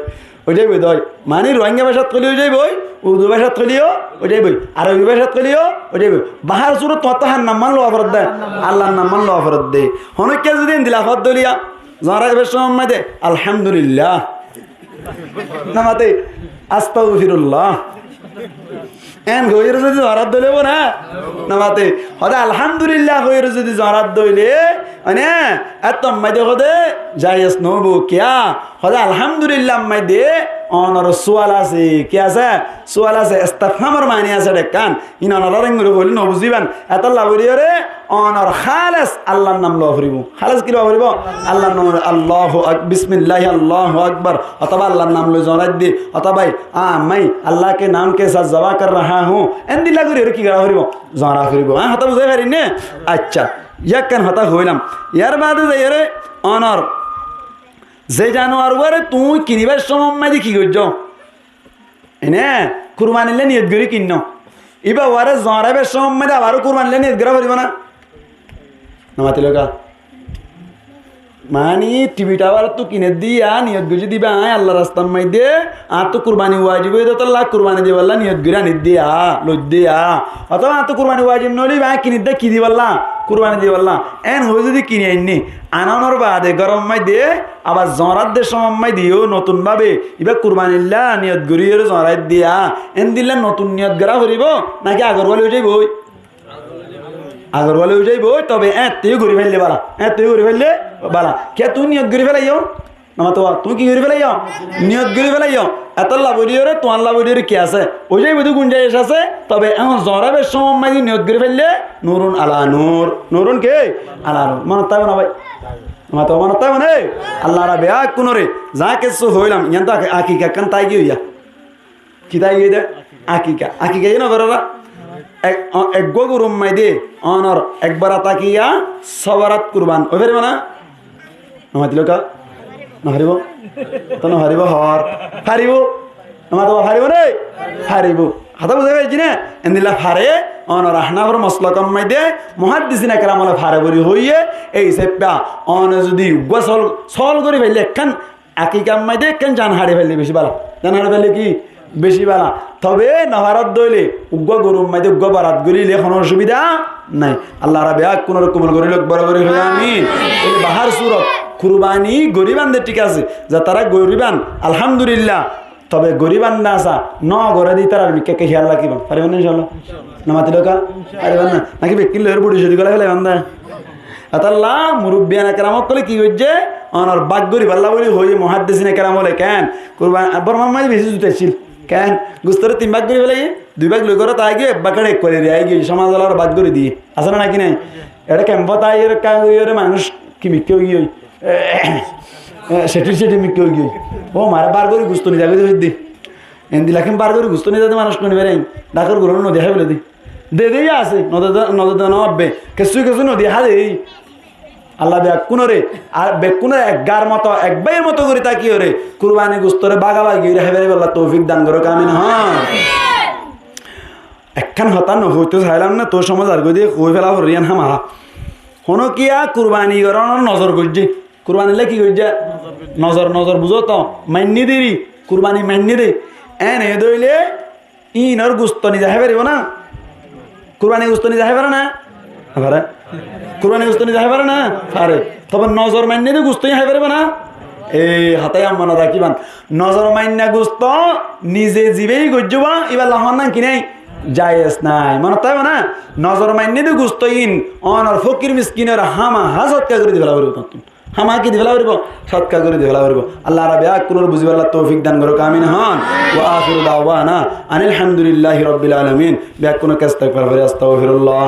ওইটাই বই দয় মানে রোহিঙ্গা ভাষাত কলিও যাই বই উর্দু ভাষাত কলিও ওইটাই বই আরবি ভাষাত কলিও ওইটাই বই বাহার সুরত ততহার নাম মান লওয়া ফরত দেয় আল্লাহর নাম মান লওয়া ফরত দেয় হনকে যদি দিলা ফত দলিয়া জহরা বেশ সময় দে আলহামদুলিল্লাহ নামাতে আস্তাগফিরুল্লাহ এন গইরে যদি জহরাত দইলেব না নামাতে হদা আলহামদুলিল্লাহ গইরে যদি জহরাত দইলে মানে এত মাইদে হদে জায়েজ নবো কিয়া হদা আলহামদুলিল্লাহ মাইদে অনর সুয়াল আছে কি আছে সুয়াল আছে ইস্তিফহামের মানে আছে দেখান ইনা নররিং করে বলি ন বুঝিবান এত লাভরিয়রে অনর খালাস আল্লাহর নাম লও ফরিব খালাস কি লও ফরিব আল্লাহর নাম আল্লাহু আকবার বিসমিল্লাহ আল্লাহু আকবার অথবা আল্লাহর নাম লই জহরাত দি অথবা मैं अल्लाह के नाम के साथ जवा कर रहा हूँ एन दिला करी की करा फरिब जहरा फरिब हाँ हता बुझे पारि ने अच्छा याकन हता হইলাম यार बाद যাইরে অনর যে জানোয়ার ওরে তুই কিনিবার সময় দেখি গজ্জ এনে কুরবানিলে নিয়ত করি কিন্ন ইবা ওরে জহরাবের সময় আবারও কুরবানিলে নিয়ত করা পারিব না নামাতি লোকা मानी टीवीटा वाला तो किने दिया नियत गुजी दिबा अल्लाह रास्ता में दे आ तो कुर्बानी वाजिब है तो अल्लाह कुर्बानी दे वाला नियत गुरा नि दिया लो दिया अथवा आ तो कुर्बानी वाजिब नली बा किने दे की दी वाला कुर्बानी दे वाला एन हो যদি কিনে আইনি আনানোর বাদে গরম মাই দে আবার জহরাত দে সময় দিও নতুন ভাবে ইবা কুরবানিল্লাহ নিয়ত গুরিয়ের জহরাত দিয়া এন দিলা নতুন নিয়ত গরা হরিব নাকি আগরওয়ালি হয়ে যাইব আগরওয়ালি হয়ে যাইব তবে তুই ঘুরি ফেললে বালা তুই ঘুরি ফেললে বালা কে তুই নিয়ত ঘুরি ফেলাইও না তো তুই কি ঘুরি ফেলাইও নিয়ত ঘুরি ফেলাইও এত লাভরিয়রে তোমার লাভরিয়রে কি আছে ওই যাইব তুই গুঞ্জাইশ আছে তবে এখন জহরাবের সময় নিয়ত ঘুরি ফেললে নুরুন আলা নূর নুরুন কে আলা নূর মনে তাই না ভাই আমার তো মনে তাই মানে আল্লাহ রাবে আ কোনরে যা কিছু হইলাম ইয়ান তো আকিকা কান তাই গিয়া কি তাই গিয়ে দে আকিকা না বড়রা এক গরুম মাই দে অনর একবার তাকিয়া সবারাত কুরবান ও ফেরবে না আমার দিলকা না হারিব তো না হারিব হর হারিব আমার তো হারিব রে হারিব হাতা বুঝে পাইছি না এন্দিলা ফারে অনর আহনাফর মসলা কমাই দে মুহাদ্দিসিন একরাম হলে ফারে বরি হইয়ে এই সেপা অন যদি গোসল সল করে ফেললে একখান আকিকা মাই দে একখান জান হারে ফেললে বেশি ভালো জান হারে ফেললে কি বেশি বালা তবে নহারত দইলে উগ্র গরুম মাইতে উগ্র বারাত গরিলে কোনো অসুবিধা নাই আল্লাহ রাবে কোন রকম গরি লোক বড় করে হয়ে আমিন এই বাহার সুরত কুরবানি গরিবানদের ঠিক আছে যা তারা গরিবান আলহামদুলিল্লাহ তবে গরিবান না আসা ন ঘরে দিই তারা কে কে খেয়াল রাখিব পারিবেন না ইনশাআল্লাহ নামাতি লোকা পারিবেন না নাকি বেকিল লয়ের বুড়ি যদি গলা ফেলে বান্দা আতাল্লাহ মুরব্বিয়ানা কেরামত কলে কি হইছে অনর বাগ গরিব আল্লাহ বলি হই মুহাদ্দিসিনা কেরাম বলে কেন কুরবান বর্মা মাই বেশি জুতেছিল কেন গুস্তরে 3 ভাগ করে ফেলাই 2 ভাগ লই করে তাই গিয়ে বাকাড়ে করে দিয়ে গিয়ে সমাজ আলার ভাগ করে দিয়ে আসলে নাকি নাই এটা কেমন তাই এর কাগজের মানুষ কি মিকেও গিয়ে সেটি মিকেও গিয়ে ও মারে বার করে গুস্ত নি যাবে দি এন্দি লাখিম বার করে গুস্ত নি যাতে মানুষ কোন বেরে ডাকর গুলো নদী হাই বলে দি দে আছে নদী নবে কিছু নদী হারে আল্লাহ বেক কোনরে আর বেকুনে একগার মতো একবাইয়ের মতো করে তাকিয়ে রে কুরবানি গুস্তরে বাগাবাগি রে হেবে আল্লাহ তৌফিক দান করো আমিন হ্যাঁ একখান হতান হইতে চাইলাম না তোর সমাজ আর গদি কই ফেলা রিয়ান হামা হনো কিয়া কুরবানি করার নজর গজ্জি কুরবানি লে কি কইছে নজর নজর বুঝো তো মান্নি দেরি কুরবানি মান্নি দে এনে দইলে ইনর গুস্ত নি যাহে পারিব না কুরবানি গুস্ত নি যাহে পারে না পারে কুরবানি গুস্ত নি যাহে পারে না পারে তবে নজর মান্নি দে গুস্তই হাই পারবে না এই হাতে আম্মানা রাখিবান নজর মান্না গুস্ত নিজে জীবেই গজ্জবা এবার লাহন না কি নাই জায়েজ নাই মনে তাই না নজর মান্নি দে গুস্ত ইন অনর ফকির মিসকিনের হামা হাজতকা করে দিবেলা পারব হামা কি দিবেলা পারব সৎকা করে দিবেলা পারব আল্লাহ রাব্বি আকুনুর বুঝিবাল্লাহ তৌফিক দান করুক আমিন হন ওয়া আখিরু দাওয়ানা আনিল হামদুলিল্লাহি রাব্বিল আলামিন বিয়াকুনা কাস্তাগফিরুল্লাহ